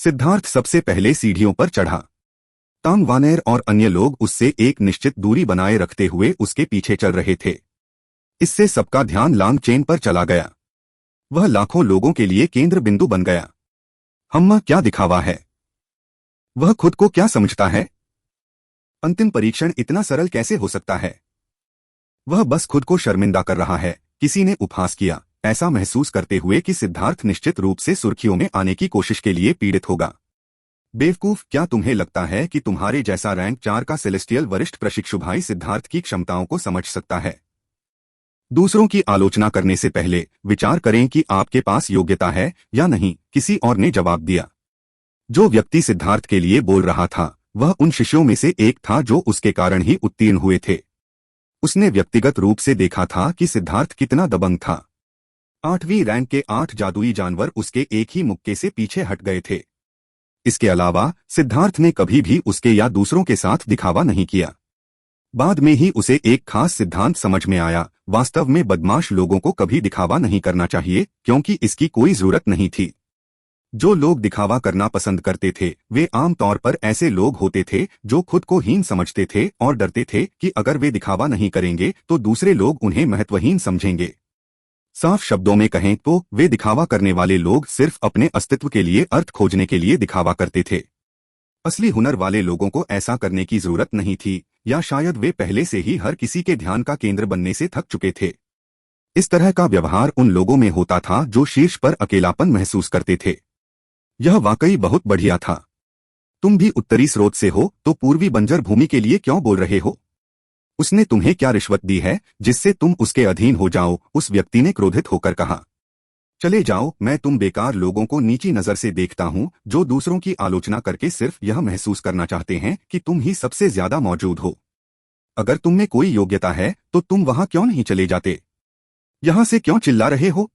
सिद्धार्थ सबसे पहले सीढ़ियों पर चढ़ा। टांग वानेर और अन्य लोग उससे एक निश्चित दूरी बनाए रखते हुए उसके पीछे चल रहे थे। इससे सबका ध्यान लांग चेन पर चला गया। वह लाखों लोगों के लिए केंद्र बिंदु बन गया। हम्मा क्या दिखावा है? वह खुद को क्या समझता है? अंतिम परीक्षण इतना सरल कैसे हो सकता है? वह बस खुद को शर्मिंदा कर रहा है, किसी ने उपहास किया, ऐसा महसूस करते हुए कि सिद्धार्थ निश्चित रूप से सुर्खियों में आने की कोशिश के लिए पीड़ित होगा। बेवकूफ, क्या तुम्हें लगता है कि तुम्हारे जैसा रैंक 4 का सेलेस्टियल वरिष्ठ प्रशिक्षु भाई सिद्धार्थ की क्षमताओं को समझ सकता है? दूसरों की आलोचना करने से पहले विचार करें कि आपके पास योग्यता है या नहीं, किसी और ने जवाब दिया। जो व्यक्ति सिद्धार्थ के लिए बोल रहा था वह उन शिष्यों में से एक था जो उसके कारण ही उत्तीर्ण हुए थे। उसने व्यक्तिगत रूप से देखा था कि सिद्धार्थ कितना दबंग था। 8वीं रैंक के 8 जादुई जानवर उसके एक ही मुक्के से पीछे हट गए थे। इसके अलावा सिद्धार्थ ने कभी भी उसके या दूसरों के साथ दिखावा नहीं किया। बाद में ही उसे एक खास सिद्धांत समझ में आया, वास्तव में बदमाश लोगों को कभी दिखावा नहीं करना चाहिए, क्योंकि इसकी कोई जरूरत नहीं थी। जो लोग दिखावा करना पसंद करते थे वे आमतौर पर ऐसे लोग होते थे जो खुद को हीन समझते थे और डरते थे कि अगर वे दिखावा नहीं करेंगे तो दूसरे लोग उन्हें महत्वहीन समझेंगे। साफ शब्दों में कहें तो वे दिखावा करने वाले लोग सिर्फ अपने अस्तित्व के लिए अर्थ खोजने के लिए दिखावा करते थे। असली हुनर वाले लोगों को ऐसा करने की जरूरत नहीं थी, या शायद वे पहले से ही हर किसी के ध्यान का केंद्र बनने से थक चुके थे। इस तरह का व्यवहार उन लोगों में होता था जो शीर्ष पर अकेलापन महसूस करते थे। यह वाकई बहुत बढ़िया था। तुम भी उत्तरी स्रोत से हो तो पूर्वी बंजर भूमि के लिए क्यों बोल रहे हो? उसने तुम्हें क्या रिश्वत दी है जिससे तुम उसके अधीन हो जाओ? उस व्यक्ति ने क्रोधित होकर कहा। चले जाओ, मैं तुम बेकार लोगों को नीची नजर से देखता हूं जो दूसरों की आलोचना करके सिर्फ यह महसूस करना चाहते हैं कि तुम ही सबसे ज्यादा मौजूद हो। अगर तुम में कोई योग्यता है तो तुम वहां क्यों नहीं चले जाते? यहां से क्यों चिल्ला रहे हो?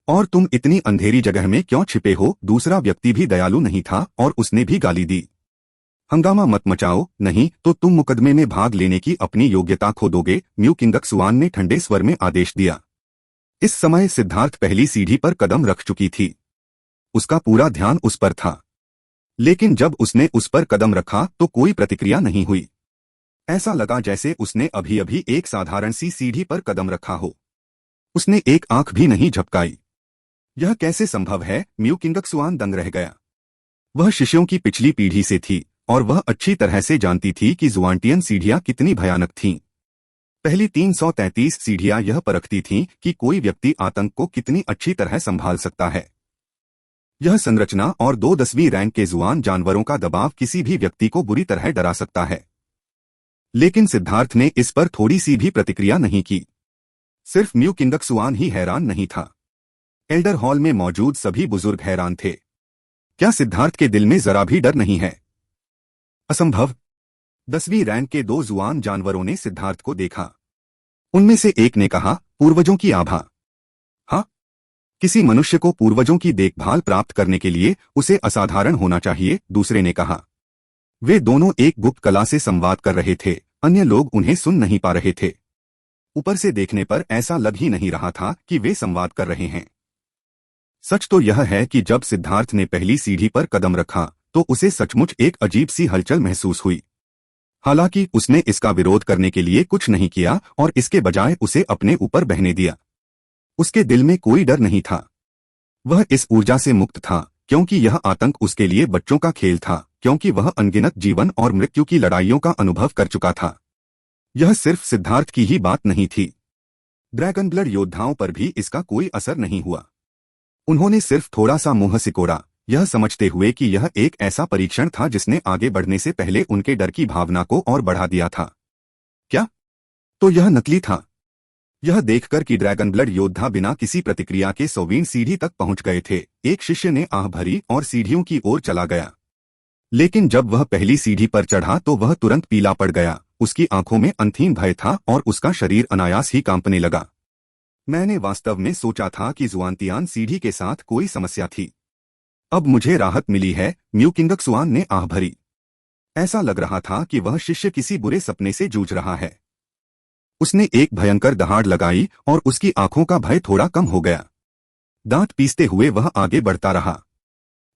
और तुम इतनी अंधेरी जगह में क्यों छिपे हो? दूसरा व्यक्ति भी दयालु नहीं था और उसने भी गाली दी। हंगामा मत मचाओ, नहीं तो तुम मुकदमे में भाग लेने की अपनी योग्यता खो दोगे, म्यू किंगक्सुआन ने ठंडे स्वर में आदेश दिया। इस समय सिद्धार्थ पहली सीढ़ी पर कदम रख चुकी थी। उसका पूरा ध्यान उस पर था, लेकिन जब उसने उस पर कदम रखा तो कोई प्रतिक्रिया नहीं हुई। ऐसा लगा जैसे उसने अभी अभी एक साधारण सी सीढ़ी पर कदम रखा हो। उसने एक आंख भी नहीं झपकाई। यह कैसे संभव है? म्यू किंगक्सुआन दंग रह गया। वह शिष्यों की पिछली पीढ़ी से थी और वह अच्छी तरह से जानती थी कि जुआंटियन सीढ़ियां कितनी भयानक थीं। पहली 333 सीढ़ियां यह परखती थीं कि कोई व्यक्ति आतंक को कितनी अच्छी तरह संभाल सकता है। यह संरचना और 10वीं रैंक के जुआन जानवरों का दबाव किसी भी व्यक्ति को बुरी तरह डरा सकता है। लेकिन सिद्धार्थ ने इस पर थोड़ी सी भी प्रतिक्रिया नहीं की। सिर्फ म्यू किंगक्सुआन ही हैरान नहीं था, एल्डर हॉल में मौजूद सभी बुजुर्ग हैरान थे। क्या सिद्धार्थ के दिल में जरा भी डर नहीं है? असंभव। 10वीं रैंक के 2 जुआन जानवरों ने सिद्धार्थ को देखा। उनमें से एक ने कहा, पूर्वजों की आभा। हाँ, किसी मनुष्य को पूर्वजों की देखभाल प्राप्त करने के लिए उसे असाधारण होना चाहिए, दूसरे ने कहा। वे दोनों एक गुप्त कला से संवाद कर रहे थे, अन्य लोग उन्हें सुन नहीं पा रहे थे। ऊपर से देखने पर ऐसा लग ही नहीं रहा था कि वे संवाद कर रहे हैं। सच तो यह है कि जब सिद्धार्थ ने पहली सीढ़ी पर कदम रखा तो उसे सचमुच एक अजीब सी हलचल महसूस हुई। हालांकि उसने इसका विरोध करने के लिए कुछ नहीं किया और इसके बजाय उसे अपने ऊपर बहने दिया। उसके दिल में कोई डर नहीं था। वह इस ऊर्जा से मुक्त था क्योंकि यह आतंक उसके लिए बच्चों का खेल था, क्योंकि वह अनगिनत जीवन और मृत्यु की लड़ाइयों का अनुभव कर चुका था। यह सिर्फ सिद्धार्थ की ही बात नहीं थी। ड्रैगन ब्लड योद्धाओं पर भी इसका कोई असर नहीं हुआ। उन्होंने सिर्फ थोड़ा सा मुंह सिकोड़ा, यह समझते हुए कि यह एक ऐसा परीक्षण था जिसने आगे बढ़ने से पहले उनके डर की भावना को और बढ़ा दिया था। क्या? तो यह नकली था? यह देखकर कि ड्रैगन ब्लड योद्धा बिना किसी प्रतिक्रिया के 100वीं सीढ़ी तक पहुंच गए थे, एक शिष्य ने आह भरी और सीढ़ियों की ओर चला गया। लेकिन जब वह पहली सीढ़ी पर चढ़ा तो वह तुरंत पीला पड़ गया। उसकी आंखों में अंतहीन भय था और उसका शरीर अनायास ही कांपने लगा। मैंने वास्तव में सोचा था कि जुआंतियान सीढ़ी के साथ कोई समस्या थी। अब मुझे राहत मिली है, म्यू किंगक्सुआन ने आह भरी। ऐसा लग रहा था कि वह शिष्य किसी बुरे सपने से जूझ रहा है। उसने एक भयंकर दहाड़ लगाई और उसकी आंखों का भय थोड़ा कम हो गया। दांत पीसते हुए वह आगे बढ़ता रहा।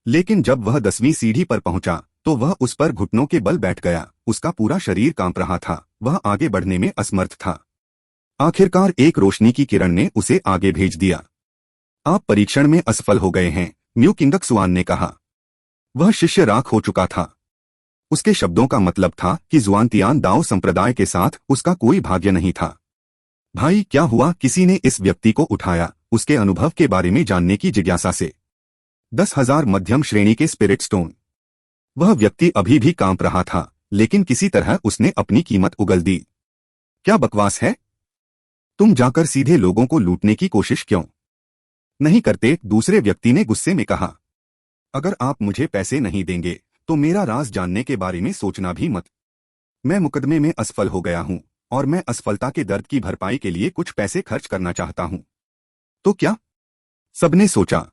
लेकिन जब वह 10वीं सीढ़ी पर पहुंचा तो वह उस पर घुटनों के बल बैठ गया। उसका पूरा शरीर कांप रहा था, वह आगे बढ़ने में असमर्थ था। आखिरकार एक रोशनी की किरण ने उसे आगे भेज दिया। आप परीक्षण में असफल हो गए हैं, म्यू किंगक्सुआन ने कहा। वह शिष्य राख हो चुका था। उसके शब्दों का मतलब था कि जुआनतियान दाओ संप्रदाय के साथ उसका कोई भाग्य नहीं था। भाई क्या हुआ? किसी ने इस व्यक्ति को उठाया, उसके अनुभव के बारे में जानने की जिज्ञासा से। 10,000 मध्यम श्रेणी के स्पिरिट स्टोन। वह व्यक्ति अभी भी कांप रहा था, लेकिन किसी तरह उसने अपनी कीमत उगल दी। क्या बकवास है? तुम जाकर सीधे लोगों को लूटने की कोशिश क्यों नहीं करते? दूसरे व्यक्ति ने गुस्से में कहा। अगर आप मुझे पैसे नहीं देंगे तो मेरा राज जानने के बारे में सोचना भी मत। मैं मुकदमे में असफल हो गया हूं और मैं असफलता के दर्द की भरपाई के लिए कुछ पैसे खर्च करना चाहता हूं। तो क्या? सबने सोचा।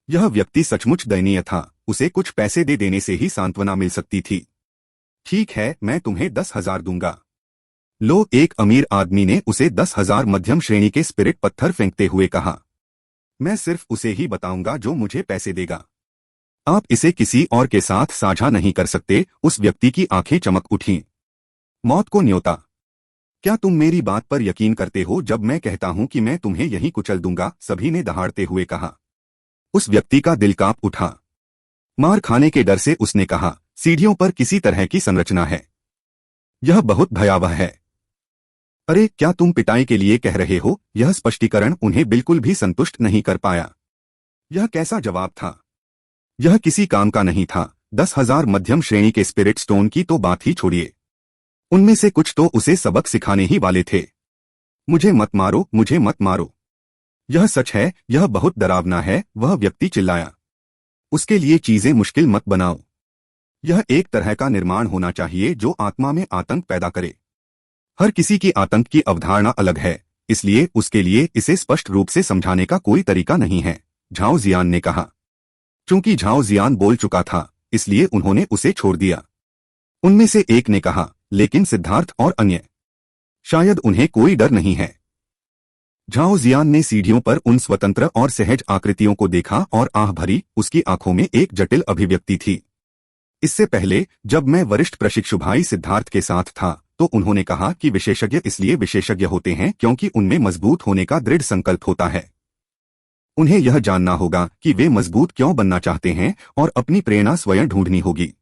यह व्यक्ति सचमुच दयनीय था, उसे कुछ पैसे दे देने से ही सांत्वना मिल सकती थी। ठीक है, मैं तुम्हें 10,000 दूंगा। लो, एक अमीर आदमी ने उसे 10,000 मध्यम श्रेणी के स्पिरिट पत्थर फेंकते हुए कहा। मैं सिर्फ उसे ही बताऊंगा जो मुझे पैसे देगा। आप इसे किसी और के साथ साझा नहीं कर सकते। उस व्यक्ति की आंखें चमक उठीं। मौत को न्योता। क्या तुम मेरी बात पर यकीन करते हो जब मैं कहता हूं कि मैं तुम्हें यहीं कुचल दूंगा? सभी ने दहाड़ते हुए कहा। उस व्यक्ति का दिल कांप उठा। मार खाने के डर से उसने कहा, सीढ़ियों पर किसी तरह की संरचना है। यह बहुत भयावह है। अरे क्या तुम पिटाई के लिए कह रहे हो? यह स्पष्टीकरण उन्हें बिल्कुल भी संतुष्ट नहीं कर पाया। यह कैसा जवाब था? यह किसी काम का नहीं था। 10,000 मध्यम श्रेणी के स्पिरिट स्टोन की तो बात ही छोड़िए, उनमें से कुछ तो उसे सबक सिखाने ही वाले थे। मुझे मत मारो, मुझे मत मारो। यह सच है, यह बहुत डरावना है, वह व्यक्ति चिल्लाया। उसके लिए चीजें मुश्किल मत बनाओ। यह एक तरह का निर्माण होना चाहिए जो आत्मा में आतंक पैदा करे। हर किसी की आतंक की अवधारणा अलग है, इसलिए उसके लिए इसे स्पष्ट रूप से समझाने का कोई तरीका नहीं है, झाओ जियान ने कहा। चूंकि झाओ जियान बोल चुका था, इसलिए उन्होंने उसे छोड़ दिया। उनमें से एक ने कहा, लेकिन सिद्धार्थ और अन्य, शायद उन्हें कोई डर नहीं है। झाओ जियान ने सीढ़ियों पर उन स्वतंत्र और सहज आकृतियों को देखा और आह भरी। उसकी आंखों में एक जटिल अभिव्यक्ति थी। इससे पहले जब मैं वरिष्ठ प्रशिक्षु भाई सिद्धार्थ के साथ था तो उन्होंने कहा कि विशेषज्ञ इसलिए विशेषज्ञ होते हैं क्योंकि उनमें मजबूत होने का दृढ़ संकल्प होता है। उन्हें यह जानना होगा कि वे मजबूत क्यों बनना चाहते हैं और अपनी प्रेरणा स्वयं ढूंढनी होगी।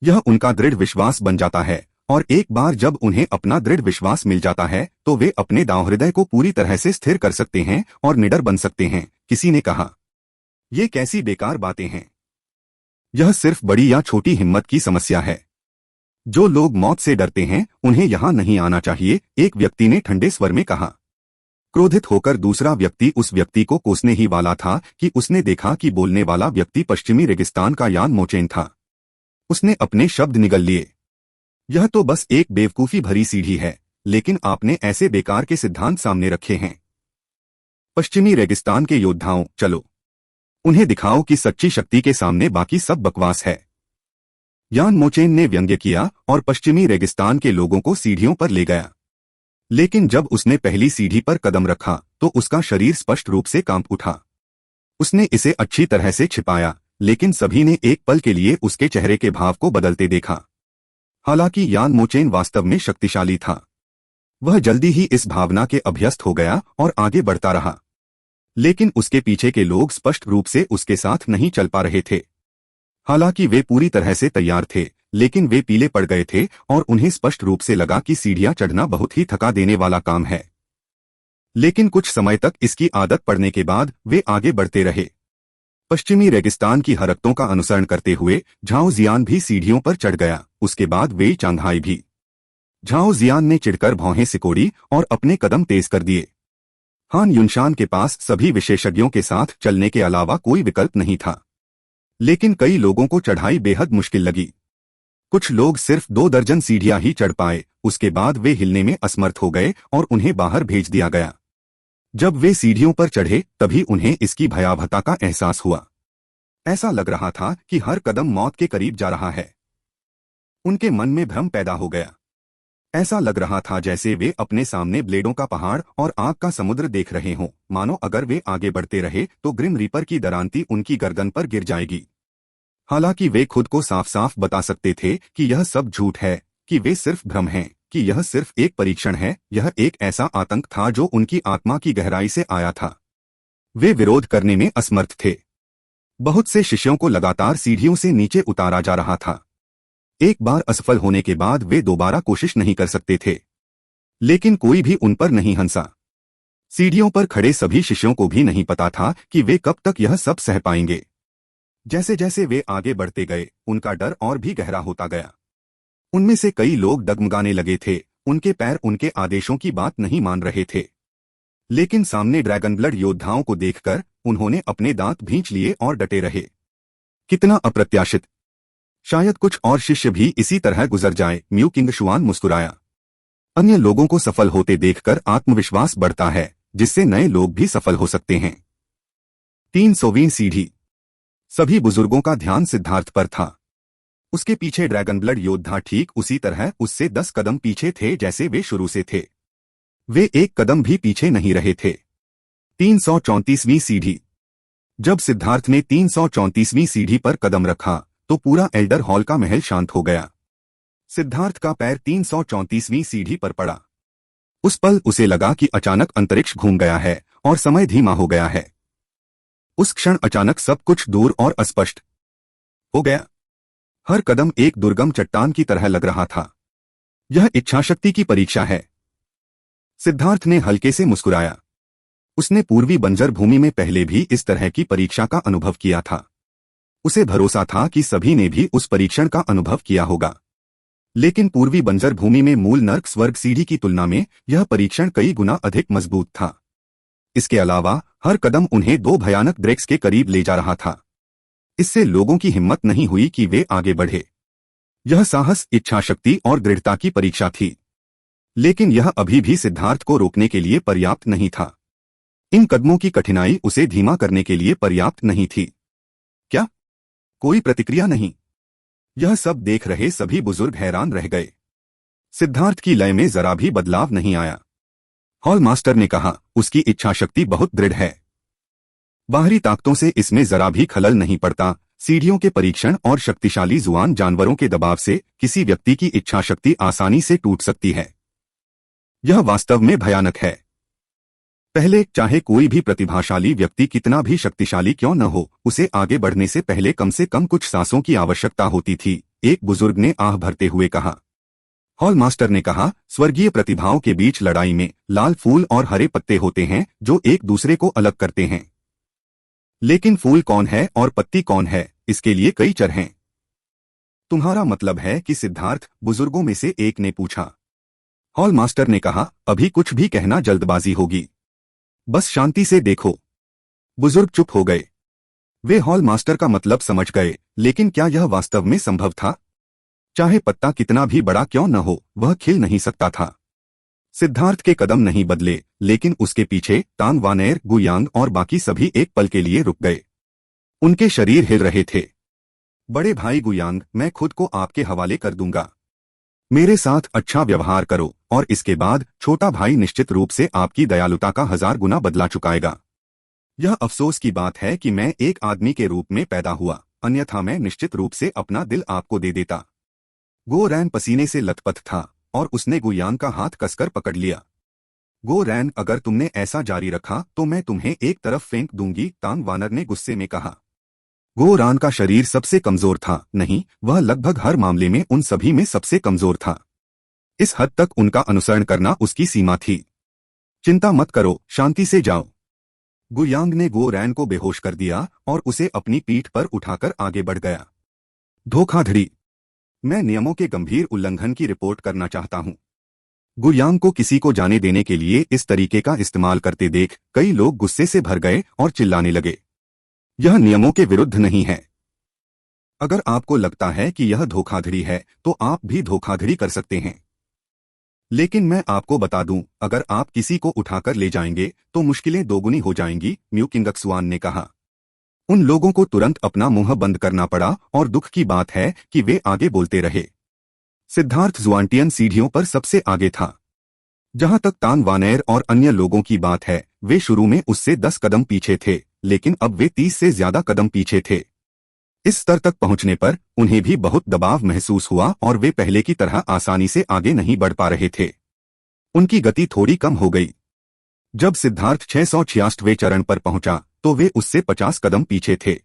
यह उनका दृढ़ विश्वास बन जाता है और एक बार जब उन्हें अपना दृढ़ विश्वास मिल जाता है तो वे अपने दांव-हृदय को पूरी तरह से स्थिर कर सकते हैं और निडर बन सकते हैं। किसी ने कहा, ये कैसी बेकार बातें हैं। यह सिर्फ बड़ी या छोटी हिम्मत की समस्या है। जो लोग मौत से डरते हैं उन्हें यहां नहीं आना चाहिए, एक व्यक्ति ने ठंडे स्वर में कहा। क्रोधित होकर दूसरा व्यक्ति उस व्यक्ति को कोसने ही वाला था कि उसने देखा कि बोलने वाला व्यक्ति पश्चिमी रेगिस्तान का यान मोचेन था। उसने अपने शब्द निगल लिए। यह तो बस एक बेवकूफी भरी सीढ़ी है, लेकिन आपने ऐसे बेकार के सिद्धांत सामने रखे हैं। पश्चिमी रेगिस्तान के योद्धाओं, चलो उन्हें दिखाओ कि सच्ची शक्ति के सामने बाकी सब बकवास है। यान मोचेन ने व्यंग्य किया और पश्चिमी रेगिस्तान के लोगों को सीढ़ियों पर ले गया। लेकिन जब उसने पहली सीढ़ी पर कदम रखा तो उसका शरीर स्पष्ट रूप से कांप उठा। उसने इसे अच्छी तरह से छिपाया, लेकिन सभी ने एक पल के लिए उसके चेहरे के भाव को बदलते देखा। हालांकि यान मोचेन वास्तव में शक्तिशाली था। वह जल्दी ही इस भावना के अभ्यस्त हो गया और आगे बढ़ता रहा। लेकिन उसके पीछे के लोग स्पष्ट रूप से उसके साथ नहीं चल पा रहे थे। हालांकि वे पूरी तरह से तैयार थे, लेकिन वे पीले पड़ गए थे और उन्हें स्पष्ट रूप से लगा कि सीढ़ियां चढ़ना बहुत ही थका देने वाला काम है। लेकिन कुछ समय तक इसकी आदत पड़ने के बाद वे आगे बढ़ते रहे। पश्चिमी रेगिस्तान की हरकतों का अनुसरण करते हुए झाओ जियान भी सीढ़ियों पर चढ़ गया। उसके बाद वेई चांगहाई भी। झाओ जियान ने चिढ़कर भौहें सिकोड़ी और अपने कदम तेज कर दिए। हान युनशान के पास सभी विशेषज्ञों के साथ चलने के अलावा कोई विकल्प नहीं था। लेकिन कई लोगों को चढ़ाई बेहद मुश्किल लगी। कुछ लोग सिर्फ 2 दर्जन सीढ़ियां ही चढ़ पाए, उसके बाद वे हिलने में असमर्थ हो गए और उन्हें बाहर भेज दिया गया। जब वे सीढ़ियों पर चढ़े तभी उन्हें इसकी भयावहता का एहसास हुआ। ऐसा लग रहा था कि हर कदम मौत के करीब जा रहा है। उनके मन में भ्रम पैदा हो गया। ऐसा लग रहा था जैसे वे अपने सामने ब्लेडों का पहाड़ और आग का समुद्र देख रहे हों, मानो अगर वे आगे बढ़ते रहे तो ग्रिम रीपर की दरांती उनकी गर्दन पर गिर जाएगी। हालांकि वे खुद को साफ साफ बता सकते थे कि यह सब झूठ है, कि वे सिर्फ भ्रम हैं, कि यह सिर्फ एक परीक्षण है। यह एक ऐसा आतंक था जो उनकी आत्मा की गहराई से आया था। वे विरोध करने में असमर्थ थे। बहुत से शिष्यों को लगातार सीढ़ियों से नीचे उतारा जा रहा था। एक बार असफल होने के बाद वे दोबारा कोशिश नहीं कर सकते थे, लेकिन कोई भी उन पर नहीं हंसा। सीढ़ियों पर खड़े सभी शिष्यों को भी नहीं पता था कि वे कब तक यह सब सह पाएंगे। जैसे जैसे वे आगे बढ़ते गए, उनका डर और भी गहरा होता गया। उनमें से कई लोग डगमगाने लगे थे, उनके पैर उनके आदेशों की बात नहीं मान रहे थे। लेकिन सामने ड्रैगन ब्लड योद्धाओं को देखकर उन्होंने अपने दांत भींच लिए और डटे रहे। कितना अप्रत्याशित! शायद कुछ और शिष्य भी इसी तरह गुजर जाए। म्यू किंग शुआन मुस्कुराया। अन्य लोगों को सफल होते देखकर आत्मविश्वास बढ़ता है, जिससे नए लोग भी सफल हो सकते हैं। 300वीं सीढ़ी। सभी बुजुर्गों का ध्यान सिद्धार्थ पर था। उसके पीछे ड्रैगन ब्लड योद्धा ठीक उसी तरह उससे 10 कदम पीछे थे जैसे वे शुरू से थे। वे एक कदम भी पीछे नहीं रहे थे। 334वीं सीढ़ी। जब सिद्धार्थ ने 334वीं सीढ़ी पर कदम रखा तो पूरा एल्डर हॉल का महल शांत हो गया। सिद्धार्थ का पैर 334वीं सीढ़ी पर पड़ा। उस पल उसे लगा कि अचानक अंतरिक्ष घूम गया है और समय धीमा हो गया है। उस क्षण अचानक सब कुछ दूर और अस्पष्ट हो गया। हर कदम एक दुर्गम चट्टान की तरह लग रहा था। यह इच्छाशक्ति की परीक्षा है। सिद्धार्थ ने हल्के से मुस्कुराया। उसने पूर्वी बंजर भूमि में पहले भी इस तरह की परीक्षा का अनुभव किया था। उसे भरोसा था कि सभी ने भी उस परीक्षण का अनुभव किया होगा। लेकिन पूर्वी बंजर भूमि में मूल नर्क स्वर्ग सीढ़ी की तुलना में यह परीक्षण कई गुना अधिक मजबूत था। इसके अलावा हर कदम उन्हें 2 भयानक ड्रैक्स के करीब ले जा रहा था। इससे लोगों की हिम्मत नहीं हुई कि वे आगे बढ़े। यह साहस, इच्छाशक्ति और दृढ़ता की परीक्षा थी। लेकिन यह अभी भी सिद्धार्थ को रोकने के लिए पर्याप्त नहीं था। इन कदमों की कठिनाई उसे धीमा करने के लिए पर्याप्त नहीं थी। क्या? कोई प्रतिक्रिया नहीं। यह सब देख रहे सभी बुजुर्ग हैरान रह गए। सिद्धार्थ की लय में जरा भी बदलाव नहीं आया। हॉल मास्टर ने कहा, उसकी इच्छाशक्ति बहुत दृढ़ है। बाहरी ताकतों से इसमें जरा भी खलल नहीं पड़ता। सीढ़ियों के परीक्षण और शक्तिशाली जुआन जानवरों के दबाव से किसी व्यक्ति की इच्छाशक्ति आसानी से टूट सकती है। यह वास्तव में भयानक है। पहले, चाहे कोई भी प्रतिभाशाली व्यक्ति कितना भी शक्तिशाली क्यों न हो, उसे आगे बढ़ने से कम कुछ सांसों की आवश्यकता होती थी। एक बुजुर्ग ने आह भरते हुए कहा। हॉल मास्टर ने कहा, स्वर्गीय प्रतिभाओं के बीच लड़ाई में लाल फूल और हरे पत्ते होते हैं जो एक दूसरे को अलग करते हैं। लेकिन फूल कौन है और पत्ती कौन है, इसके लिए कई चर हैं। तुम्हारा मतलब है कि सिद्धार्थ, बुजुर्गों में से एक ने पूछा। हॉल मास्टर ने कहा, अभी कुछ भी कहना जल्दबाजी होगी। बस शांति से देखो। बुजुर्ग चुप हो गए। वे हॉल मास्टर का मतलब समझ गए, लेकिन क्या यह वास्तव में संभव था? चाहे पत्ता कितना भी बड़ा क्यों न हो, वह खिल नहीं सकता था। सिद्धार्थ के कदम नहीं बदले, लेकिन उसके पीछे तांग वानेर, गुयांग और बाकी सभी एक पल के लिए रुक गए। उनके शरीर हिल रहे थे। बड़े भाई गुयांग, मैं खुद को आपके हवाले कर दूंगा। मेरे साथ अच्छा व्यवहार करो, और इसके बाद छोटा भाई निश्चित रूप से आपकी दयालुता का 1000 गुना बदला चुकाएगा। यह अफसोस की बात है कि मैं एक आदमी के रूप में पैदा हुआ, अन्यथा मैं निश्चित रूप से अपना दिल आपको दे देता। गो रैन पसीने से लथपथ था और उसने गुयांग का हाथ कसकर पकड़ लिया। गो रैन, अगर तुमने ऐसा जारी रखा तो मैं तुम्हें एक तरफ फेंक दूंगी, तांग वानर ने गुस्से में कहा। गो रान का शरीर सबसे कमजोर था, नहीं, वह लगभग हर मामले में उन सभी में सबसे कमजोर था। इस हद तक उनका अनुसरण करना उसकी सीमा थी। चिंता मत करो, शांति से जाओ। गुयांग ने गो रैन को बेहोश कर दिया और उसे अपनी पीठ पर उठाकर आगे बढ़ गया। धोखाधड़ी। मैं नियमों के गंभीर उल्लंघन की रिपोर्ट करना चाहता हूं। गुयांग को किसी को जाने देने के लिए इस तरीके का इस्तेमाल करते देख कई लोग गुस्से से भर गए और चिल्लाने लगे। यह नियमों के विरुद्ध नहीं है। अगर आपको लगता है कि यह धोखाधड़ी है तो आप भी धोखाधड़ी कर सकते हैं। लेकिन मैं आपको बता दूं, अगर आप किसी को उठाकर ले जाएंगे तो मुश्किलें दोगुनी हो जाएंगी, म्यू किंगक्सवान ने कहा। उन लोगों को तुरंत अपना मुंह बंद करना पड़ा और दुख की बात है कि वे आगे बोलते रहे। सिद्धार्थ जुआंटियन सीढ़ियों पर सबसे आगे था। जहां तक तांग वानेर और अन्य लोगों की बात है, वे शुरू में उससे 10 कदम पीछे थे, लेकिन अब वे 30 से ज्यादा कदम पीछे थे। इस स्तर तक पहुंचने पर उन्हें भी बहुत दबाव महसूस हुआ और वे पहले की तरह आसानी से आगे नहीं बढ़ पा रहे थे। उनकी गति थोड़ी कम हो गई। जब सिद्धार्थ 666वें चरण पर पहुंचा तो वे उससे 50 कदम पीछे थे।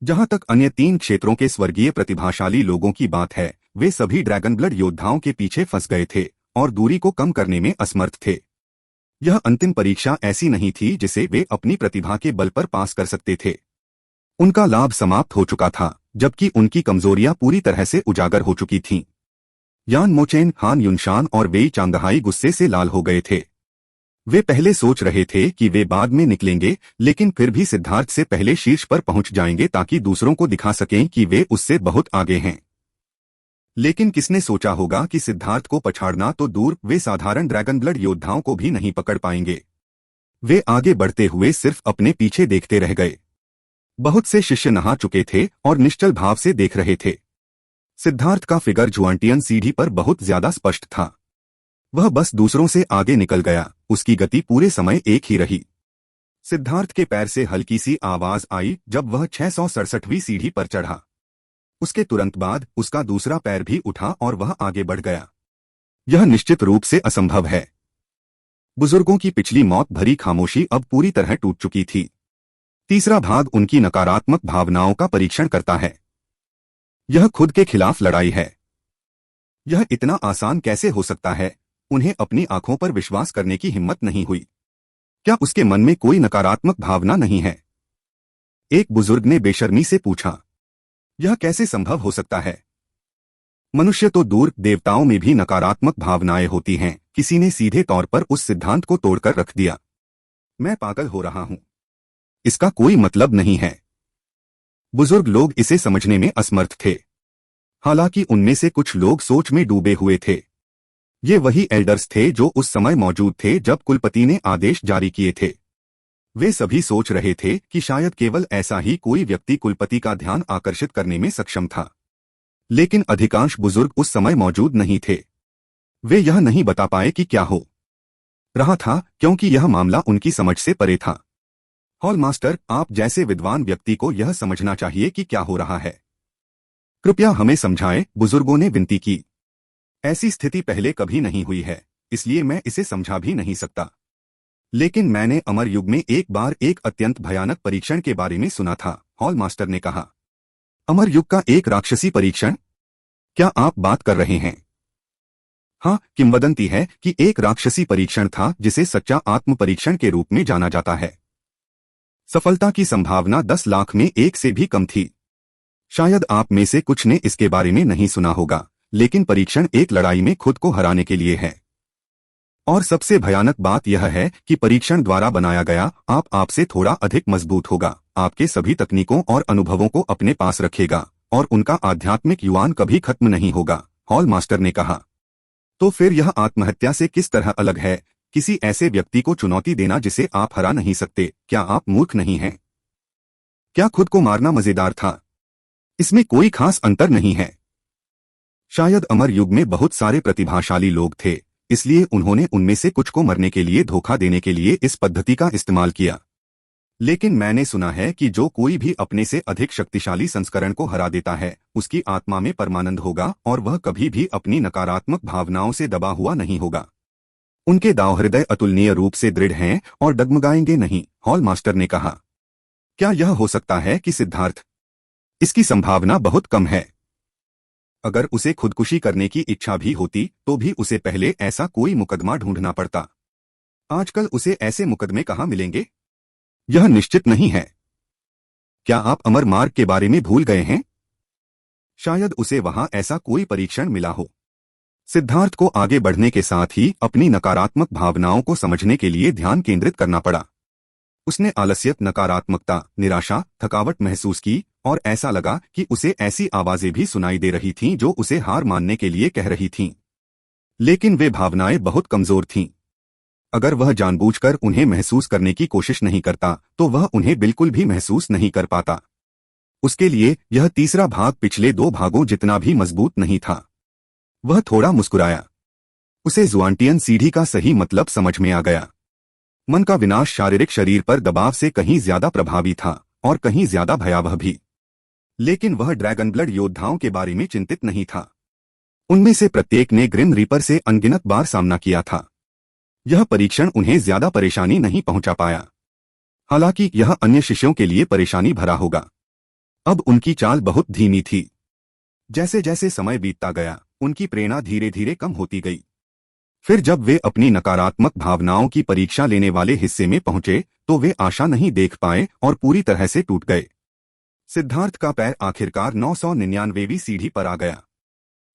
जहां तक अन्य 3 क्षेत्रों के स्वर्गीय प्रतिभाशाली लोगों की बात है, वे सभी ड्रैगन ब्लड योद्धाओं के पीछे फंस गए थे और दूरी को कम करने में असमर्थ थे। यह अंतिम परीक्षा ऐसी नहीं थी जिसे वे अपनी प्रतिभा के बल पर पास कर सकते थे। उनका लाभ समाप्त हो चुका था, जबकि उनकी कमजोरियां पूरी तरह से उजागर हो चुकी थीं। यान मोचेन, हान युनशान और वेई चांगहाई गुस्से से लाल हो गए थे। वे पहले सोच रहे थे कि वे बाद में निकलेंगे, लेकिन फिर भी सिद्धार्थ से पहले शीर्ष पर पहुंच जाएंगे ताकि दूसरों को दिखा सकें कि वे उससे बहुत आगे हैं। लेकिन किसने सोचा होगा कि सिद्धार्थ को पछाड़ना तो दूर, वे साधारण ड्रैगन ब्लड योद्धाओं को भी नहीं पकड़ पाएंगे। वे आगे बढ़ते हुए सिर्फ अपने पीछे देखते रह गए। बहुत से शिष्य नहा चुके थे और निश्चल भाव से देख रहे थे। सिद्धार्थ का फिगर जुआंटियन सीढ़ी पर बहुत ज्यादा स्पष्ट था। वह बस दूसरों से आगे निकल गया, उसकी गति पूरे समय एक ही रही। सिद्धार्थ के पैर से हल्की सी आवाज आई जब वह 667वीं सीढ़ी पर चढ़ा। उसके तुरंत बाद उसका दूसरा पैर भी उठा और वह आगे बढ़ गया। यह निश्चित रूप से असंभव है। बुजुर्गों की पिछली मौत भरी खामोशी अब पूरी तरह टूट चुकी थी। तीसरा भाग उनकी नकारात्मक भावनाओं का परीक्षण करता है। यह खुद के खिलाफ लड़ाई है। यह इतना आसान कैसे हो सकता है? उन्हें अपनी आंखों पर विश्वास करने की हिम्मत नहीं हुई। क्या उसके मन में कोई नकारात्मक भावना नहीं है? एक बुजुर्ग ने बेशर्मी से पूछा। यह कैसे संभव हो सकता है? मनुष्य तो दूर, देवताओं में भी नकारात्मक भावनाएं होती हैं। किसी ने सीधे तौर पर उस सिद्धांत को तोड़कर रख दिया। मैं पागल हो रहा हूं। इसका कोई मतलब नहीं है। बुजुर्ग लोग इसे समझने में असमर्थ थे। हालांकि उनमें से कुछ लोग सोच में डूबे हुए थे। ये वही एल्डर्स थे जो उस समय मौजूद थे जब कुलपति ने आदेश जारी किए थे। वे सभी सोच रहे थे कि शायद केवल ऐसा ही कोई व्यक्ति कुलपति का ध्यान आकर्षित करने में सक्षम था। लेकिन अधिकांश बुजुर्ग उस समय मौजूद नहीं थे। वे यह नहीं बता पाए कि क्या हो रहा था, क्योंकि यह मामला उनकी समझ से परे था। हॉल मास्टर, आप जैसे विद्वान व्यक्ति को यह समझना चाहिए कि क्या हो रहा है। कृपया हमें समझाएं, बुजुर्गों ने विनती की। ऐसी स्थिति पहले कभी नहीं हुई है, इसलिए मैं इसे समझा भी नहीं सकता। लेकिन मैंने अमर युग में एक बार एक अत्यंत भयानक परीक्षण के बारे में सुना था, हॉल मास्टर ने कहा। अमर युग का एक राक्षसी परीक्षण? क्या आप बात कर रहे हैं? हाँ, किंवदंती है कि एक राक्षसी परीक्षण था जिसे सच्चा आत्म परीक्षण के रूप में जाना जाता है। सफलता की संभावना 10 लाख में 1 से भी कम थी। शायद आप में से कुछ ने इसके बारे में नहीं सुना होगा, लेकिन परीक्षण एक लड़ाई में खुद को हराने के लिए है। और सबसे भयानक बात यह है कि परीक्षण द्वारा बनाया गया आपसे थोड़ा अधिक मजबूत होगा, आपके सभी तकनीकों और अनुभवों को अपने पास रखेगा और उनका आध्यात्मिक युवान कभी खत्म नहीं होगा, हॉल मास्टर ने कहा। तो फिर यह आत्महत्या से किस तरह अलग है? किसी ऐसे व्यक्ति को चुनौती देना जिसे आप हरा नहीं सकते। क्या आप मूर्ख नहीं हैं? क्या खुद को मारना मजेदार था? इसमें कोई खास अंतर नहीं है। शायद अमर युग में बहुत सारे प्रतिभाशाली लोग थे, इसलिए उन्होंने उनमें से कुछ को मरने के लिए, धोखा देने के लिए इस पद्धति का इस्तेमाल किया। लेकिन मैंने सुना है कि जो कोई भी अपने से अधिक शक्तिशाली संस्करण को हरा देता है, उसकी आत्मा में परमानंद होगा और वह कभी भी अपनी नकारात्मक भावनाओं से दबा हुआ नहीं होगा। उनके दाव हृदय अतुलनीय रूप से दृढ़ हैं और डगमगाएंगे नहीं, हॉल मास्टर ने कहा। क्या यह हो सकता है कि सिद्धार्थ? इसकी संभावना बहुत कम है। अगर उसे खुदकुशी करने की इच्छा भी होती तो भी उसे पहले ऐसा कोई मुकदमा ढूंढना पड़ता। आजकल उसे ऐसे मुकदमे कहाँ मिलेंगे? यह निश्चित नहीं है। क्या आप अमर मार्ग के बारे में भूल गए हैं? शायद उसे वहां ऐसा कोई परीक्षण मिला हो। सिद्धार्थ को आगे बढ़ने के साथ ही अपनी नकारात्मक भावनाओं को समझने के लिए ध्यान केंद्रित करना पड़ा। उसने आलस्य, नकारात्मकता, निराशा, थकावट महसूस की और ऐसा लगा कि उसे ऐसी आवाजें भी सुनाई दे रही थीं जो उसे हार मानने के लिए कह रही थीं। लेकिन वे भावनाएं बहुत कमजोर थीं। अगर वह जानबूझकर उन्हें महसूस करने की कोशिश नहीं करता तो वह उन्हें बिल्कुल भी महसूस नहीं कर पाता। उसके लिए यह तीसरा भाग पिछले 2 भागों जितना भी मजबूत नहीं था। वह थोड़ा मुस्कुराया। उसे जुआंटियन सीढ़ी का सही मतलब समझ में आ गया। मन का विनाश शारीरिक शरीर पर दबाव से कहीं ज्यादा प्रभावी था और कहीं ज्यादा भयावह भी। लेकिन वह ड्रैगन ब्लड योद्धाओं के बारे में चिंतित नहीं था। उनमें से प्रत्येक ने ग्रिम रीपर से अनगिनत बार सामना किया था। यह परीक्षण उन्हें ज्यादा परेशानी नहीं पहुंचा पाया। हालांकि यह अन्य शिष्यों के लिए परेशानी भरा होगा। अब उनकी चाल बहुत धीमी थी। जैसे जैसे समय बीतता गया, उनकी प्रेरणा धीरे धीरे कम होती गई। फिर जब वे अपनी नकारात्मक भावनाओं की परीक्षा लेने वाले हिस्से में पहुंचे, तो वे आशा नहीं देख पाए और पूरी तरह से टूट गए। सिद्धार्थ का पैर आखिरकार 999वीं सीढ़ी पर आ गया।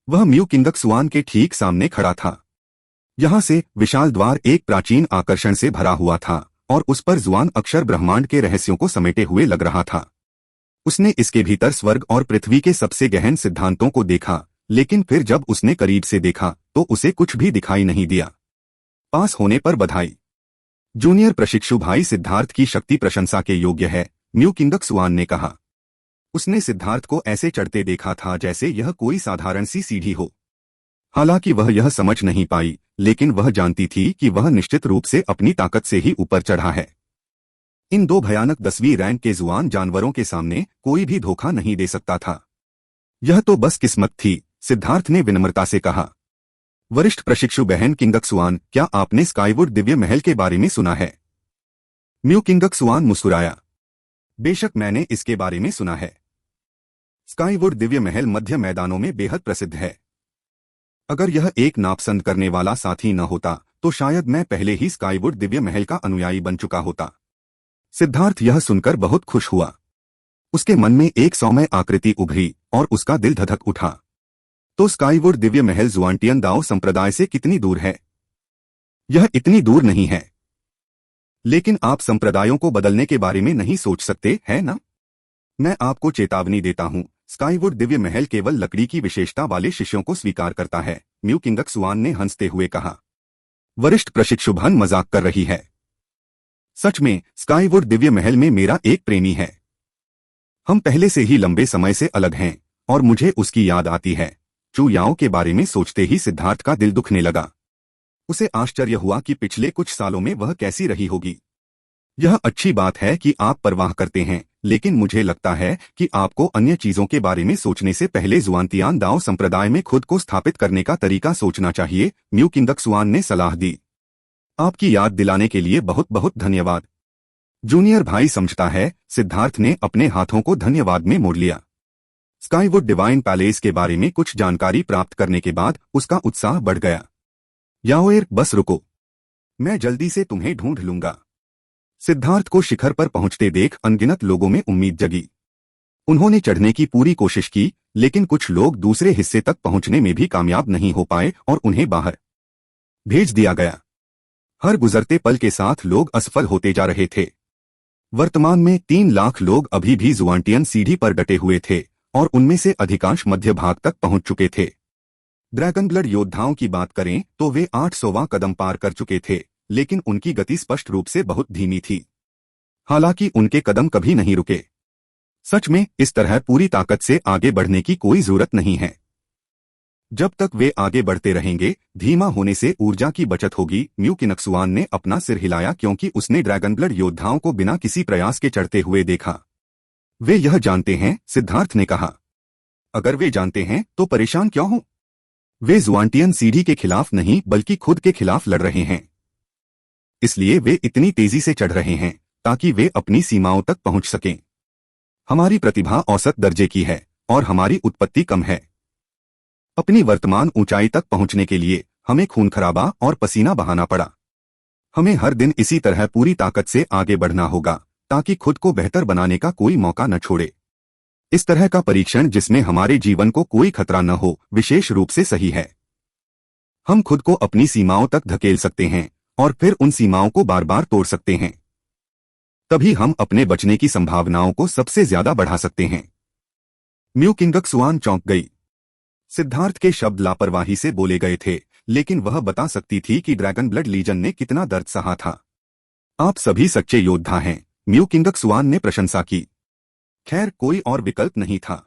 वह म्यू किंगक्सुआन के ठीक सामने खड़ा था। यहां से विशाल द्वार एक प्राचीन आकर्षण से भरा हुआ था और उस पर जुआन अक्षर ब्रह्मांड के रहस्यों को समेटे हुए लग रहा था। उसने इसके भीतर स्वर्ग और पृथ्वी के सबसे गहन सिद्धांतों को देखा, लेकिन फिर जब उसने करीब से देखा तो उसे कुछ भी दिखाई नहीं दिया। पास होने पर बधाई। जूनियर प्रशिक्षु भाई सिद्धार्थ की शक्ति प्रशंसा के योग्य है, म्यू किंगक्सुआन ने कहा। उसने सिद्धार्थ को ऐसे चढ़ते देखा था जैसे यह कोई साधारण सी सीढ़ी हो। हालांकि वह यह समझ नहीं पाई, लेकिन वह जानती थी कि वह निश्चित रूप से अपनी ताकत से ही ऊपर चढ़ा है। इन दो भयानक 10वीं रैंक के जुआन जानवरों के सामने कोई भी धोखा नहीं दे सकता था। यह तो बस किस्मत थी, सिद्धार्थ ने विनम्रता से कहा। वरिष्ठ प्रशिक्षु बहन किंगक्सुआन, क्या आपने स्काईवुड दिव्य महल के बारे में सुना है? म्यू किंगक्सुआन मुस्कुराया। बेशक मैंने इसके बारे में सुना है। स्काईवुड दिव्य महल मध्य मैदानों में बेहद प्रसिद्ध है। अगर यह एक नापसंद करने वाला साथी न होता तो शायद मैं पहले ही स्काईवुड दिव्य महल का अनुयायी बन चुका होता। सिद्धार्थ यह सुनकर बहुत खुश हुआ। उसके मन में एक सौम्य आकृति उभरी और उसका दिल धधक उठा। तो स्काईवुड दिव्य महल जुआंटियन दाओ संप्रदाय से कितनी दूर है? यह इतनी दूर नहीं है। लेकिन आप संप्रदायों को बदलने के बारे में नहीं सोच सकते, है ना? मैं आपको चेतावनी देता हूं, स्काईवुड दिव्य महल केवल लकड़ी की विशेषता वाले शिष्यों को स्वीकार करता है, म्यू किंगक्सुआन ने हंसते हुए कहा। वरिष्ठ प्रशिक्षु भन मजाक कर रही है। सच में स्काईवुड दिव्य महल में मेरा एक प्रेमी है। हम पहले से ही लंबे समय से अलग हैं और मुझे उसकी याद आती है। चू याओ के बारे में सोचते ही सिद्धार्थ का दिल दुखने लगा। उसे आश्चर्य हुआ कि पिछले कुछ सालों में वह कैसी रही होगी। यह अच्छी बात है कि आप परवाह करते हैं, लेकिन मुझे लगता है कि आपको अन्य चीजों के बारे में सोचने से पहले जुआंतियान दाओ संप्रदाय में खुद को स्थापित करने का तरीका सोचना चाहिए, म्यू किंगक्सुआन ने सलाह दी। आपकी याद दिलाने के लिए बहुत बहुत धन्यवाद। जूनियर भाई समझता है, सिद्धार्थ ने अपने हाथों को धन्यवाद में मोड़ लिया। स्काईवुड डिवाइन पैलेस के बारे में कुछ जानकारी प्राप्त करने के बाद उसका उत्साह बढ़ गया। याओएर, बस रुको, मैं जल्दी से तुम्हें ढूंढ लूंगा। सिद्धार्थ को शिखर पर पहुंचते देख अनगिनत लोगों में उम्मीद जगी। उन्होंने चढ़ने की पूरी कोशिश की, लेकिन कुछ लोग दूसरे हिस्से तक पहुंचने में भी कामयाब नहीं हो पाए और उन्हें बाहर भेज दिया गया। हर गुजरते पल के साथ लोग असफल होते जा रहे थे। वर्तमान में 3 लाख लोग अभी भी जुआंटियन सीढ़ी पर डटे हुए थे और उनमें से अधिकांश मध्य भाग तक पहुंच चुके थे। ड्रैगन ब्लड योद्धाओं की बात करें तो वे 800वां कदम पार कर चुके थे, लेकिन उनकी गति स्पष्ट रूप से बहुत धीमी थी। हालांकि उनके कदम कभी नहीं रुके। सच में इस तरह पूरी ताकत से आगे बढ़ने की कोई जरूरत नहीं है। जब तक वे आगे बढ़ते रहेंगे, धीमा होने से ऊर्जा की बचत होगी। म्यू किंगक्सुआन ने अपना सिर हिलाया क्योंकि उसने ड्रैगन ब्लड योद्धाओं को बिना किसी प्रयास के चढ़ते हुए देखा। वे यह जानते हैं, सिद्धार्थ ने कहा। अगर वे जानते हैं तो परेशान क्यों हो? वे जुआंटियन सीढ़ी के खिलाफ नहीं बल्कि खुद के खिलाफ लड़ रहे हैं। इसलिए वे इतनी तेजी से चढ़ रहे हैं ताकि वे अपनी सीमाओं तक पहुंच सकें। हमारी प्रतिभा औसत दर्जे की है और हमारी उत्पत्ति कम है। अपनी वर्तमान ऊंचाई तक पहुंचने के लिए हमें खून खराबा और पसीना बहाना पड़ा। हमें हर दिन इसी तरह पूरी ताकत से आगे बढ़ना होगा ताकि खुद को बेहतर बनाने का कोई मौका न छोड़े। इस तरह का परीक्षण जिसमें हमारे जीवन को कोई खतरा न हो, विशेष रूप से सही है। हम खुद को अपनी सीमाओं तक धकेल सकते हैं और फिर उन सीमाओं को बार बार तोड़ सकते हैं। तभी हम अपने बचने की संभावनाओं को सबसे ज्यादा बढ़ा सकते हैं। म्यू किंगक्सुआन चौंक गई। सिद्धार्थ के शब्द लापरवाही से बोले गए थे, लेकिन वह बता सकती थी कि ड्रैगन ब्लड लीजन ने कितना दर्द सहा था। आप सभी सच्चे योद्धा हैं, म्यू किंगक्सुआन ने प्रशंसा की। खैर, कोई और विकल्प नहीं था।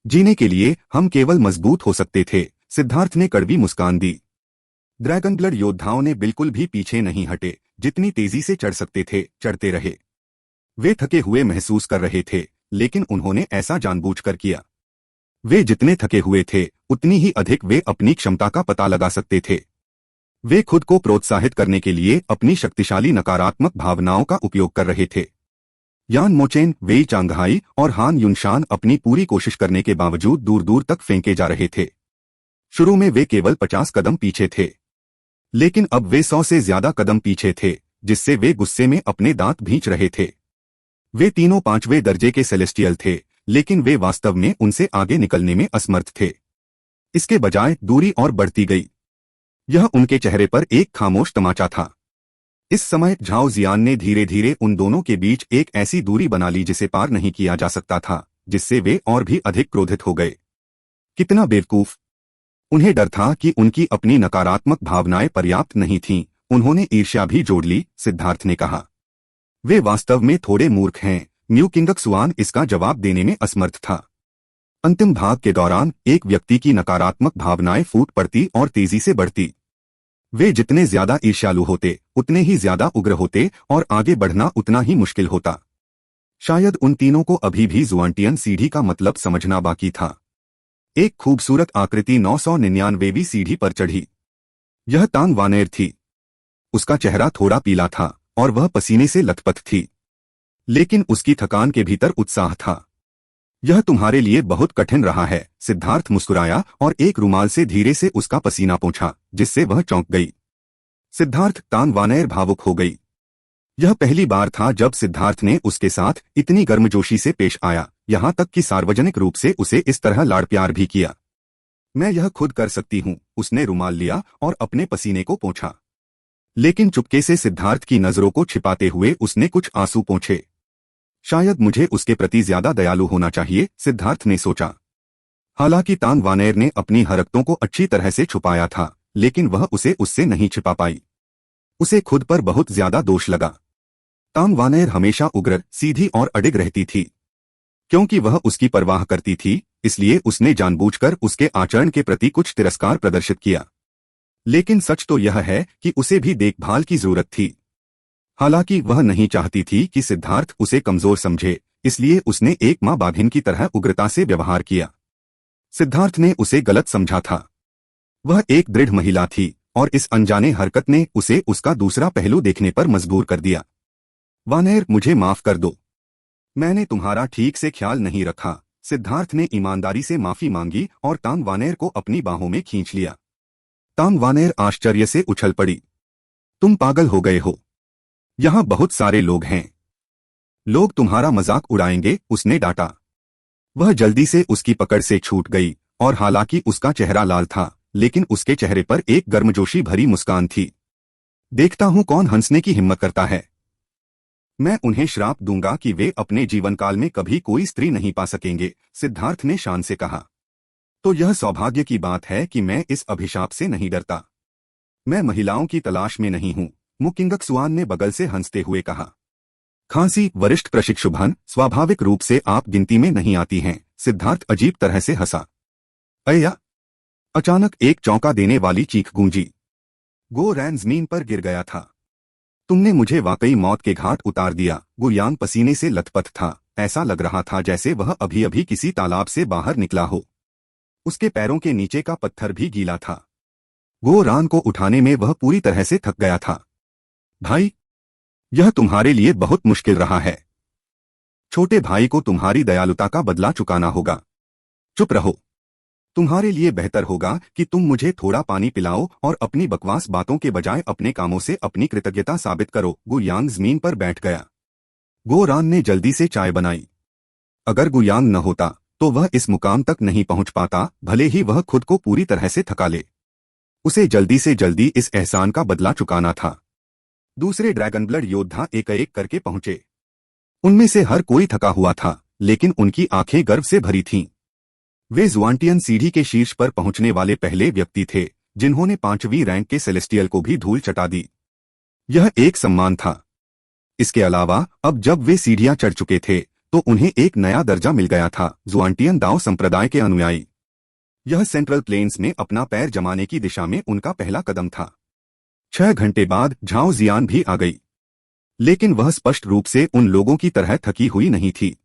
जीने के लिए हम केवल मजबूत हो सकते थे, सिद्धार्थ ने कड़वी मुस्कान दी। ड्रैगन ब्लड योद्धाओं ने बिल्कुल भी पीछे नहीं हटे। जितनी तेजी से चढ़ सकते थे, चढ़ते रहे। वे थके हुए महसूस कर रहे थे, लेकिन उन्होंने ऐसा जानबूझकर किया। वे जितने थके हुए थे उतनी ही अधिक वे अपनी क्षमता का पता लगा सकते थे। वे खुद को प्रोत्साहित करने के लिए अपनी शक्तिशाली नकारात्मक भावनाओं का उपयोग कर रहे थे। यान मोचेन, वेई चांगहाई और हान युनशान अपनी पूरी कोशिश करने के बावजूद दूर दूर तक फेंके जा रहे थे। शुरू में वे केवल 50 कदम पीछे थे, लेकिन अब वे 100 से ज्यादा कदम पीछे थे, जिससे वे गुस्से में अपने दांत भींच रहे थे। वे तीनों 5वें दर्जे के सेलेस्टियल थे, लेकिन वे वास्तव में उनसे आगे निकलने में असमर्थ थे। इसके बजाय दूरी और बढ़ती गई। यह उनके चेहरे पर एक खामोश तमाचा था। इस समय झाओ जियान ने धीरे धीरे उन दोनों के बीच एक ऐसी दूरी बना ली जिसे पार नहीं किया जा सकता था, जिससे वे और भी अधिक क्रोधित हो गए। कितना बेवकूफ! उन्हें डर था कि उनकी अपनी नकारात्मक भावनाएं पर्याप्त नहीं थीं। उन्होंने ईर्ष्या भी जोड़ ली, सिद्धार्थ ने कहा। वे वास्तव में थोड़े मूर्ख हैं। म्यू किंगक्सुआन इसका जवाब देने में असमर्थ था। अंतिम भाग के दौरान एक व्यक्ति की नकारात्मक भावनाएं फूट पड़ती और तेजी से बढ़ती। वे जितने ज्यादा ईर्ष्यालु होते उतने ही ज्यादा उग्र होते और आगे बढ़ना उतना ही मुश्किल होता। शायद उन तीनों को अभी भी जुआंटियन सीढ़ी का मतलब समझना बाकी था। एक खूबसूरत आकृति 999वीं सीढ़ी पर चढ़ी। यह तांग वानेर थी। उसका चेहरा थोड़ा पीला था और वह पसीने से लथपथ थी, लेकिन उसकी थकान के भीतर उत्साह था। यह तुम्हारे लिए बहुत कठिन रहा है, सिद्धार्थ मुस्कुराया और एक रुमाल से धीरे से उसका पसीना पोंछा, जिससे वह चौंक गई। सिद्धार्थ, तांग वानेर भावुक हो गई। यह पहली बार था जब सिद्धार्थ ने उसके साथ इतनी गर्मजोशी से पेश आया, यहां तक कि सार्वजनिक रूप से उसे इस तरह लाड़ प्यार भी किया। मैं यह खुद कर सकती हूं। उसने रुमाल लिया और अपने पसीने को पोंछा, लेकिन चुपके से सिद्धार्थ की नजरों को छिपाते हुए उसने कुछ आंसू पोंछे। शायद मुझे उसके प्रति ज्यादा दयालु होना चाहिए, सिद्धार्थ ने सोचा। हालांकि तांग वानेर ने अपनी हरकतों को अच्छी तरह से छुपाया था, लेकिन वह उसे उससे नहीं छिपा पाई। उसे खुद पर बहुत ज्यादा दोष लगा। तांग वानेर हमेशा उग्र, सीधी और अडिग रहती थी। क्योंकि वह उसकी परवाह करती थी, इसलिए उसने जानबूझकर उसके आचरण के प्रति कुछ तिरस्कार प्रदर्शित किया। लेकिन सच तो यह है कि उसे भी देखभाल की जरूरत थी। हालांकि वह नहीं चाहती थी कि सिद्धार्थ उसे कमजोर समझे, इसलिए उसने एक मां बाघिन की तरह उग्रता से व्यवहार किया। सिद्धार्थ ने उसे गलत समझा था। वह एक दृढ़ महिला थी और इस अनजाने हरकत ने उसे उसका दूसरा पहलू देखने पर मजबूर कर दिया। वानेर, मुझे माफ कर दो। मैंने तुम्हारा ठीक से ख्याल नहीं रखा। सिद्धार्थ ने ईमानदारी से माफी मांगी और तांग वानेर को अपनी बाहों में खींच लिया। तांग वानेर आश्चर्य से उछल पड़ी। तुम पागल हो गए हो। यहाँ बहुत सारे लोग हैं। लोग तुम्हारा मजाक उड़ाएंगे, उसने डांटा। वह जल्दी से उसकी पकड़ से छूट गई और हालांकि उसका चेहरा लाल था, लेकिन उसके चेहरे पर एक गर्मजोशी भरी मुस्कान थी। देखता हूं कौन हंसने की हिम्मत करता है। मैं उन्हें श्राप दूंगा कि वे अपने जीवनकाल में कभी कोई स्त्री नहीं पा सकेंगे, सिद्धार्थ ने शान से कहा। तो यह सौभाग्य की बात है कि मैं इस अभिशाप से नहीं डरता। मैं महिलाओं की तलाश में नहीं हूं, म्यू किंगक्सुआन ने बगल से हंसते हुए कहा। खांसी, वरिष्ठ प्रशिक्षुभन, स्वाभाविक रूप से आप गिनती में नहीं आती हैं, सिद्धार्थ अजीब तरह से हंसा। अय्या! अचानक एक चौंका देने वाली चीख गूंजी। गो रैन जमीन पर गिर गया था। तुमने मुझे वाकई मौत के घाट उतार दिया। गुयान पसीने से लथपथ था। ऐसा लग रहा था जैसे वह अभी अभी किसी तालाब से बाहर निकला हो। उसके पैरों के नीचे का पत्थर भी गीला था। गो रान को उठाने में वह पूरी तरह से थक गया था। भाई, यह तुम्हारे लिए बहुत मुश्किल रहा है। छोटे भाई को तुम्हारी दयालुता का बदला चुकाना होगा। चुप रहो। तुम्हारे लिए बेहतर होगा कि तुम मुझे थोड़ा पानी पिलाओ और अपनी बकवास बातों के बजाय अपने कामों से अपनी कृतज्ञता साबित करो। गुयांग जमीन पर बैठ गया। गो रान ने जल्दी से चाय बनाई। अगर गुयांग न होता तो वह इस मुकाम तक नहीं पहुंच पाता, भले ही वह खुद को पूरी तरह से थका ले। उसे जल्दी से जल्दी इस एहसान का बदला चुकाना था। दूसरे ड्रैगन ब्लड योद्धा एक एक करके पहुंचे। उनमें से हर कोई थका हुआ था, लेकिन उनकी आंखें गर्व से भरी थीं। वे जुआंटियन सीढ़ी के शीर्ष पर पहुंचने वाले पहले व्यक्ति थे जिन्होंने 5वीं रैंक के सेलेस्टियल को भी धूल चटा दी। यह एक सम्मान था। इसके अलावा अब जब वे सीढ़ियां चढ़ चुके थे तो उन्हें एक नया दर्जा मिल गया था, जुआंटियन दाओ संप्रदाय के अनुयायी। यह सेंट्रल प्लेन्स में अपना पैर जमाने की दिशा में उनका पहला कदम था। 6 घंटे बाद झाओ जियान भी आ गई, लेकिन वह स्पष्ट रूप से उन लोगों की तरह थकी हुई नहीं थी।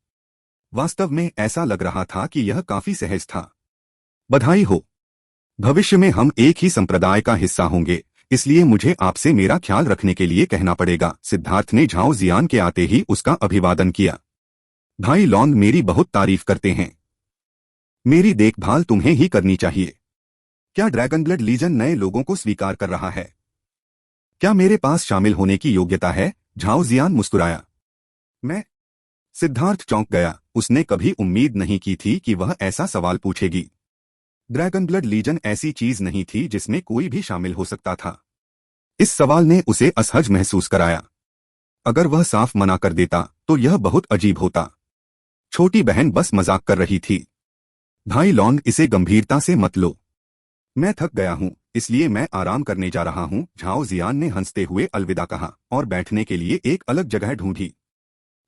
वास्तव में ऐसा लग रहा था कि यह काफी सहज था। बधाई हो। भविष्य में हम एक ही संप्रदाय का हिस्सा होंगे, इसलिए मुझे आपसे मेरा ख्याल रखने के लिए कहना पड़ेगा। सिद्धार्थ ने झाओ जियान के आते ही उसका अभिवादन किया। भाई लॉन्ग मेरी बहुत तारीफ करते हैं। मेरी देखभाल तुम्हें ही करनी चाहिए। क्या ड्रैगन ब्लड लीजन नए लोगों को स्वीकार कर रहा है? क्या मेरे पास शामिल होने की योग्यता है? झाओ जियान मुस्कुराया। मैं? सिद्धार्थ चौंक गया। उसने कभी उम्मीद नहीं की थी कि वह ऐसा सवाल पूछेगी। ड्रैगन ब्लड लीजन ऐसी चीज नहीं थी जिसमें कोई भी शामिल हो सकता था। इस सवाल ने उसे असहज महसूस कराया। अगर वह साफ मना कर देता तो यह बहुत अजीब होता। छोटी बहन बस मजाक कर रही थी। भाई लॉन्ग, इसे गंभीरता से मत लो। मैं थक गया हूं, इसलिए मैं आराम करने जा रहा हूं। झाओ जियान ने हंसते हुए अलविदा कहा और बैठने के लिए एक अलग जगह ढूंढी।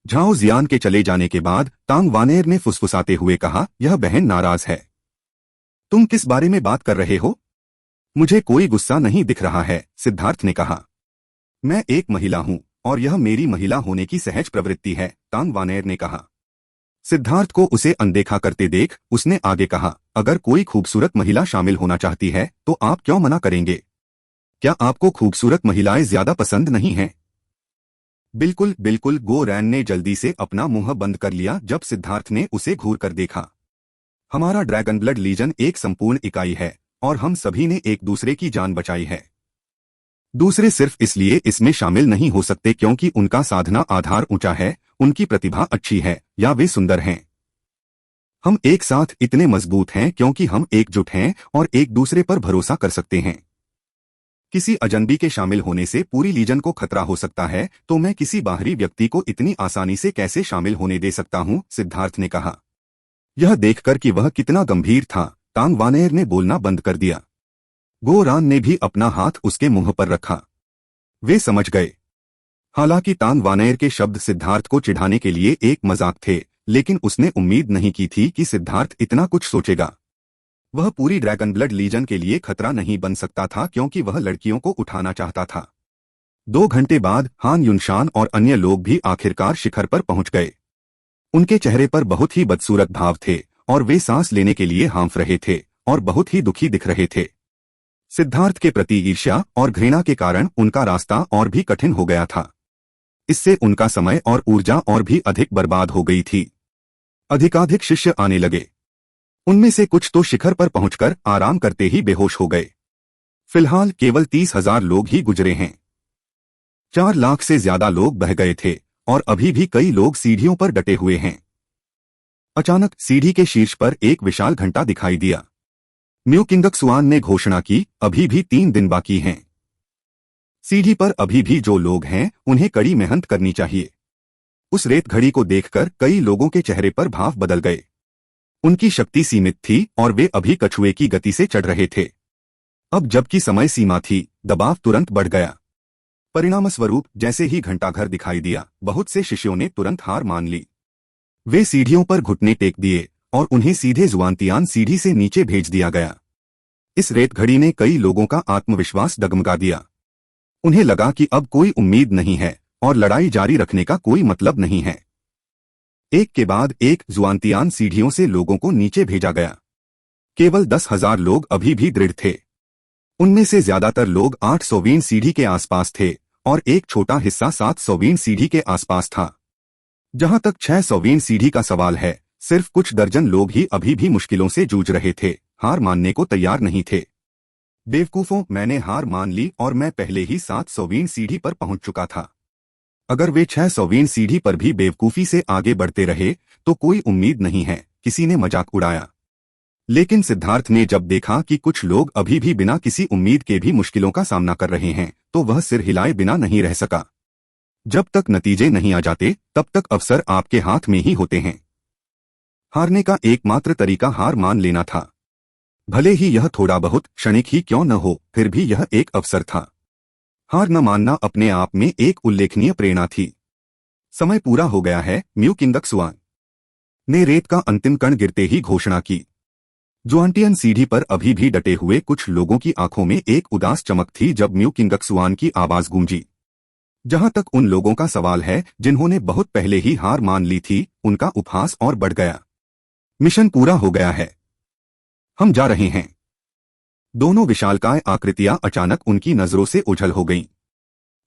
झाओ जियान के चले जाने के बाद तांग वानेर ने फुसफुसाते हुए कहा, यह बहन नाराज है। तुम किस बारे में बात कर रहे हो? मुझे कोई गुस्सा नहीं दिख रहा है, सिद्धार्थ ने कहा। मैं एक महिला हूं और यह मेरी महिला होने की सहज प्रवृत्ति है, तांग वानेर ने कहा। सिद्धार्थ को उसे अनदेखा करते देख उसने आगे कहा, अगर कोई खूबसूरत महिला शामिल होना चाहती है तो आप क्यों मना करेंगे? क्या आपको खूबसूरत महिलाएं ज्यादा पसंद नहीं हैं? बिल्कुल बिल्कुल, गो रैन ने जल्दी से अपना मुंह बंद कर लिया जब सिद्धार्थ ने उसे घूर कर देखा। हमारा ड्रैगन ब्लड लीजन एक संपूर्ण इकाई है और हम सभी ने एक दूसरे की जान बचाई है। दूसरे सिर्फ इसलिए इसमें शामिल नहीं हो सकते क्योंकि उनका साधना आधार ऊंचा है, उनकी प्रतिभा अच्छी है या वे सुंदर हैं। हम एक साथ इतने मजबूत हैं क्योंकि हम एकजुट हैं और एक दूसरे पर भरोसा कर सकते हैं। किसी अजनबी के शामिल होने से पूरी लीजन को खतरा हो सकता है, तो मैं किसी बाहरी व्यक्ति को इतनी आसानी से कैसे शामिल होने दे सकता हूं? सिद्धार्थ ने कहा। यह देखकर कि वह कितना गंभीर था, तांग वानेर ने बोलना बंद कर दिया। गो रान ने भी अपना हाथ उसके मुंह पर रखा। वे समझ गए। हालांकि तांग वानेर के शब्द सिद्धार्थ को चिढ़ाने के लिए एक मजाक थे, लेकिन उसने उम्मीद नहीं की थी कि सिद्धार्थ इतना कुछ सोचेगा। वह पूरी ड्रैगन ब्लड लीजन के लिए खतरा नहीं बन सकता था क्योंकि वह लड़कियों को उठाना चाहता था। 2 घंटे बाद हान युनशान और अन्य लोग भी आखिरकार शिखर पर पहुंच गए। उनके चेहरे पर बहुत ही बदसूरत भाव थे और वे सांस लेने के लिए हाँफ रहे थे और बहुत ही दुखी दिख रहे थे। सिद्धार्थ के प्रति ईर्ष्या और घृणा के कारण उनका रास्ता और भी कठिन हो गया था। इससे उनका समय और ऊर्जा और भी अधिक बर्बाद हो गई थी। अधिकाधिक शिष्य आने लगे। उनमें से कुछ तो शिखर पर पहुंचकर आराम करते ही बेहोश हो गए। फिलहाल केवल 30,000 लोग ही गुजरे हैं। 4 लाख से ज्यादा लोग बह गए थे और अभी भी कई लोग सीढ़ियों पर डटे हुए हैं। अचानक सीढ़ी के शीर्ष पर एक विशाल घंटा दिखाई दिया। म्यू किंगक्सुआन ने घोषणा की, अभी भी 3 दिन बाकी हैं। सीढ़ी पर अभी भी जो लोग हैं उन्हें कड़ी मेहनत करनी चाहिए। उस रेत घड़ी को देखकर कई लोगों के चेहरे पर भाव बदल गए। उनकी शक्ति सीमित थी और वे अभी कछुए की गति से चढ़ रहे थे। अब जबकि समय सीमा थी, दबाव तुरंत बढ़ गया। परिणामस्वरूप जैसे ही घंटाघर दिखाई दिया, बहुत से शिष्यों ने तुरंत हार मान ली। वे सीढ़ियों पर घुटने टेक दिए और उन्हें सीधे जुआनतियान सीढ़ी से नीचे भेज दिया गया। इस रेत घड़ी ने कई लोगों का आत्मविश्वास डगमगा दिया। उन्हें लगा कि अब कोई उम्मीद नहीं है और लड़ाई जारी रखने का कोई मतलब नहीं है। एक के बाद एक जुआनतियान सीढ़ियों से लोगों को नीचे भेजा गया। केवल 10,000 लोग अभी भी दृढ़ थे। उनमें से ज्यादातर लोग 800वीं सीढ़ी के आसपास थे और एक छोटा हिस्सा 700वीं सीढ़ी के आसपास था। जहां तक 600वीं सीढ़ी का सवाल है, सिर्फ कुछ दर्जन लोग ही अभी भी मुश्किलों से जूझ रहे थे, हार मानने को तैयार नहीं थे। बेवकूफों, मैंने हार मान ली और मैं पहले ही 700वीं सीढ़ी पर पहुंच चुका था। अगर वे 600वीं सीढ़ी पर भी बेवकूफी से आगे बढ़ते रहे तो कोई उम्मीद नहीं है, किसी ने मजाक उड़ाया। लेकिन सिद्धार्थ ने जब देखा कि कुछ लोग अभी भी बिना किसी उम्मीद के भी मुश्किलों का सामना कर रहे हैं, तो वह सिर हिलाए बिना नहीं रह सका। जब तक नतीजे नहीं आ जाते तब तक अवसर आपके हाथ में ही होते हैं। हारने का एकमात्र तरीका हार मान लेना था। भले ही यह थोड़ा बहुत क्षणिक ही क्यों न हो, फिर भी यह एक अवसर था। हार न मानना अपने आप में एक उल्लेखनीय प्रेरणा थी। समय पूरा हो गया है, म्यू किंगक्सुआन ने रेत का अंतिम कण गिरते ही घोषणा की। जुआनटियन सीढ़ी पर अभी भी डटे हुए कुछ लोगों की आंखों में एक उदास चमक थी जब म्यू किंगक्सुआन की आवाज गूंजी। जहां तक उन लोगों का सवाल है जिन्होंने बहुत पहले ही हार मान ली थी, उनका उपहास और बढ़ गया। मिशन पूरा हो गया है, हम जा रहे हैं। दोनों विशालकाय आकृतियां अचानक उनकी नजरों से ओझल हो गईं।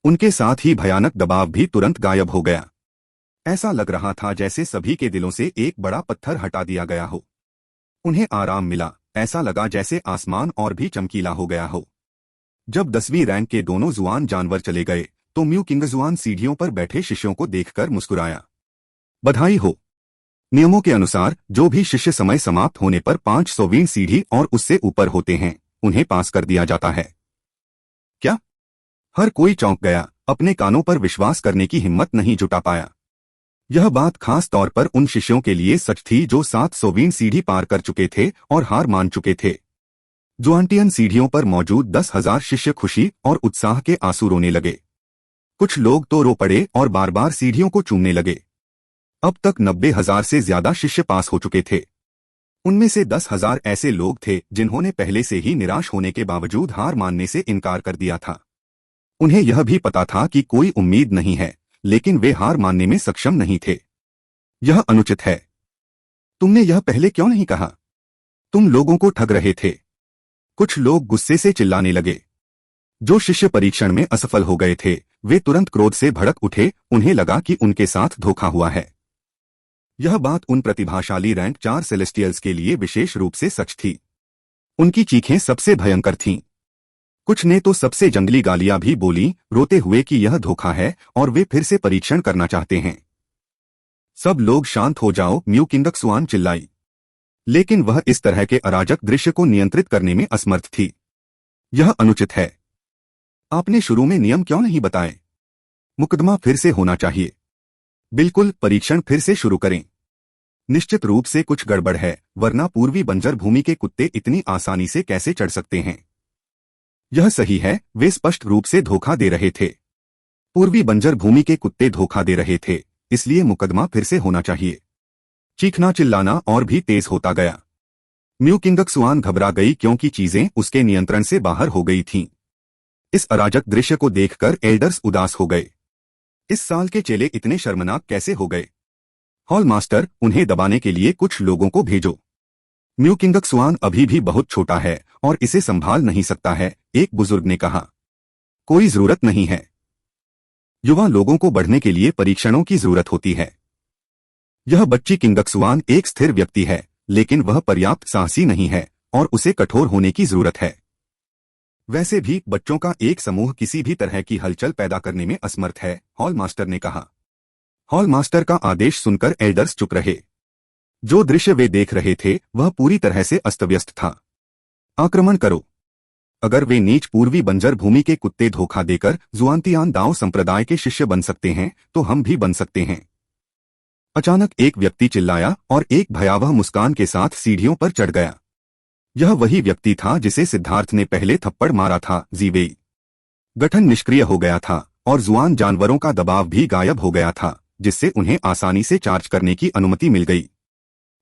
उनके साथ ही भयानक दबाव भी तुरंत गायब हो गया। ऐसा लग रहा था जैसे सभी के दिलों से एक बड़ा पत्थर हटा दिया गया हो। उन्हें आराम मिला, ऐसा लगा जैसे आसमान और भी चमकीला हो गया हो। जब 10वीं रैंक के दोनों जुआन जानवर चले गए तो म्यू किंगजुआन सीढ़ियों पर बैठे शिष्यों को देखकर मुस्कुराया। बधाई हो। नियमों के अनुसार जो भी शिष्य समय समाप्त होने पर 500वीं सीढ़ी और उससे ऊपर होते हैं, उन्हें पास कर दिया जाता है। क्या? हर कोई चौंक गया, अपने कानों पर विश्वास करने की हिम्मत नहीं जुटा पाया। यह बात खास तौर पर उन शिष्यों के लिए सच थी जो 700वीं सीढ़ी पार कर चुके थे और हार मान चुके थे। जुआंटियन सीढ़ियों पर मौजूद 10,000 शिष्य खुशी और उत्साह के आंसू रोने लगे। कुछ लोग तो रो पड़े और बार बार सीढ़ियों को चूमने लगे। अब तक 90,000 से ज्यादा शिष्य पास हो चुके थे। उनमें से 10,000 ऐसे लोग थे जिन्होंने पहले से ही निराश होने के बावजूद हार मानने से इनकार कर दिया था। उन्हें यह भी पता था कि कोई उम्मीद नहीं है, लेकिन वे हार मानने में सक्षम नहीं थे। यह अनुचित है। तुमने यह पहले क्यों नहीं कहा? तुम लोगों को ठग रहे थे। कुछ लोग गुस्से से चिल्लाने लगे। जो शिष्य परीक्षण में असफल हो गए थे, वे तुरंत क्रोध से भड़क उठे। उन्हें लगा कि उनके साथ धोखा हुआ है। यह बात उन प्रतिभाशाली रैंक 4 सेलेस्टियल्स के लिए विशेष रूप से सच थी। उनकी चीखें सबसे भयंकर थीं। कुछ ने तो सबसे जंगली गालियां भी बोली, रोते हुए कि यह धोखा है और वे फिर से परीक्षण करना चाहते हैं। सब लोग शांत हो जाओ, म्यू किंगजुआन चिल्लाई। लेकिन वह इस तरह के अराजक दृश्य को नियंत्रित करने में असमर्थ थी। यह अनुचित है। आपने शुरू में नियम क्यों नहीं बताए? मुकदमा फिर से होना चाहिए। बिल्कुल, परीक्षण फिर से शुरू करें। निश्चित रूप से कुछ गड़बड़ है, वरना पूर्वी बंजर भूमि के कुत्ते इतनी आसानी से कैसे चढ़ सकते हैं? यह सही है, वे स्पष्ट रूप से धोखा दे रहे थे। पूर्वी बंजर भूमि के कुत्ते धोखा दे रहे थे, इसलिए मुकदमा फिर से होना चाहिए। चीखना चिल्लाना और भी तेज होता गया। म्यू किंगजुआन घबरा गई क्योंकि चीजें उसके नियंत्रण से बाहर हो गई थीं। इस अराजक दृश्य को देखकर एल्डर्स उदास हो गए। इस साल के चेले इतने शर्मनाक कैसे हो गए? हॉल मास्टर, उन्हें दबाने के लिए कुछ लोगों को भेजो। म्यू किंगजुआन अभी भी बहुत छोटा है और इसे संभाल नहीं सकता है, एक बुजुर्ग ने कहा। कोई जरूरत नहीं है। युवा लोगों को बढ़ने के लिए परीक्षणों की जरूरत होती है। यह बच्ची किंगजुआन एक स्थिर व्यक्ति है, लेकिन वह पर्याप्त साहसी नहीं है और उसे कठोर होने की जरूरत है। वैसे भी बच्चों का एक समूह किसी भी तरह की हलचल पैदा करने में असमर्थ है, हॉल मास्टर ने कहा। हॉल मास्टर का आदेश सुनकर एल्डर्स चुप रहे। जो दृश्य वे देख रहे थे वह पूरी तरह से अस्तव्यस्त था। आक्रमण करो। अगर वे नीच पूर्वी बंजर भूमि के कुत्ते धोखा देकर जुआंतियान दाओ संप्रदाय के शिष्य बन सकते हैं, तो हम भी बन सकते हैं। अचानक एक व्यक्ति चिल्लाया और एक भयावह मुस्कान के साथ सीढ़ियों पर चढ़ गया। यह वही व्यक्ति था जिसे सिद्धार्थ ने पहले थप्पड़ मारा था, ज़ीवेई। गठन निष्क्रिय हो गया था और जुआन जानवरों का दबाव भी गायब हो गया था, जिससे उन्हें आसानी से चार्ज करने की अनुमति मिल गई।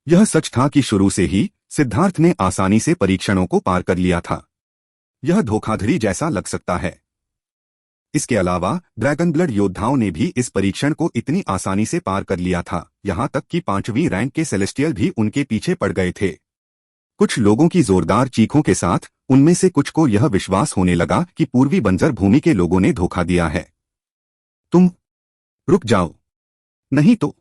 यह सच था कि शुरू से ही सिद्धार्थ ने आसानी से परीक्षणों को पार कर लिया था। यह धोखाधड़ी जैसा लग सकता है। इसके अलावा ड्रैगन ब्लड योद्धाओं ने भी इस परीक्षण को इतनी आसानी से पार कर लिया था, यहाँ तक कि 5वीं रैंक के सेलेस्टियल भी उनके पीछे पड़ गए थे। कुछ लोगों की जोरदार चीखों के साथ उनमें से कुछ को यह विश्वास होने लगा कि पूर्वी बंजर भूमि के लोगों ने धोखा दिया है। तुम रुक जाओ, नहीं तो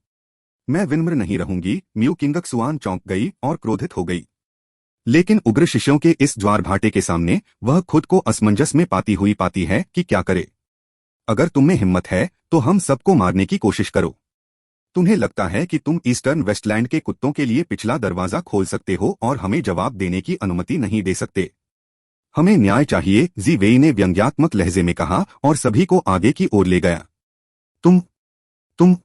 मैं विनम्र नहीं रहूंगी। म्यू किंगजुआन चौंक गई और क्रोधित हो गई। लेकिन उग्र शिष्यों के इस ज्वार भाटे के सामने वह खुद को असमंजस में पाती है कि क्या करे। अगर तुम्हें हिम्मत है तो हम सबको मारने की कोशिश करो। तुम्हें लगता है कि तुम ईस्टर्न वेस्टलैंड के कुत्तों के लिए पिछला दरवाजा खोल सकते हो और हमें जवाब देने की अनुमति नहीं दे सकते। हमें न्याय चाहिए, ज़ीवेई ने व्यंग्यात्मक लहजे में कहा और सभी को आगे की ओर ले गया। तुम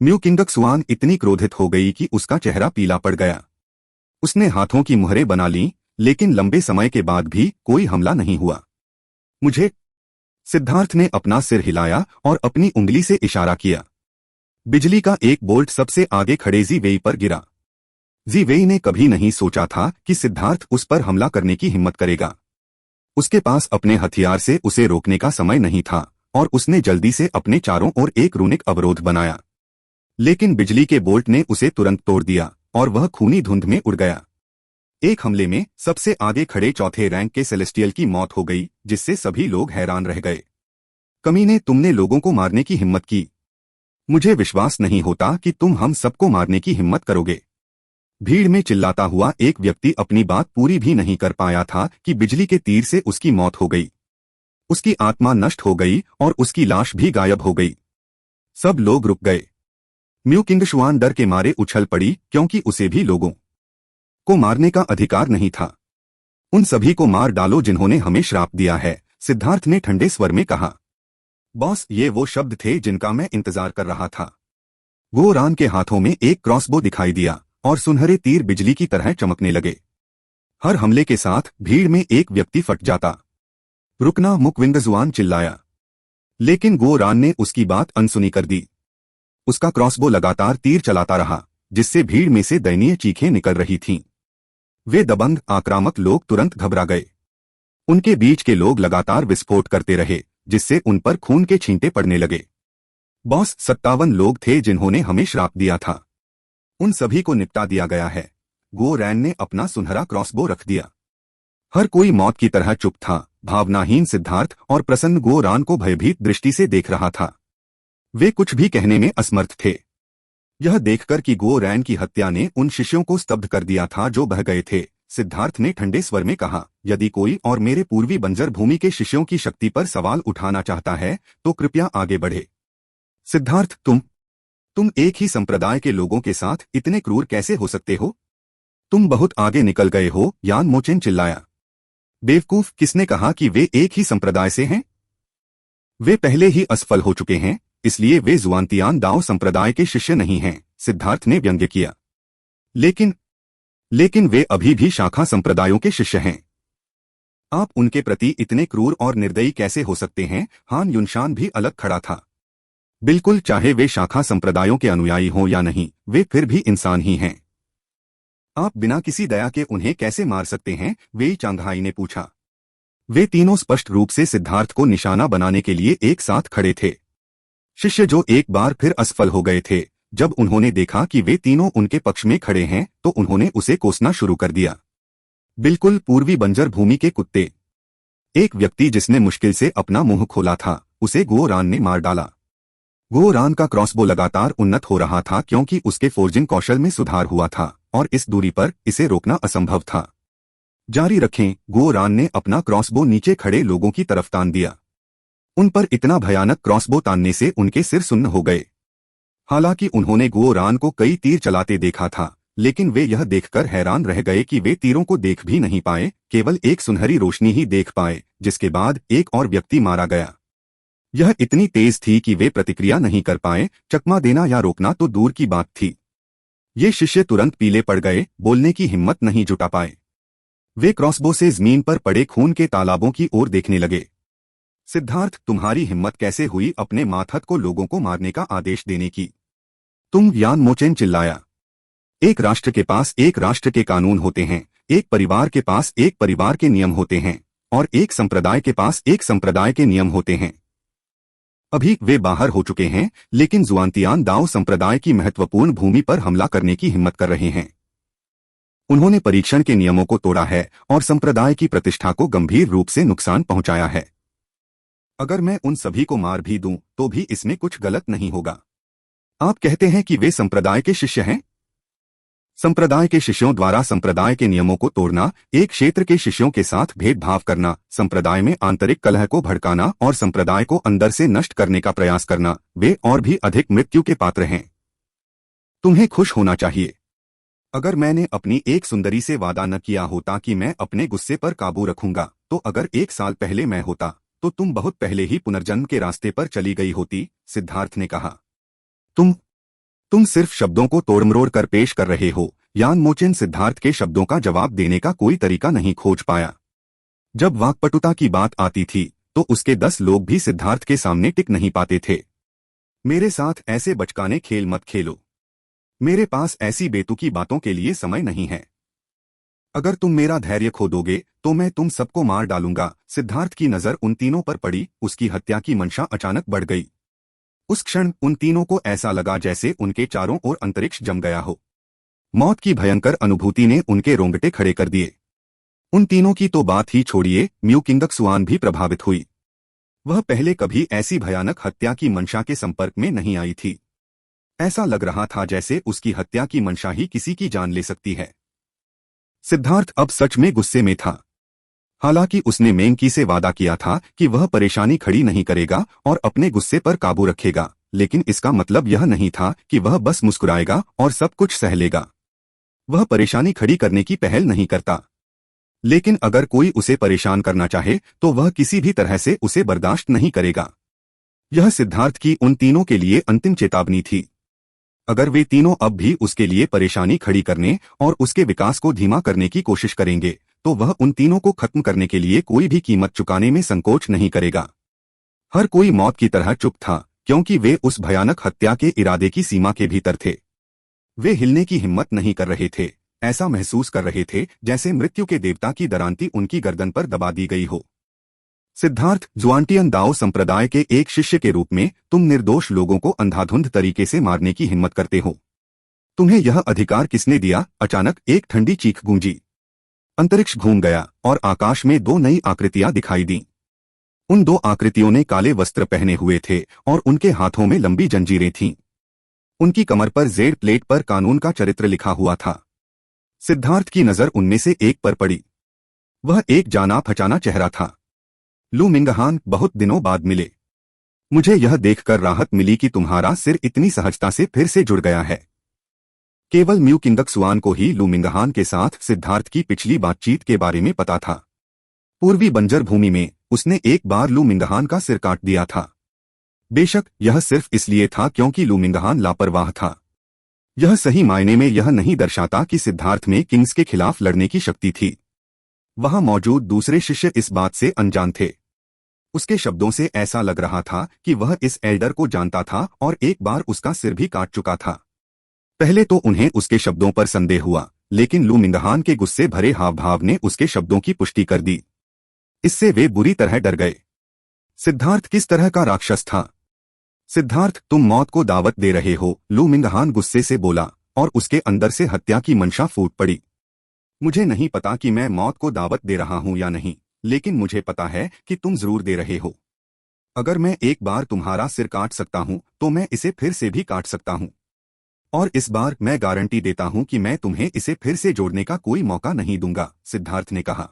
म्यू किंगजुआन इतनी क्रोधित हो गई कि उसका चेहरा पीला पड़ गया। उसने हाथों की मुहरें बना लीं, लेकिन लंबे समय के बाद भी कोई हमला नहीं हुआ। मुझे, सिद्धार्थ ने अपना सिर हिलाया और अपनी उंगली से इशारा किया। बिजली का एक बोल्ट सबसे आगे खड़े ज़ीवेई पर गिरा। ज़ीवेई ने कभी नहीं सोचा था कि सिद्धार्थ उस पर हमला करने की हिम्मत करेगा। उसके पास अपने हथियार से उसे रोकने का समय नहीं था और उसने जल्दी से अपने चारों ओर एक रूनिक अवरोध बनाया। लेकिन बिजली के बोल्ट ने उसे तुरंत तोड़ दिया और वह खूनी धुंध में उड़ गया। एक हमले में सबसे आगे खड़े चौथे रैंक के सेलेस्टियल की मौत हो गई, जिससे सभी लोग हैरान रह गए। कमीने, तुमने लोगों को मारने की हिम्मत की। मुझे विश्वास नहीं होता कि तुम हम सबको मारने की हिम्मत करोगे। भीड़ में चिल्लाता हुआ एक व्यक्ति अपनी बात पूरी भी नहीं कर पाया था कि बिजली के तीर से उसकी मौत हो गई। उसकी आत्मा नष्ट हो गई और उसकी लाश भी गायब हो गई। सब लोग रुक गए। म्यू किंगशुआन डर के मारे उछल पड़ी, क्योंकि उसे भी लोगों को मारने का अधिकार नहीं था। उन सभी को मार डालो जिन्होंने हमें श्राप दिया है, सिद्धार्थ ने ठंडे स्वर में कहा। बॉस, ये वो शब्द थे जिनका मैं इंतजार कर रहा था। गोरान के हाथों में एक क्रॉसबो दिखाई दिया और सुनहरे तीर बिजली की तरह चमकने लगे। हर हमले के साथ भीड़ में एक व्यक्ति फट जाता। रुकना, मुकविंगजुआन चिल्लाया। लेकिन गोरान ने उसकी बात अनसुनी कर दी। उसका क्रॉसबो लगातार तीर चलाता रहा, जिससे भीड़ में से दयनीय चीखें निकल रही थीं। वे दबंग आक्रामक लोग तुरंत घबरा गए। उनके बीच के लोग लगातार विस्फोट करते रहे, जिससे उन पर खून के छींटे पड़ने लगे। बॉस, 57 लोग थे जिन्होंने हमें श्राप दिया था। उन सभी को निपटा दिया गया है। गोरैन ने अपना सुनहरा क्रॉसबो रख दिया। हर कोई मौत की तरह चुप था। भावनाहीन सिद्धार्थ और प्रसन्न गोरान को भयभीत दृष्टि से देख रहा था। वे कुछ भी कहने में असमर्थ थे। यह देखकर कि गोरैन की हत्या ने उन शिष्यों को स्तब्ध कर दिया था जो बह गए थे, सिद्धार्थ ने ठंडे स्वर में कहा, यदि कोई और मेरे पूर्वी बंजर भूमि के शिष्यों की शक्ति पर सवाल उठाना चाहता है तो कृपया आगे बढ़े। सिद्धार्थ, तुम एक ही संप्रदाय के लोगों के साथ इतने क्रूर कैसे हो सकते हो? तुम बहुत आगे निकल गए हो, यान मोचेन चिल्लाया। बेवकूफ, किसने कहा कि वे एक ही संप्रदाय से हैं? वे पहले ही असफल हो चुके हैं, इसलिए वे जुआनतियान दाओ संप्रदाय के शिष्य नहीं हैं, सिद्धार्थ ने व्यंग्य किया। लेकिन वे अभी भी शाखा संप्रदायों के शिष्य हैं। आप उनके प्रति इतने क्रूर और निर्दयी कैसे हो सकते हैं? हान युनशान भी अलग खड़ा था। बिल्कुल, चाहे वे शाखा संप्रदायों के अनुयायी हों या नहीं, वे फिर भी इंसान ही हैं। आप बिना किसी दया के उन्हें कैसे मार सकते हैं? वेई चांगहाई ने पूछा। वे तीनों स्पष्ट रूप से सिद्धार्थ को निशाना बनाने के लिए एक साथ खड़े थे। शिष्य जो एक बार फिर असफल हो गए थे। जब उन्होंने देखा कि वे तीनों उनके पक्ष में खड़े हैं तो उन्होंने उसे कोसना शुरू कर दिया। बिल्कुल पूर्वी बंजर भूमि के कुत्ते। एक व्यक्ति जिसने मुश्किल से अपना मुंह खोला था, उसे गोरान ने मार डाला। गोरान का क्रॉसबो लगातार उन्नत हो रहा था क्योंकि उसके फोर्जिंग कौशल में सुधार हुआ था और इस दूरी पर इसे रोकना असंभव था। जारी रखें, गोरान ने अपना क्रॉसबो नीचे खड़े लोगों की तरफ तान दिया। उन पर इतना भयानक क्रॉसबो तानने से उनके सिर सुन्न हो गए। हालांकि उन्होंने गोरान को कई तीर चलाते देखा था, लेकिन वे यह देखकर हैरान रह गए कि वे तीरों को देख भी नहीं पाए, केवल एक सुनहरी रोशनी ही देख पाए, जिसके बाद एक और व्यक्ति मारा गया। यह इतनी तेज थी कि वे प्रतिक्रिया नहीं कर पाए। चकमा देना या रोकना तो दूर की बात थी। ये शिष्य तुरंत पीले पड़ गए, बोलने की हिम्मत नहीं जुटा पाए। वे क्रॉसबो से जमीन पर पड़े खून के तालाबों की ओर देखने लगे। सिद्धार्थ, तुम्हारी हिम्मत कैसे हुई अपने मातहत को लोगों को मारने का आदेश देने की? तुम, यान मोचेन चिल्लाया। एक राष्ट्र के पास एक राष्ट्र के कानून होते हैं, एक परिवार के पास एक परिवार के नियम होते हैं और एक संप्रदाय के पास एक संप्रदाय के नियम होते हैं। अभी वे बाहर हो चुके हैं, लेकिन जुआनतियान दाओ संप्रदाय की महत्वपूर्ण भूमि पर हमला करने की हिम्मत कर रहे हैं। उन्होंने परीक्षण के नियमों को तोड़ा है और संप्रदाय की प्रतिष्ठा को गंभीर रूप से नुकसान पहुंचाया है। अगर मैं उन सभी को मार भी दूं तो भी इसमें कुछ गलत नहीं होगा। आप कहते हैं कि वे संप्रदाय के शिष्य हैं? संप्रदाय के शिष्यों द्वारा संप्रदाय के नियमों को तोड़ना, एक क्षेत्र के शिष्यों के साथ भेदभाव करना, संप्रदाय में आंतरिक कलह को भड़काना और संप्रदाय को अंदर से नष्ट करने का प्रयास करना, वे और भी अधिक मृत्यु के पात्र हैं। तुम्हें खुश होना चाहिए। अगर मैंने अपनी एक सुंदरी से वादा न किया होता कि मैं अपने गुस्से पर काबू रखूंगा, तो अगर 1 साल पहले मैं होता तो तुम बहुत पहले ही पुनर्जन्म के रास्ते पर चली गई होती, सिद्धार्थ ने कहा। तुम सिर्फ शब्दों को तोड़मरोड़ कर पेश कर रहे हो। यान मोचेन सिद्धार्थ के शब्दों का जवाब देने का कोई तरीका नहीं खोज पाया। जब वाक्पटुता की बात आती थी तो उसके 10 लोग भी सिद्धार्थ के सामने टिक नहीं पाते थे। मेरे साथ ऐसे बचकाने खेल मत खेलो। मेरे पास ऐसी बेतुकी बातों के लिए समय नहीं है। अगर तुम मेरा धैर्य खो दोगे तो मैं तुम सबको मार डालूंगा। सिद्धार्थ की नजर उन तीनों पर पड़ी। उसकी हत्या की मंशा अचानक बढ़ गई। उस क्षण उन तीनों को ऐसा लगा जैसे उनके चारों ओर अंतरिक्ष जम गया हो। मौत की भयंकर अनुभूति ने उनके रोंगटे खड़े कर दिए। उन तीनों की तो बात ही छोड़िए, म्यू किंगक्सुआन भी प्रभावित हुई। वह पहले कभी ऐसी भयानक हत्या की मंशा के संपर्क में नहीं आई थी। ऐसा लग रहा था जैसे उसकी हत्या की मंशा ही किसी की जान ले सकती है। सिद्धार्थ अब सच में गुस्से में था। हालांकि उसने मेंकी से वादा किया था कि वह परेशानी खड़ी नहीं करेगा और अपने गुस्से पर काबू रखेगा, लेकिन इसका मतलब यह नहीं था कि वह बस मुस्कुराएगा और सब कुछ सह लेगा। वह परेशानी खड़ी करने की पहल नहीं करता, लेकिन अगर कोई उसे परेशान करना चाहे तो वह किसी भी तरह से उसे बर्दाश्त नहीं करेगा। यह सिद्धार्थ की उन तीनों के लिए अंतिम चेतावनी थी। अगर वे तीनों अब भी उसके लिए परेशानी खड़ी करने और उसके विकास को धीमा करने की कोशिश करेंगे तो वह उन तीनों को खत्म करने के लिए कोई भी कीमत चुकाने में संकोच नहीं करेगा। हर कोई मौत की तरह चुप था, क्योंकि वे उस भयानक हत्या के इरादे की सीमा के भीतर थे। वे हिलने की हिम्मत नहीं कर रहे थे। ऐसा महसूस कर रहे थे जैसे मृत्यु के देवता की दरांती उनकी गर्दन पर दबा दी गई हो। सिद्धार्थ, जुआंटियन दाओ संप्रदाय के एक शिष्य के रूप में तुम निर्दोष लोगों को अंधाधुंध तरीके से मारने की हिम्मत करते हो। तुम्हें यह अधिकार किसने दिया? अचानक एक ठंडी चीख गूंजी। अंतरिक्ष घूम गया और आकाश में दो नई आकृतियां दिखाई दीं। उन दो आकृतियों ने काले वस्त्र पहने हुए थे और उनके हाथों में लंबी जंजीरें थीं। उनकी कमर पर जेड प्लेट पर कानून का चरित्र लिखा हुआ था। सिद्धार्थ की नजर उनमें से एक पर पड़ी। वह एक जाना पहचाना चेहरा था। लू मिंगहान, बहुत दिनों बाद मिले। मुझे यह देखकर राहत मिली कि तुम्हारा सिर इतनी सहजता से फिर से जुड़ गया है। केवल म्यू किंगक्सुआन को ही लू मिंगहान के साथ सिद्धार्थ की पिछली बातचीत के बारे में पता था। पूर्वी बंजर भूमि में उसने एक बार लू मिंगहान का सिर काट दिया था। बेशक यह सिर्फ इसलिए था क्योंकि लू मिंगहान लापरवाह था। यह सही मायने में यह नहीं दर्शाता कि सिद्धार्थ में किंग्स के खिलाफ लड़ने की शक्ति थी। वहां मौजूद दूसरे शिष्य इस बात से अनजान थे। उसके शब्दों से ऐसा लग रहा था कि वह इस एल्डर को जानता था और एक बार उसका सिर भी काट चुका था। पहले तो उन्हें उसके शब्दों पर संदेह हुआ, लेकिन लू मिंगहान के गुस्से भरे हाव भाव ने उसके शब्दों की पुष्टि कर दी। इससे वे बुरी तरह डर गए। सिद्धार्थ किस तरह का राक्षस था? सिद्धार्थ, तुम मौत को दावत दे रहे हो, लू मिंगहान गुस्से से बोला और उसके अंदर से हत्या की मंशा फूट पड़ी। मुझे नहीं पता कि मैं मौत को दावत दे रहा हूं या नहीं, लेकिन मुझे पता है कि तुम जरूर दे रहे हो। अगर मैं एक बार तुम्हारा सिर काट सकता हूं तो मैं इसे फिर से भी काट सकता हूं। और इस बार मैं गारंटी देता हूं कि मैं तुम्हें इसे फिर से जोड़ने का कोई मौका नहीं दूंगा, सिद्धार्थ ने कहा।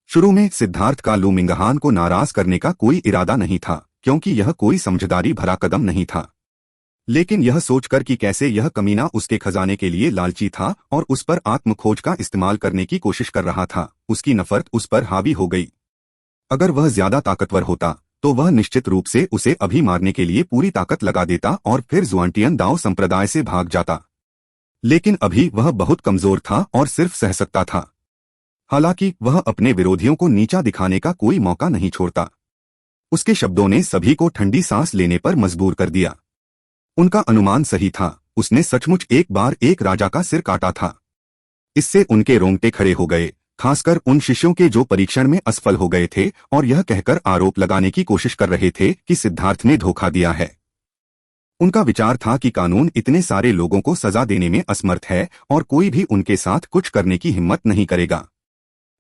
शुरू में सिद्धार्थ का लू मिंगहान को नाराज करने का कोई इरादा नहीं था, क्योंकि यह कोई समझदारी भरा कदम नहीं था। लेकिन यह सोचकर कि कैसे यह कमीना उसके खजाने के लिए लालची था और उस पर आत्मखोज का इस्तेमाल करने की कोशिश कर रहा था, उसकी नफरत उस पर हावी हो गई। अगर वह ज्यादा ताकतवर होता तो वह निश्चित रूप से उसे अभी मारने के लिए पूरी ताकत लगा देता और फिर जुआंटियन दाओ संप्रदाय से भाग जाता। लेकिन अभी वह बहुत कमजोर था और सिर्फ सह सकता था। हालांकि वह अपने विरोधियों को नीचा दिखाने का कोई मौका नहीं छोड़ता। उसके शब्दों ने सभी को ठंडी सांस लेने पर मजबूर कर दिया। उनका अनुमान सही था, उसने सचमुच एक बार एक राजा का सिर काटा था। इससे उनके रोंगटे खड़े हो गए, खासकर उन शिष्यों के जो परीक्षण में असफल हो गए थे और यह कहकर आरोप लगाने की कोशिश कर रहे थे कि सिद्धार्थ ने धोखा दिया है। उनका विचार था कि कानून इतने सारे लोगों को सजा देने में असमर्थ है और कोई भी उनके साथ कुछ करने की हिम्मत नहीं करेगा।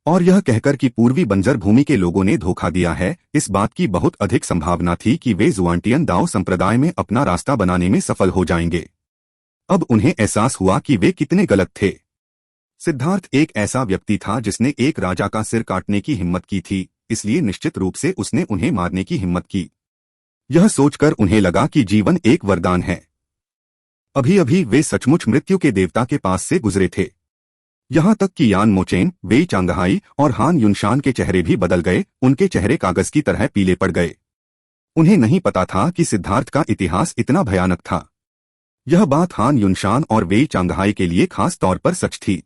और यह कहकर कि पूर्वी बंजर भूमि के लोगों ने धोखा दिया है, इस बात की बहुत अधिक संभावना थी कि वे जुआंटियन दाओ संप्रदाय में अपना रास्ता बनाने में सफल हो जाएंगे। अब उन्हें एहसास हुआ कि वे कितने गलत थे। सिद्धार्थ एक ऐसा व्यक्ति था जिसने एक राजा का सिर काटने की हिम्मत की थी, इसलिए निश्चित रूप से उसने उन्हें मारने की हिम्मत की। यह सोचकर उन्हें लगा कि जीवन एक वरदान है। अभी अभी वे सचमुच मृत्यु के देवता के पास से गुजरे थे। यहां तक कि यान मोचेन, वेई चांगहाई और हान युनशान के चेहरे भी बदल गए, उनके चेहरे कागज की तरह पीले पड़ गए। उन्हें नहीं पता था कि सिद्धार्थ का इतिहास इतना भयानक था। यह बात हान युनशान और वेई चांगहाई के लिए खास तौर पर सच थी।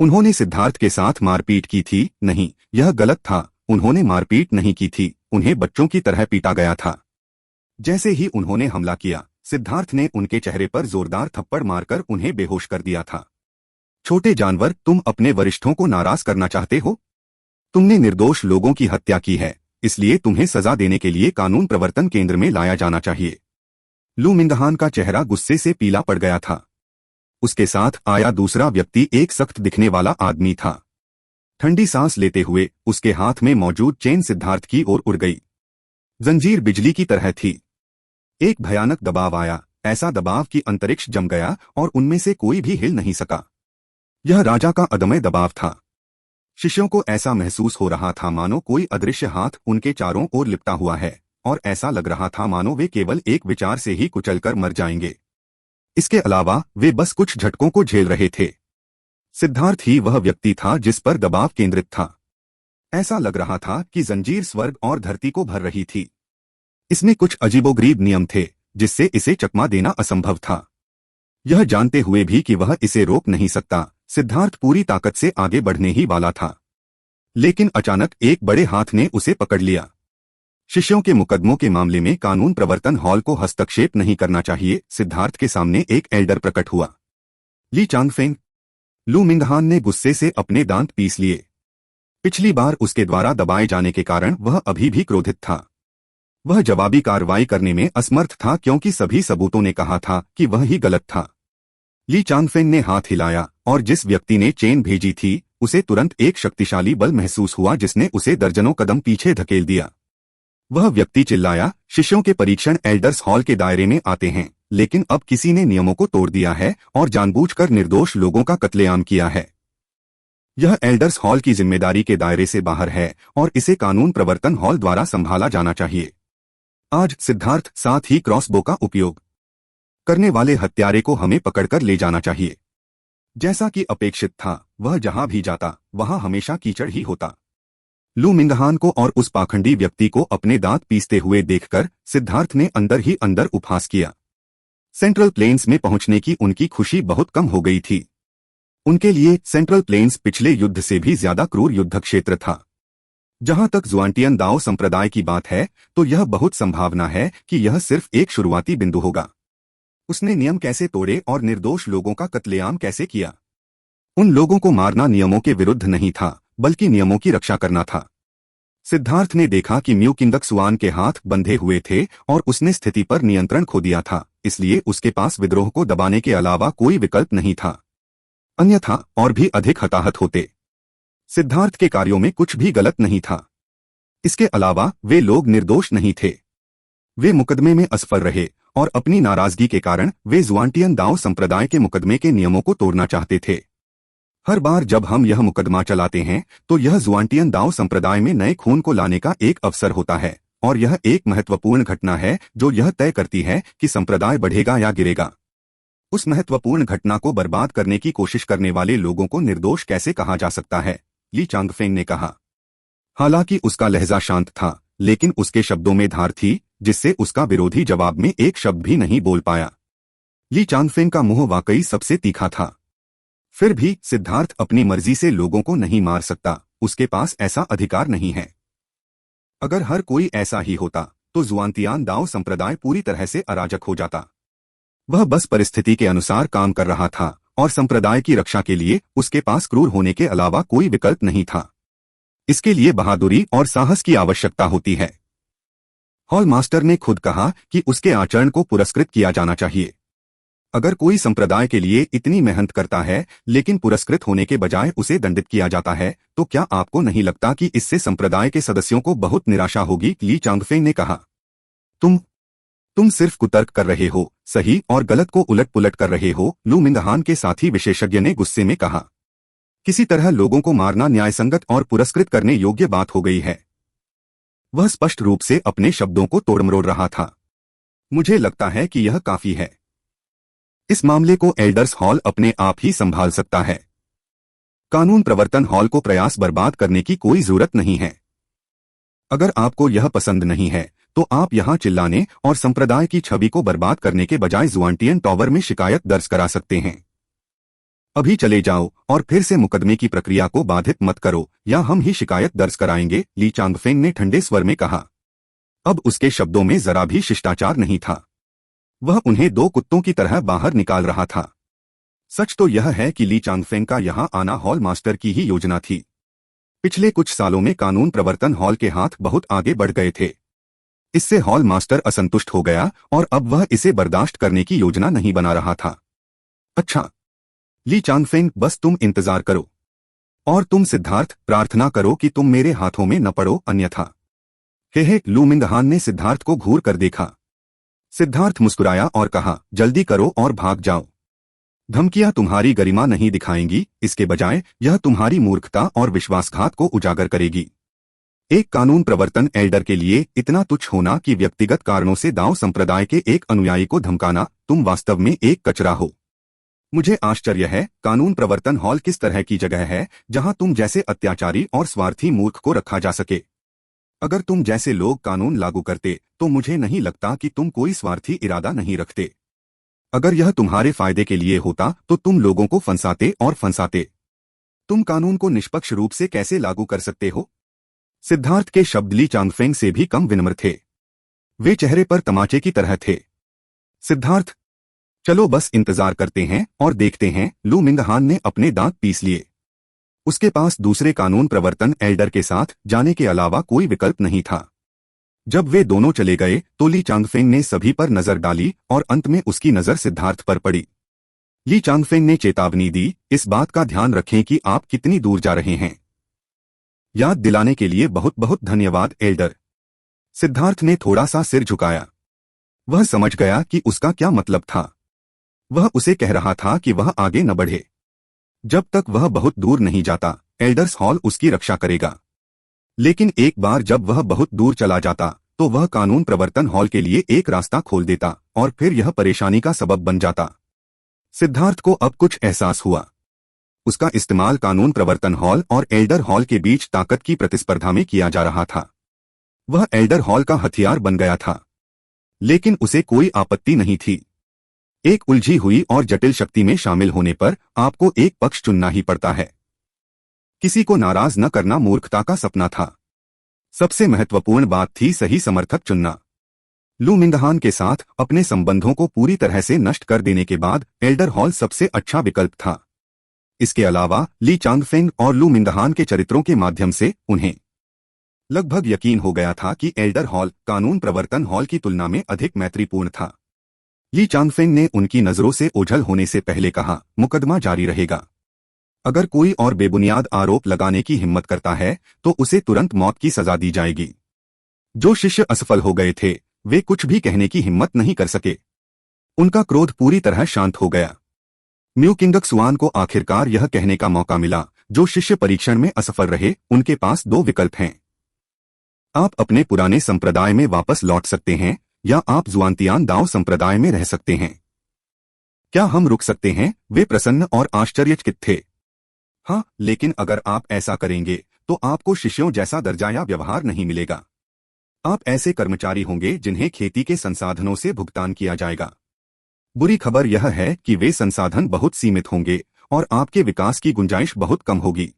उन्होंने सिद्धार्थ के साथ मारपीट की थी, नहीं, यह गलत था, उन्होंने मारपीट नहीं की थी, उन्हें बच्चों की तरह पीटा गया था। जैसे ही उन्होंने हमला किया, सिद्धार्थ ने उनके चेहरे पर जोरदार थप्पड़ मारकर उन्हें बेहोश कर दिया था। छोटे जानवर, तुम अपने वरिष्ठों को नाराज करना चाहते हो? तुमने निर्दोष लोगों की हत्या की है, इसलिए तुम्हें सजा देने के लिए कानून प्रवर्तन केंद्र में लाया जाना चाहिए। लू मिंगहान का चेहरा गुस्से से पीला पड़ गया था। उसके साथ आया दूसरा व्यक्ति एक सख्त दिखने वाला आदमी था। ठंडी सांस लेते हुए उसके हाथ में मौजूद चेन सिद्धार्थ की ओर उड़ गई। जंजीर बिजली की तरह थी। एक भयानक दबाव आया, ऐसा दबाव कि अंतरिक्ष जम गया और उनमें से कोई भी हिल नहीं सका। यह राजा का अदम्य दबाव था। शिष्यों को ऐसा महसूस हो रहा था मानो कोई अदृश्य हाथ उनके चारों ओर लिपटा हुआ है, और ऐसा लग रहा था मानो वे केवल एक विचार से ही कुचलकर मर जाएंगे। इसके अलावा वे बस कुछ झटकों को झेल रहे थे। सिद्धार्थ ही वह व्यक्ति था जिस पर दबाव केंद्रित था। ऐसा लग रहा था कि जंजीर स्वर्ग और धरती को भर रही थी। इसमें कुछ अजीबोगरीब नियम थे जिससे इसे चकमा देना असंभव था। यह जानते हुए भी कि वह इसे रोक नहीं सकता, सिद्धार्थ पूरी ताकत से आगे बढ़ने ही वाला था। लेकिन अचानक एक बड़े हाथ ने उसे पकड़ लिया। शिष्यों के मुकदमों के मामले में कानून प्रवर्तन हॉल को हस्तक्षेप नहीं करना चाहिए। सिद्धार्थ के सामने एक एल्डर प्रकट हुआ। ली चांगफेंग। लू मिंगहान ने गुस्से से अपने दांत पीस लिए। पिछली बार उसके द्वारा दबाए जाने के कारण वह अभी भी क्रोधित था। वह जवाबी कार्रवाई करने में असमर्थ था क्योंकि सभी सबूतों ने कहा था कि वह ही गलत था। ली चांगफेंग ने हाथ हिलाया और जिस व्यक्ति ने चेन भेजी थी उसे तुरंत एक शक्तिशाली बल महसूस हुआ जिसने उसे दर्जनों कदम पीछे धकेल दिया। वह व्यक्ति चिल्लाया, शिष्यों के परीक्षण एल्डर्स हॉल के दायरे में आते हैं, लेकिन अब किसी ने नियमों को तोड़ दिया है और जानबूझकर निर्दोष लोगों का कत्लेआम किया है। यह एल्डर्स हॉल की जिम्मेदारी के दायरे से बाहर है और इसे कानून प्रवर्तन हॉल द्वारा संभाला जाना चाहिए। आज सिद्धार्थ साथ ही क्रॉसबो का उपयोग करने वाले हत्यारे को हमें पकड़कर ले जाना चाहिए। जैसा कि अपेक्षित था, वह जहां भी जाता वहां हमेशा कीचड़ ही होता। लू मिंगहान को और उस पाखंडी व्यक्ति को अपने दांत पीसते हुए देखकर सिद्धार्थ ने अंदर ही अंदर उपहास किया। सेंट्रल प्लेन्स में पहुंचने की उनकी खुशी बहुत कम हो गई थी। उनके लिए सेंट्रल प्लेन्स पिछले युद्ध से भी ज्यादा क्रूर युद्ध क्षेत्र था। जहां तक जुआंटियन दाओ संप्रदाय की बात है तो यह बहुत संभावना है कि यह सिर्फ एक शुरुआती बिंदु होगा। उसने नियम कैसे तोड़े और निर्दोष लोगों का कत्लेआम कैसे किया? उन लोगों को मारना नियमों के विरुद्ध नहीं था, बल्कि नियमों की रक्षा करना था। सिद्धार्थ ने देखा कि म्यू किंदक सुआन के हाथ बंधे हुए थे और उसने स्थिति पर नियंत्रण खो दिया था, इसलिए उसके पास विद्रोह को दबाने के अलावा कोई विकल्प नहीं था। अन्यथा और भी अधिक हताहत होते। सिद्धार्थ के कार्यों में कुछ भी गलत नहीं था। इसके अलावा वे लोग निर्दोष नहीं थे। वे मुकदमे में असफल रहे और अपनी नाराजगी के कारण वे जुआंटियन दाओ संप्रदाय के मुकदमे के नियमों को तोड़ना चाहते थे। हर बार जब हम यह मुकदमा चलाते हैं तो यह जुआंटियन दाओ संप्रदाय में नए खून को लाने का एक अवसर होता है, और यह एक महत्वपूर्ण घटना है जो यह तय करती है कि संप्रदाय बढ़ेगा या गिरेगा। उस महत्वपूर्ण घटना को बर्बाद करने की कोशिश करने वाले लोगों को निर्दोष कैसे कहा जा सकता है? ली चांगफेंग ने कहा। हालांकि उसका लहजा शांत था, लेकिन उसके शब्दों में धार थी जिससे उसका विरोधी जवाब में एक शब्द भी नहीं बोल पाया। ली चांगफेंग का मुंह वाकई सबसे तीखा था। फिर भी सिद्धार्थ अपनी मर्जी से लोगों को नहीं मार सकता, उसके पास ऐसा अधिकार नहीं है। अगर हर कोई ऐसा ही होता तो जुआंतियान दाओ संप्रदाय पूरी तरह से अराजक हो जाता। वह बस परिस्थिति के अनुसार काम कर रहा था और संप्रदाय की रक्षा के लिए उसके पास क्रूर होने के अलावा कोई विकल्प नहीं था। इसके लिए बहादुरी और साहस की आवश्यकता होती है। हॉल मास्टर ने खुद कहा कि उसके आचरण को पुरस्कृत किया जाना चाहिए। अगर कोई संप्रदाय के लिए इतनी मेहनत करता है लेकिन पुरस्कृत होने के बजाय उसे दंडित किया जाता है तो क्या आपको नहीं लगता कि इससे संप्रदाय के सदस्यों को बहुत निराशा होगी? ली चांगफेंग ने कहा। तुम सिर्फ कुतर्क कर रहे हो, सही और गलत को उलट पुलट कर रहे हो, लू मिंगहान के साथी विशेषज्ञ ने गुस्से में कहा। किसी तरह लोगों को मारना न्यायसंगत और पुरस्कृत करने योग्य बात हो गई है। वह स्पष्ट रूप से अपने शब्दों को तोड़मरोड़ रहा था। मुझे लगता है कि यह काफी है। इस मामले को एल्डर्स हॉल अपने आप ही संभाल सकता है। कानून प्रवर्तन हॉल को प्रयास बर्बाद करने की कोई जरूरत नहीं है। अगर आपको यह पसंद नहीं है तो आप यहां चिल्लाने और संप्रदाय की छवि को बर्बाद करने के बजाय जुआंटियन टॉवर में शिकायत दर्ज करा सकते हैं। अभी चले जाओ और फिर से मुकदमे की प्रक्रिया को बाधित मत करो या हम ही शिकायत दर्ज कराएंगे, ली चांगफेंग ने ठंडे स्वर में कहा। अब उसके शब्दों में जरा भी शिष्टाचार नहीं था। वह उन्हें दो कुत्तों की तरह बाहर निकाल रहा था। सच तो यह है कि ली चांगफेंग का यहाँ आना हॉल मास्टर की ही योजना थी। पिछले कुछ सालों में कानून प्रवर्तन हॉल के हाथ बहुत आगे बढ़ गए थे। इससे हॉल मास्टर असंतुष्ट हो गया और अब वह इसे बर्दाश्त करने की योजना नहीं बना रहा था। अच्छा ली चांगफेंग, बस तुम इंतजार करो और तुम सिद्धार्थ प्रार्थना करो कि तुम मेरे हाथों में न पड़ो, अन्यथा। हे लू मिंगहान ने सिद्धार्थ को घूर कर देखा। सिद्धार्थ मुस्कुराया और कहा, जल्दी करो और भाग जाओ। धमकियां तुम्हारी गरिमा नहीं दिखाएंगी, इसके बजाय यह तुम्हारी मूर्खता और विश्वासघात को उजागर करेगी। एक कानून प्रवर्तन एल्डर के लिए इतना तुच्छ होना कि व्यक्तिगत कारणों से दाव संप्रदाय के एक अनुयायी को धमकाना, तुम वास्तव में एक कचरा हो। मुझे आश्चर्य है, कानून प्रवर्तन हॉल किस तरह की जगह है जहां तुम जैसे अत्याचारी और स्वार्थी मूर्ख को रखा जा सके। अगर तुम जैसे लोग कानून लागू करते तो मुझे नहीं लगता कि तुम कोई स्वार्थी इरादा नहीं रखते। अगर यह तुम्हारे फायदे के लिए होता तो तुम लोगों को फंसाते और फंसाते। तुम कानून को निष्पक्ष रूप से कैसे लागू कर सकते हो? सिद्धार्थ के शब्द ली चांगफेंग से भी कम विनम्र थे। वे चेहरे पर तमाचे की तरह थे। सिद्धार्थ, चलो बस इंतजार करते हैं और देखते हैं। लू मिंगहान ने अपने दांत पीस लिए। उसके पास दूसरे कानून प्रवर्तन एल्डर के साथ जाने के अलावा कोई विकल्प नहीं था। जब वे दोनों चले गए तो ली चांगफेंग ने सभी पर नजर डाली और अंत में उसकी नजर सिद्धार्थ पर पड़ी। ली चांगफेंग ने चेतावनी दी, इस बात का ध्यान रखें कि आप कितनी दूर जा रहे हैं। याद दिलाने के लिए बहुत बहुत धन्यवाद एल्डर। सिद्धार्थ ने थोड़ा सा सिर झुकाया। वह समझ गया कि उसका क्या मतलब था। वह उसे कह रहा था कि वह आगे न बढ़े। जब तक वह बहुत दूर नहीं जाता, एल्डर्स हॉल उसकी रक्षा करेगा। लेकिन एक बार जब वह बहुत दूर चला जाता तो वह कानून प्रवर्तन हॉल के लिए एक रास्ता खोल देता और फिर यह परेशानी का सबब बन जाता। सिद्धार्थ को अब कुछ एहसास हुआ। उसका इस्तेमाल कानून प्रवर्तन हॉल और एल्डर हॉल के बीच ताकत की प्रतिस्पर्धा में किया जा रहा था। वह एल्डर हॉल का हथियार बन गया था। लेकिन उसे कोई आपत्ति नहीं थी। एक उलझी हुई और जटिल शक्ति में शामिल होने पर आपको एक पक्ष चुनना ही पड़ता है। किसी को नाराज न करना मूर्खता का सपना था। सबसे महत्वपूर्ण बात थी सही समर्थक चुनना। लू मिंगहान के साथ अपने संबंधों को पूरी तरह से नष्ट कर देने के बाद एल्डर हॉल सबसे अच्छा विकल्प था। इसके अलावा ली चांगफेंग और लू मिंगहान के चरित्रों के माध्यम से उन्हें लगभग यकीन हो गया था कि एल्डर हॉल कानून प्रवर्तन हॉल की तुलना में अधिक मैत्रीपूर्ण था। ली चांगफेंग ने उनकी नजरों से ओझल होने से पहले कहा, मुकदमा जारी रहेगा। अगर कोई और बेबुनियाद आरोप लगाने की हिम्मत करता है तो उसे तुरंत मौत की सजा दी जाएगी। जो शिष्य असफल हो गए थे वे कुछ भी कहने की हिम्मत नहीं कर सके। उनका क्रोध पूरी तरह शांत हो गया। म्यू किंगक्सुआन को आखिरकार यह कहने का मौका मिला, जो शिष्य परीक्षण में असफल रहे उनके पास दो विकल्प हैं। आप अपने पुराने संप्रदाय में वापस लौट सकते हैं या आप जुआनतियान दाओ संप्रदाय में रह सकते हैं। क्या हम रुक सकते हैं? वे प्रसन्न और आश्चर्यचकित थे। हाँ, लेकिन अगर आप ऐसा करेंगे तो आपको शिष्यों जैसा दर्जा या व्यवहार नहीं मिलेगा। आप ऐसे कर्मचारी होंगे जिन्हें खेती के संसाधनों से भुगतान किया जाएगा। बुरी खबर यह है कि वे संसाधन बहुत सीमित होंगे और आपके विकास की गुंजाइश बहुत कम होगी।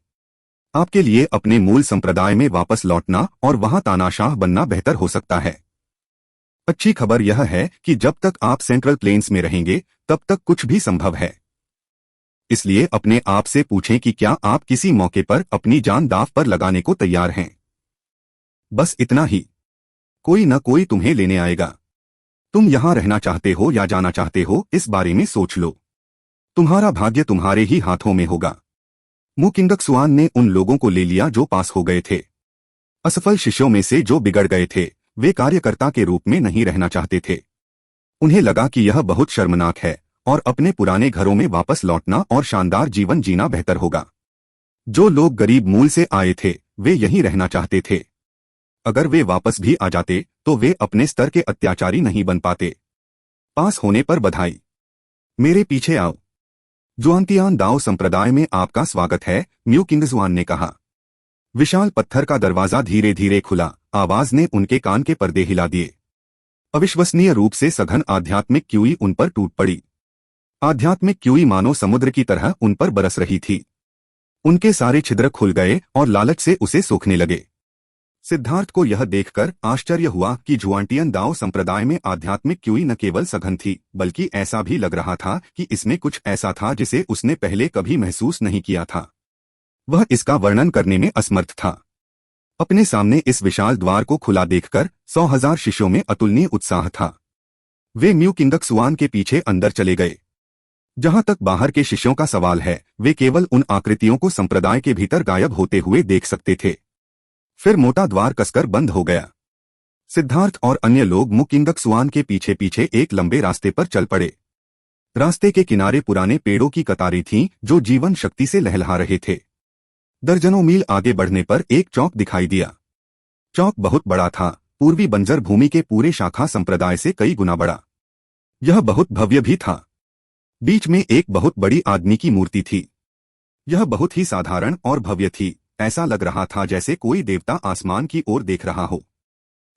आपके लिए अपने मूल संप्रदाय में वापस लौटना और वहां तानाशाह बनना बेहतर हो सकता है। अच्छी खबर यह है कि जब तक आप सेंट्रल प्लेन्स में रहेंगे तब तक कुछ भी संभव है। इसलिए अपने आप से पूछें कि क्या आप किसी मौके पर अपनी जान दांव पर लगाने को तैयार हैं। बस इतना ही। कोई न कोई तुम्हें लेने आएगा। तुम यहां रहना चाहते हो या जाना चाहते हो, इस बारे में सोच लो। तुम्हारा भाग्य तुम्हारे ही हाथों में होगा। मू किंगक्सुआन ने उन लोगों को ले लिया जो पास हो गए थे। असफल शिष्यों में से जो बिगड़ गए थे वे कार्यकर्ता के रूप में नहीं रहना चाहते थे। उन्हें लगा कि यह बहुत शर्मनाक है और अपने पुराने घरों में वापस लौटना और शानदार जीवन जीना बेहतर होगा। जो लोग गरीब मूल से आए थे वे यहीं रहना चाहते थे। अगर वे वापस भी आ जाते तो वे अपने स्तर के अत्याचारी नहीं बन पाते। पास होने पर बधाई। मेरे पीछे आओ। जुआनतियान दाओ संप्रदाय में आपका स्वागत है, म्यू किंगक्सुआन ने कहा। विशाल पत्थर का दरवाजा धीरे धीरे खुला। आवाज ने उनके कान के पर्दे हिला दिए। अविश्वसनीय रूप से सघन आध्यात्मिक क्यूई उन पर टूट पड़ी। आध्यात्मिक क्यूई मानो समुद्र की तरह उन पर बरस रही थी। उनके सारे छिद्र खुल गए और लालच से उसे सोखने लगे। सिद्धार्थ को यह देखकर आश्चर्य हुआ कि जुआंटियन दाओ संप्रदाय में आध्यात्मिक क्यूई न केवल सघन थी, बल्कि ऐसा भी लग रहा था कि इसमें कुछ ऐसा था जिसे उसने पहले कभी महसूस नहीं किया था। वह इसका वर्णन करने में असमर्थ था। अपने सामने इस विशाल द्वार को खुला देखकर 100,000 शिष्यों में अतुलनीय उत्साह था। वे म्यू किंगक्सुआन के पीछे अंदर चले गए। जहां तक बाहर के शिष्यों का सवाल है, वे केवल उन आकृतियों को संप्रदाय के भीतर गायब होते हुए देख सकते थे। फिर मोटा द्वार कसकर बंद हो गया। सिद्धार्थ और अन्य लोग म्यू किंगक्सुआन के पीछे पीछे एक लंबे रास्ते पर चल पड़े। रास्ते के किनारे पुराने पेड़ों की कतारें थीं जो जीवन शक्ति से लहलहा रहे थे। दर्जनों मील आगे बढ़ने पर एक चौक दिखाई दिया। चौक बहुत बड़ा था, पूर्वी बंजर भूमि के पूरे शाखा संप्रदाय से कई गुना बड़ा। यह बहुत भव्य भी था। बीच में एक बहुत बड़ी आदमी की मूर्ति थी। यह बहुत ही साधारण और भव्य थी। ऐसा लग रहा था जैसे कोई देवता आसमान की ओर देख रहा हो।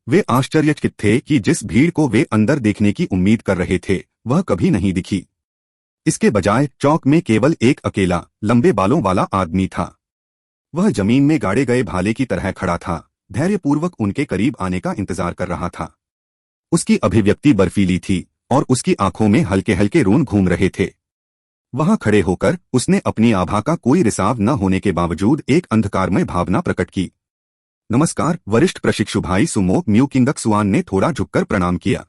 वे आश्चर्यचकित थे कि जिस भीड़ को वे अंदर देखने की उम्मीद कर रहे थे, वह कभी नहीं दिखी। इसके बजाय चौक में केवल एक अकेला लंबे बालों वाला आदमी था। वह जमीन में गाड़े गए भाले की तरह खड़ा था, धैर्यपूर्वक उनके करीब आने का इंतजार कर रहा था। उसकी अभिव्यक्ति बर्फीली थी और उसकी आंखों में हल्के हल्के रोन घूम रहे थे। वहां खड़े होकर उसने अपनी आभा का कोई रिसाव न होने के बावजूद एक अंधकारमय भावना प्रकट की। नमस्कार वरिष्ठ प्रशिक्षु भाई सुमो, म्यू किंगक्सुआन ने थोड़ा झुककर प्रणाम किया।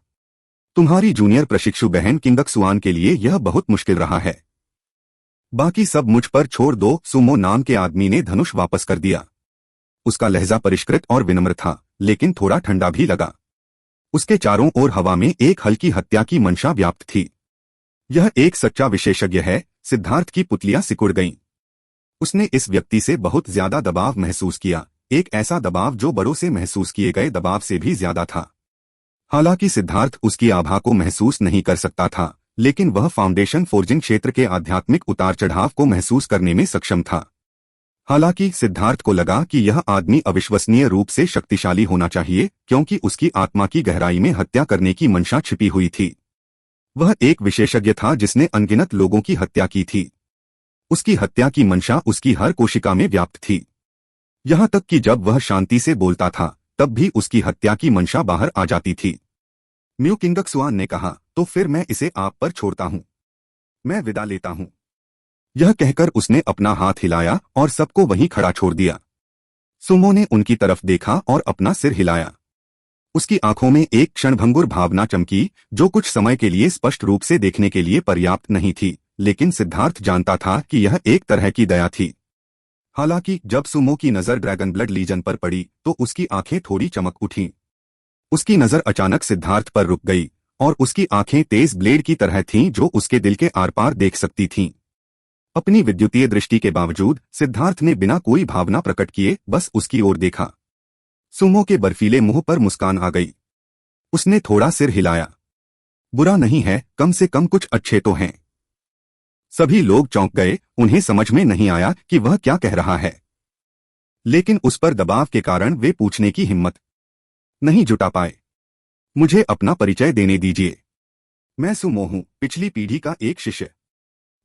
तुम्हारी जूनियर प्रशिक्षु बहन किंगक्सुआन के लिए यह बहुत मुश्किल रहा है। बाकी सब मुझ पर छोड़ दो। सुमो नाम के आदमी ने धनुष वापस कर दिया। उसका लहजा परिष्कृत और विनम्र था, लेकिन थोड़ा ठंडा भी लगा। उसके चारों ओर हवा में एक हल्की हत्या की मंशा व्याप्त थी। यह एक सच्चा विशेषज्ञ है। सिद्धार्थ की पुतलियां सिकुड़ गईं। उसने इस व्यक्ति से बहुत ज्यादा दबाव महसूस किया, एक ऐसा दबाव जो बड़ों से महसूस किए गए दबाव से भी ज्यादा था। हालांकि सिद्धार्थ उसकी आभा को महसूस नहीं कर सकता था, लेकिन वह फाउंडेशन फोर्जिंग क्षेत्र के आध्यात्मिक उतार चढ़ाव को महसूस करने में सक्षम था। हालांकि सिद्धार्थ को लगा कि यह आदमी अविश्वसनीय रूप से शक्तिशाली होना चाहिए, क्योंकि उसकी आत्मा की गहराई में हत्या करने की मंशा छिपी हुई थी। वह एक विशेषज्ञ था जिसने अनगिनत लोगों की हत्या की थी। उसकी हत्या की मंशा उसकी हर कोशिका में व्याप्त थी। यहां तक कि जब वह शांति से बोलता था, तब भी उसकी हत्या की मंशा बाहर आ जाती थी। म्यू किंगक्सुआन ने कहा, तो फिर मैं इसे आप पर छोड़ता हूं। मैं विदा लेता हूं। यह कहकर उसने अपना हाथ हिलाया और सबको वहीं खड़ा छोड़ दिया। सुमो ने उनकी तरफ देखा और अपना सिर हिलाया। उसकी आंखों में एक क्षणभंगुर भावना चमकी, जो कुछ समय के लिए स्पष्ट रूप से देखने के लिए पर्याप्त नहीं थी, लेकिन सिद्धार्थ जानता था कि यह एक तरह की दया थी। हालांकि जब सुमो की नजर ड्रैगन ब्लड लीजन पर पड़ी तो उसकी आंखें थोड़ी चमक उठीं। उसकी नजर अचानक सिद्धार्थ पर रुक गई और उसकी आंखें तेज ब्लेड की तरह थीं जो उसके दिल के आर पार देख सकती थीं। अपनी विद्युतीय दृष्टि के बावजूद सिद्धार्थ ने बिना कोई भावना प्रकट किए बस उसकी ओर देखा। सुमो के बर्फीले मुंह पर मुस्कान आ गई। उसने थोड़ा सिर हिलाया। बुरा नहीं है, कम से कम कुछ अच्छे तो हैं। सभी लोग चौंक गए, उन्हें समझ में नहीं आया कि वह क्या कह रहा है। लेकिन उस पर दबाव के कारण वे पूछने की हिम्मत नहीं जुटा पाए। मुझे अपना परिचय देने दीजिए। मैं सुमो हूं, पिछली पीढ़ी का एक शिष्य।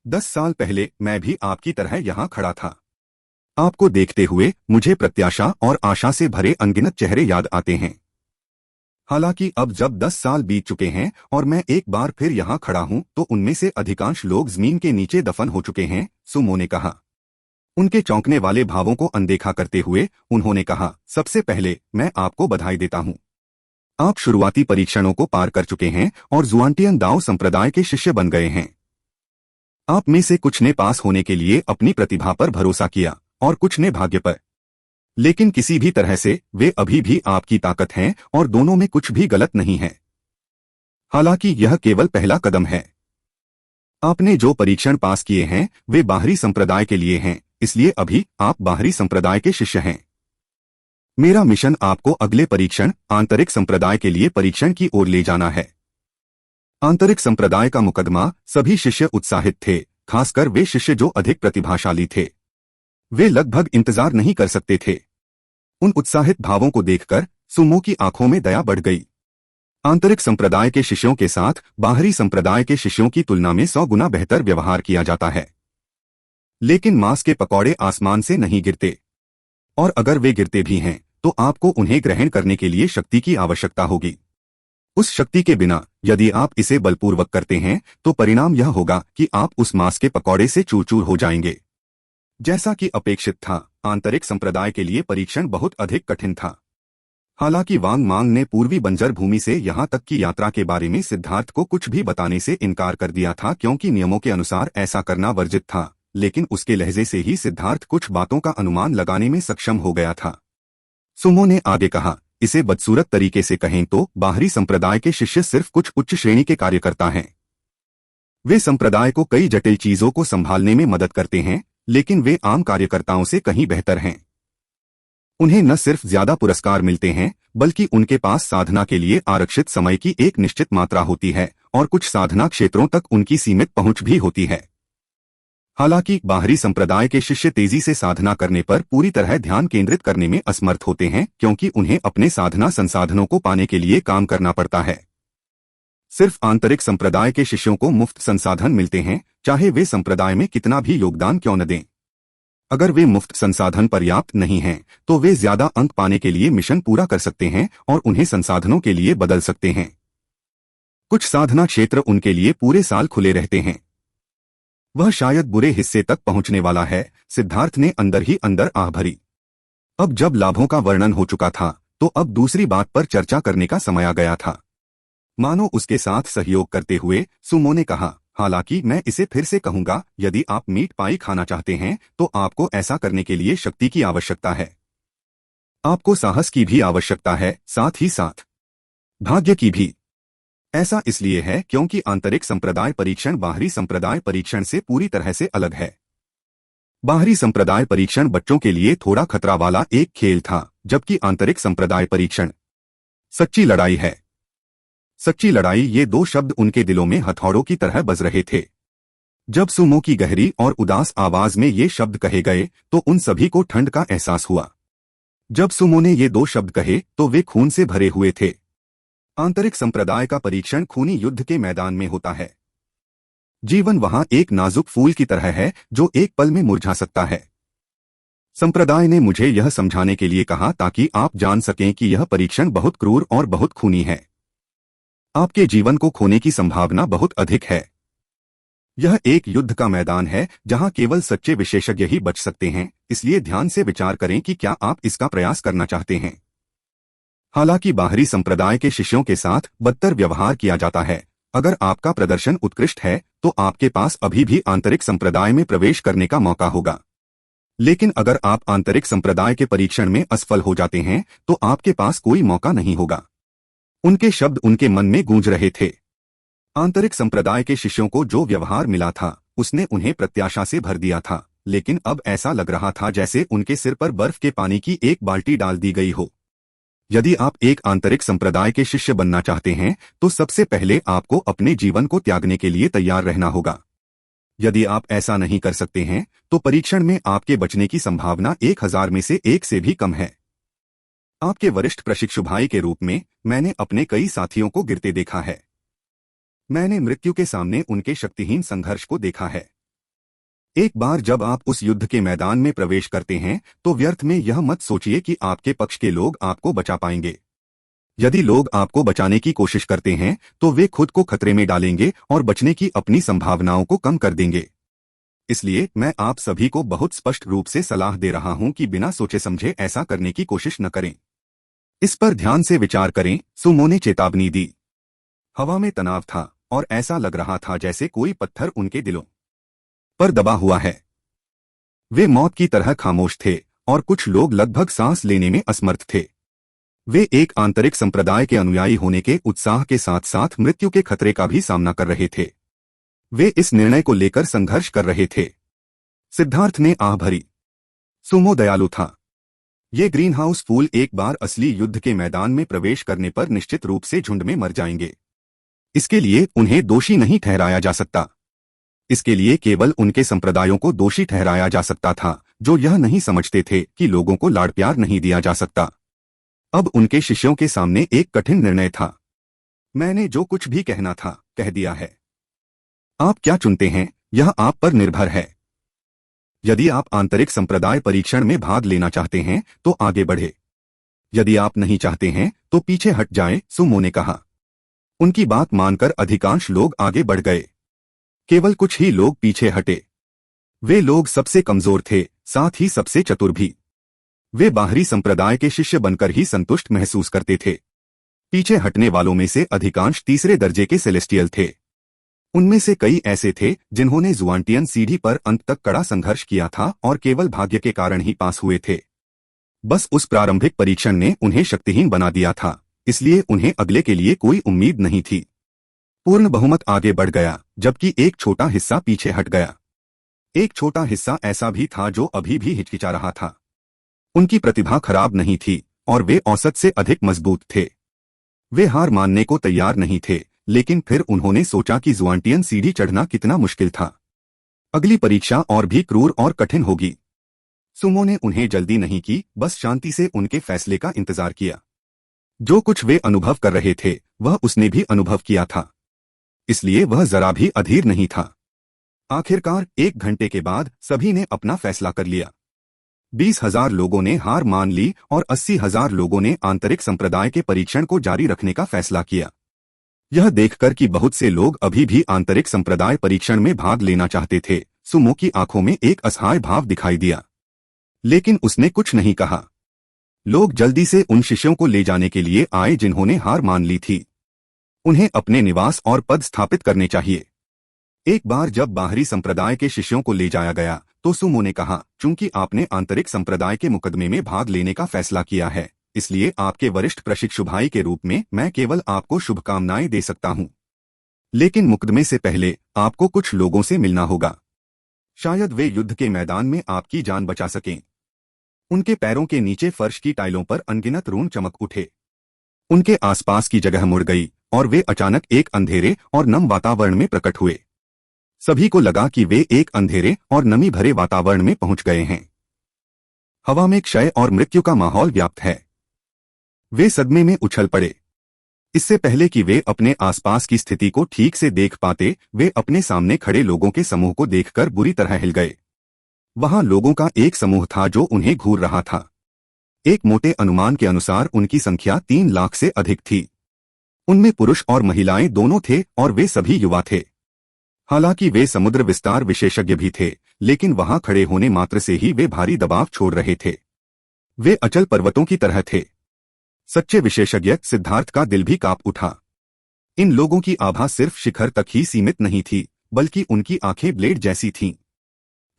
10 साल पहले मैं भी आपकी तरह यहां खड़ा था। आपको देखते हुए मुझे प्रत्याशा और आशा से भरे अनगिनत चेहरे याद आते हैं। हालांकि अब जब 10 साल बीत चुके हैं और मैं एक बार फिर यहां खड़ा हूं, तो उनमें से अधिकांश लोग जमीन के नीचे दफन हो चुके हैं, सुमो ने कहा। उनके चौंकने वाले भावों को अनदेखा करते हुए उन्होंने कहा, सबसे पहले मैं आपको बधाई देता हूं। आप शुरुआती परीक्षणों को पार कर चुके हैं और जुआंटियन दाओ संप्रदाय के शिष्य बन गए हैं। आप में से कुछ ने पास होने के लिए अपनी प्रतिभा पर भरोसा किया और कुछ ने भाग्य पर। लेकिन किसी भी तरह से वे अभी भी आपकी ताकत हैं और दोनों में कुछ भी गलत नहीं है। हालांकि यह केवल पहला कदम है। आपने जो परीक्षण पास किए हैं वे बाहरी संप्रदाय के लिए हैं, इसलिए अभी आप बाहरी संप्रदाय के शिष्य हैं। मेरा मिशन आपको अगले परीक्षण आंतरिक संप्रदाय के लिए परीक्षण की ओर ले जाना है। आंतरिक संप्रदाय का मुकदमा सभी शिष्य उत्साहित थे, खासकर वे शिष्य जो अधिक प्रतिभाशाली थे। वे लगभग इंतजार नहीं कर सकते थे। उन उत्साहित भावों को देखकर सुमो की आंखों में दया बढ़ गई। आंतरिक संप्रदाय के शिष्यों के साथ बाहरी संप्रदाय के शिष्यों की तुलना में 100 गुना बेहतर व्यवहार किया जाता है। लेकिन मांस के पकौड़े आसमान से नहीं गिरते, और अगर वे गिरते भी हैं तो आपको उन्हें ग्रहण करने के लिए शक्ति की आवश्यकता होगी। उस शक्ति के बिना यदि आप इसे बलपूर्वक करते हैं तो परिणाम यह होगा कि आप उस मांस के पकौड़े से चूर चूर हो जाएंगे। जैसा कि अपेक्षित था, आंतरिक संप्रदाय के लिए परीक्षण बहुत अधिक कठिन था। हालांकि वांग मांग ने पूर्वी बंजर भूमि से यहां तक की यात्रा के बारे में सिद्धार्थ को कुछ भी बताने से इनकार कर दिया था, क्योंकि नियमों के अनुसार ऐसा करना वर्जित था, लेकिन उसके लहजे से ही सिद्धार्थ कुछ बातों का अनुमान लगाने में सक्षम हो गया था। सुमो ने आगे कहा, इसे बदसूरत तरीके से कहें तो बाहरी संप्रदाय के शिष्य सिर्फ कुछ उच्च श्रेणी के कार्यकर्ता हैं। वे संप्रदाय को कई जटिल चीजों को संभालने में मदद करते हैं, लेकिन वे आम कार्यकर्ताओं से कहीं बेहतर हैं। उन्हें न सिर्फ ज्यादा पुरस्कार मिलते हैं, बल्कि उनके पास साधना के लिए आरक्षित समय की एक निश्चित मात्रा होती है और कुछ साधना क्षेत्रों तक उनकी सीमित पहुंच भी होती है। हालांकि बाहरी संप्रदाय के शिष्य तेजी से साधना करने पर पूरी तरह ध्यान केंद्रित करने में असमर्थ होते हैं, क्योंकि उन्हें अपने साधना संसाधनों को पाने के लिए काम करना पड़ता है। सिर्फ आंतरिक संप्रदाय के शिष्यों को मुफ्त संसाधन मिलते हैं, चाहे वे संप्रदाय में कितना भी योगदान क्यों न दें। अगर वे मुफ्त संसाधन पर्याप्त नहीं हैं, तो वे ज्यादा अंक पाने के लिए मिशन पूरा कर सकते हैं और उन्हें संसाधनों के लिए बदल सकते हैं। कुछ साधना क्षेत्र उनके लिए पूरे साल खुले रहते हैं। वह शायद बुरे हिस्से तक पहुंचने वाला है। सिद्धार्थ ने अंदर ही अंदर आह भरी। अब जब लाभों का वर्णन हो चुका था, तो अब दूसरी बात पर चर्चा करने का समय आ गया था। मानो उसके साथ सहयोग करते हुए सुमो ने कहा, हालांकि मैं इसे फिर से कहूंगा, यदि आप मीट पाई खाना चाहते हैं तो आपको ऐसा करने के लिए शक्ति की आवश्यकता है। आपको साहस की भी आवश्यकता है, साथ ही साथ भाग्य की भी। ऐसा इसलिए है क्योंकि आंतरिक संप्रदाय परीक्षण बाहरी संप्रदाय परीक्षण से पूरी तरह से अलग है। बाहरी संप्रदाय परीक्षण बच्चों के लिए थोड़ा खतरा वाला एक खेल था, जबकि आंतरिक संप्रदाय परीक्षण सच्ची लड़ाई है। सच्ची लड़ाई, ये दो शब्द उनके दिलों में हथौड़ों की तरह बज रहे थे। जब सुमो की गहरी और उदास आवाज में ये शब्द कहे गए तो उन सभी को ठंड का एहसास हुआ। जब सुमो ने ये दो शब्द कहे तो वे खून से भरे हुए थे। आंतरिक संप्रदाय का परीक्षण खूनी युद्ध के मैदान में होता है। जीवन वहां एक नाजुक फूल की तरह है जो एक पल में मुरझा सकता है। संप्रदाय ने मुझे यह समझाने के लिए कहा ताकि आप जान सकें कि यह परीक्षण बहुत क्रूर और बहुत खूनी है। आपके जीवन को खोने की संभावना बहुत अधिक है। यह एक युद्ध का मैदान है जहां केवल सच्चे विशेषज्ञ ही बच सकते हैं, इसलिए ध्यान से विचार करें कि क्या आप इसका प्रयास करना चाहते हैं। हालांकि बाहरी संप्रदाय के शिष्यों के साथ बदतर व्यवहार किया जाता है। अगर आपका प्रदर्शन उत्कृष्ट है तो आपके पास अभी भी आंतरिक संप्रदाय में प्रवेश करने का मौका होगा। लेकिन अगर आप आंतरिक संप्रदाय के परीक्षण में असफल हो जाते हैं तो आपके पास कोई मौका नहीं होगा। उनके शब्द उनके मन में गूंज रहे थे। आंतरिक संप्रदाय के शिष्यों को जो व्यवहार मिला था उसने उन्हें प्रत्याशा से भर दिया था, लेकिन अब ऐसा लग रहा था जैसे उनके सिर पर बर्फ के पानी की एक बाल्टी डाल दी गई हो। यदि आप एक आंतरिक संप्रदाय के शिष्य बनना चाहते हैं तो सबसे पहले आपको अपने जीवन को त्यागने के लिए तैयार रहना होगा। यदि आप ऐसा नहीं कर सकते हैं तो परीक्षण में आपके बचने की संभावना 1000 में से 1 से भी कम है। आपके वरिष्ठ प्रशिक्षु भाई के रूप में मैंने अपने कई साथियों को गिरते देखा है। मैंने मृत्यु के सामने उनके शक्तिहीन संघर्ष को देखा है। एक बार जब आप उस युद्ध के मैदान में प्रवेश करते हैं तो व्यर्थ में यह मत सोचिए कि आपके पक्ष के लोग आपको बचा पाएंगे। यदि लोग आपको बचाने की कोशिश करते हैं तो वे खुद को खतरे में डालेंगे और बचने की अपनी संभावनाओं को कम कर देंगे। इसलिए मैं आप सभी को बहुत स्पष्ट रूप से सलाह दे रहा हूं कि बिना सोचे समझे ऐसा करने की कोशिश न करें। इस पर ध्यान से विचार करें, सुमो ने चेतावनी दी। हवा में तनाव था और ऐसा लग रहा था जैसे कोई पत्थर उनके दिलों पर दबा हुआ है। वे मौत की तरह खामोश थे और कुछ लोग लगभग सांस लेने में असमर्थ थे। वे एक आंतरिक संप्रदाय के अनुयायी होने के उत्साह के साथ साथ मृत्यु के खतरे का भी सामना कर रहे थे। वे इस निर्णय को लेकर संघर्ष कर रहे थे। सिद्धार्थ ने आह भरी। सुमो दयालु था। ये ग्रीनहाउस फूल एक बार असली युद्ध के मैदान में प्रवेश करने पर निश्चित रूप से झुंड में मर जाएंगे। इसके लिए उन्हें दोषी नहीं ठहराया जा सकता। इसके लिए केवल उनके संप्रदायों को दोषी ठहराया जा सकता था जो यह नहीं समझते थे कि लोगों को लाड़ प्यार नहीं दिया जा सकता। अब उनके शिष्यों के सामने एक कठिन निर्णय था। मैंने जो कुछ भी कहना था कह दिया है। आप क्या चुनते हैं यह आप पर निर्भर है। यदि आप आंतरिक संप्रदाय परीक्षण में भाग लेना चाहते हैं तो आगे बढ़े। यदि आप नहीं चाहते हैं तो पीछे हट जाएं, सुमो ने कहा। उनकी बात मानकर अधिकांश लोग आगे बढ़ गए। केवल कुछ ही लोग पीछे हटे। वे लोग सबसे कमजोर थे, साथ ही सबसे चतुर भी। वे बाहरी संप्रदाय के शिष्य बनकर ही संतुष्ट महसूस करते थे। पीछे हटने वालों में से अधिकांश तीसरे दर्जे के सेलेस्टियल थे। उनमें से कई ऐसे थे जिन्होंने जुआंटियन सीढ़ी पर अंत तक कड़ा संघर्ष किया था और केवल भाग्य के कारण ही पास हुए थे। बस उस प्रारंभिक परीक्षण ने उन्हें शक्तिहीन बना दिया था, इसलिए उन्हें अगले के लिए कोई उम्मीद नहीं थी। पूर्ण बहुमत आगे बढ़ गया, जबकि एक छोटा हिस्सा पीछे हट गया। एक छोटा हिस्सा ऐसा भी था जो अभी भी हिचकिचा रहा था। उनकी प्रतिभा खराब नहीं थी और वे औसत से अधिक मजबूत थे। वे हार मानने को तैयार नहीं थे, लेकिन फिर उन्होंने सोचा कि जुआंटियन सीढ़ी चढ़ना कितना मुश्किल था। अगली परीक्षा और भी क्रूर और कठिन होगी। सुमो ने उन्हें जल्दी नहीं की, बस शांति से उनके फैसले का इंतजार किया। जो कुछ वे अनुभव कर रहे थे वह उसने भी अनुभव किया था, इसलिए वह जरा भी अधीर नहीं था। आखिरकार 1 घंटे के बाद सभी ने अपना फैसला कर लिया। 20,000 लोगों ने हार मान ली और 80,000 लोगों ने आंतरिक संप्रदाय के परीक्षण को जारी रखने का फैसला किया। यह देखकर कि बहुत से लोग अभी भी आंतरिक संप्रदाय परीक्षण में भाग लेना चाहते थे, सुमो की आंखों में एक असहाय भाव दिखाई दिया। लेकिन उसने कुछ नहीं कहा। लोग जल्दी से उन शिष्यों को ले जाने के लिए आए जिन्होंने हार मान ली थी। उन्हें अपने निवास और पद स्थापित करने चाहिए। एक बार जब बाहरी संप्रदाय के शिष्यों को ले जाया गया तो सुमो ने कहा, चूंकि आपने आंतरिक संप्रदाय के मुकदमे में भाग लेने का फैसला किया है, इसलिए आपके वरिष्ठ प्रशिक्षु भाई के रूप में मैं केवल आपको शुभकामनाएं दे सकता हूं। लेकिन मुकदमे से पहले आपको कुछ लोगों से मिलना होगा। शायद वे युद्ध के मैदान में आपकी जान बचा सकें। उनके पैरों के नीचे फर्श की टाइलों पर अनगिनत रून चमक उठे। उनके आसपास की जगह मुड़ गई और वे अचानक एक अंधेरे और नम वातावरण में प्रकट हुए। सभी को लगा कि वे एक अंधेरे और नमी भरे वातावरण में पहुंच गए हैं। हवा में क्षय और मृत्यु का माहौल व्याप्त है। वे सदमे में उछल पड़े। इससे पहले कि वे अपने आसपास की स्थिति को ठीक से देख पाते, वे अपने सामने खड़े लोगों के समूह को देखकर बुरी तरह हिल गए। वहां लोगों का एक समूह था जो उन्हें घूर रहा था। एक मोटे अनुमान के अनुसार उनकी संख्या 3 लाख से अधिक थी। उनमें पुरुष और महिलाएं दोनों थे और वे सभी युवा थे। हालांकि वे समुद्र विस्तार विशेषज्ञ भी थे, लेकिन वहां खड़े होने मात्र से ही वे भारी दबाव छोड़ रहे थे। वे अचल पर्वतों की तरह थे। सच्चे विशेषज्ञ सिद्धार्थ का दिल भी कांप उठा। इन लोगों की आभा सिर्फ शिखर तक ही सीमित नहीं थी, बल्कि उनकी आंखें ब्लेड जैसी थीं।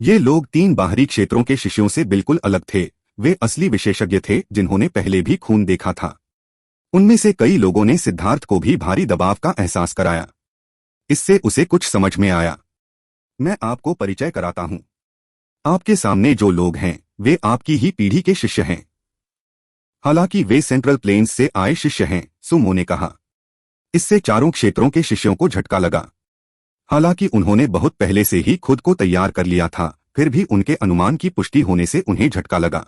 ये लोग 3 बाहरी क्षेत्रों के शिष्यों से बिल्कुल अलग थे। वे असली विशेषज्ञ थे जिन्होंने पहले भी खून देखा था। उनमें से कई लोगों ने सिद्धार्थ को भी भारी दबाव का एहसास कराया। इससे उसे कुछ समझ में आया। मैं आपको परिचय कराता हूं। आपके सामने जो लोग हैं वे आपकी ही पीढ़ी के शिष्य हैं। हालांकि वे सेंट्रल प्लेन्स से आए शिष्य हैं, सुमो ने कहा। इससे चारों क्षेत्रों के शिष्यों को झटका लगा। हालांकि उन्होंने बहुत पहले से ही खुद को तैयार कर लिया था, फिर भी उनके अनुमान की पुष्टि होने से उन्हें झटका लगा।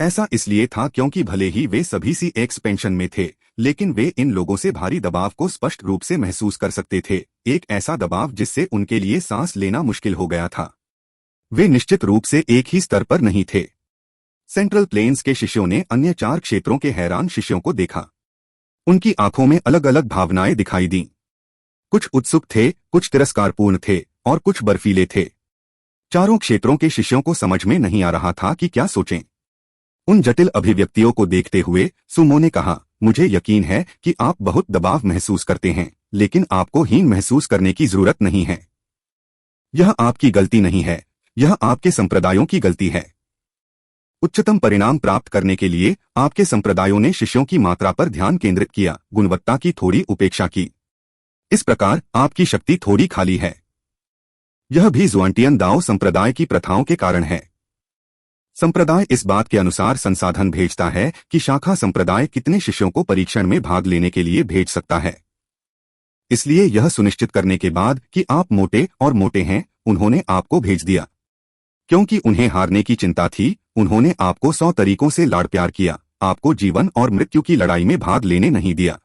ऐसा इसलिए था क्योंकि भले ही वे सभी सी एक्सपेंशन में थे, लेकिन वे इन लोगों से भारी दबाव को स्पष्ट रूप से महसूस कर सकते थे। एक ऐसा दबाव जिससे उनके लिए सांस लेना मुश्किल हो गया था। वे निश्चित रूप से एक ही स्तर पर नहीं थे। सेंट्रल प्लेन्स के शिष्यों ने अन्य 4 क्षेत्रों के हैरान शिष्यों को देखा। उनकी आंखों में अलग अलग भावनाएं दिखाई दीं। कुछ उत्सुक थे, कुछ तिरस्कारपूर्ण थे और कुछ बर्फीले थे। चारों क्षेत्रों के शिष्यों को समझ में नहीं आ रहा था कि क्या सोचें। उन जटिल अभिव्यक्तियों को देखते हुए सुमो ने कहा, मुझे यकीन है कि आप बहुत दबाव महसूस करते हैं, लेकिन आपको हीन महसूस करने की जरूरत नहीं है। यह आपकी गलती नहीं है, यह आपके संप्रदायों की गलती है। उच्चतम परिणाम प्राप्त करने के लिए आपके संप्रदायों ने शिष्यों की मात्रा पर ध्यान केंद्रित किया, गुणवत्ता की थोड़ी उपेक्षा की। इस प्रकार आपकी शक्ति थोड़ी खाली है। यह भी जुआंटियन दाओ संप्रदाय की प्रथाओं के कारण है। संप्रदाय इस बात के अनुसार संसाधन भेजता है कि शाखा संप्रदाय कितने शिष्यों को परीक्षण में भाग लेने के लिए भेज सकता है। इसलिए यह सुनिश्चित करने के बाद कि आप मोटे और मोटे हैं, उन्होंने आपको भेज दिया। क्योंकि उन्हें हारने की चिंता थी, उन्होंने आपको 100 तरीकों से लाड़ प्यार किया, आपको जीवन और मृत्यु की लड़ाई में भाग लेने नहीं दिया।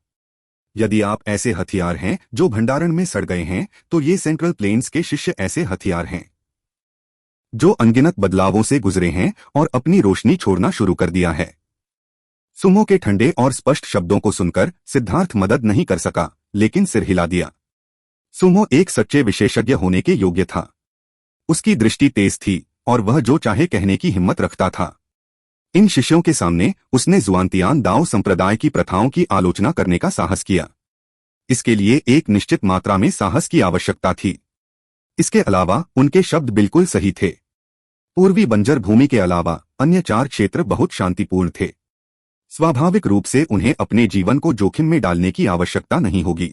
यदि आप ऐसे हथियार हैं जो भंडारण में सड़ गए हैं, तो ये सेंट्रल प्लेन्स के शिष्य ऐसे हथियार हैं जो अनगिनत बदलावों से गुजरे हैं और अपनी रोशनी छोड़ना शुरू कर दिया है। सुमो के ठंडे और स्पष्ट शब्दों को सुनकर सिद्धार्थ मदद नहीं कर सका, लेकिन सिर हिला दिया। सुमो एक सच्चे विशेषज्ञ होने के योग्य था। उसकी दृष्टि तेज थी और वह जो चाहे कहने की हिम्मत रखता था। इन शिष्यों के सामने उसने जुआनतियान दाओ संप्रदाय की प्रथाओं की आलोचना करने का साहस किया। इसके लिए एक निश्चित मात्रा में साहस की आवश्यकता थी। इसके अलावा उनके शब्द बिल्कुल सही थे। पूर्वी बंजर भूमि के अलावा अन्य 4 क्षेत्र बहुत शांतिपूर्ण थे। स्वाभाविक रूप से उन्हें अपने जीवन को जोखिम में डालने की आवश्यकता नहीं होगी।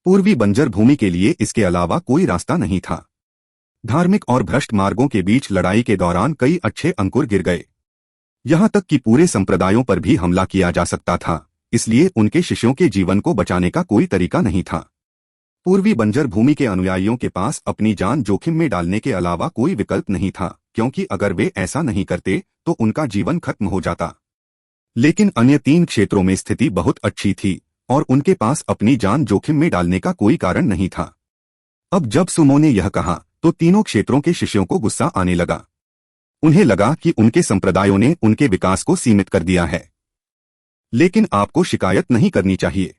पूर्वी बंजर भूमि के लिए इसके अलावा कोई रास्ता नहीं था। धार्मिक और भ्रष्ट मार्गों के बीच लड़ाई के दौरान कई अच्छे अंकुर गिर गए। यहां तक कि पूरे संप्रदायों पर भी हमला किया जा सकता था, इसलिए उनके शिष्यों के जीवन को बचाने का कोई तरीका नहीं था। पूर्वी बंजर भूमि के अनुयायियों के पास अपनी जान जोखिम में डालने के अलावा कोई विकल्प नहीं था, क्योंकि अगर वे ऐसा नहीं करते तो उनका जीवन खत्म हो जाता। लेकिन अन्य 3 क्षेत्रों में स्थिति बहुत अच्छी थी और उनके पास अपनी जान जोखिम में डालने का कोई कारण नहीं था। अब जब सुमो ने यह कहा तो तीनों क्षेत्रों के शिष्यों को गुस्सा आने लगा। उन्हें लगा कि उनके संप्रदायों ने उनके विकास को सीमित कर दिया है। लेकिन आपको शिकायत नहीं करनी चाहिए।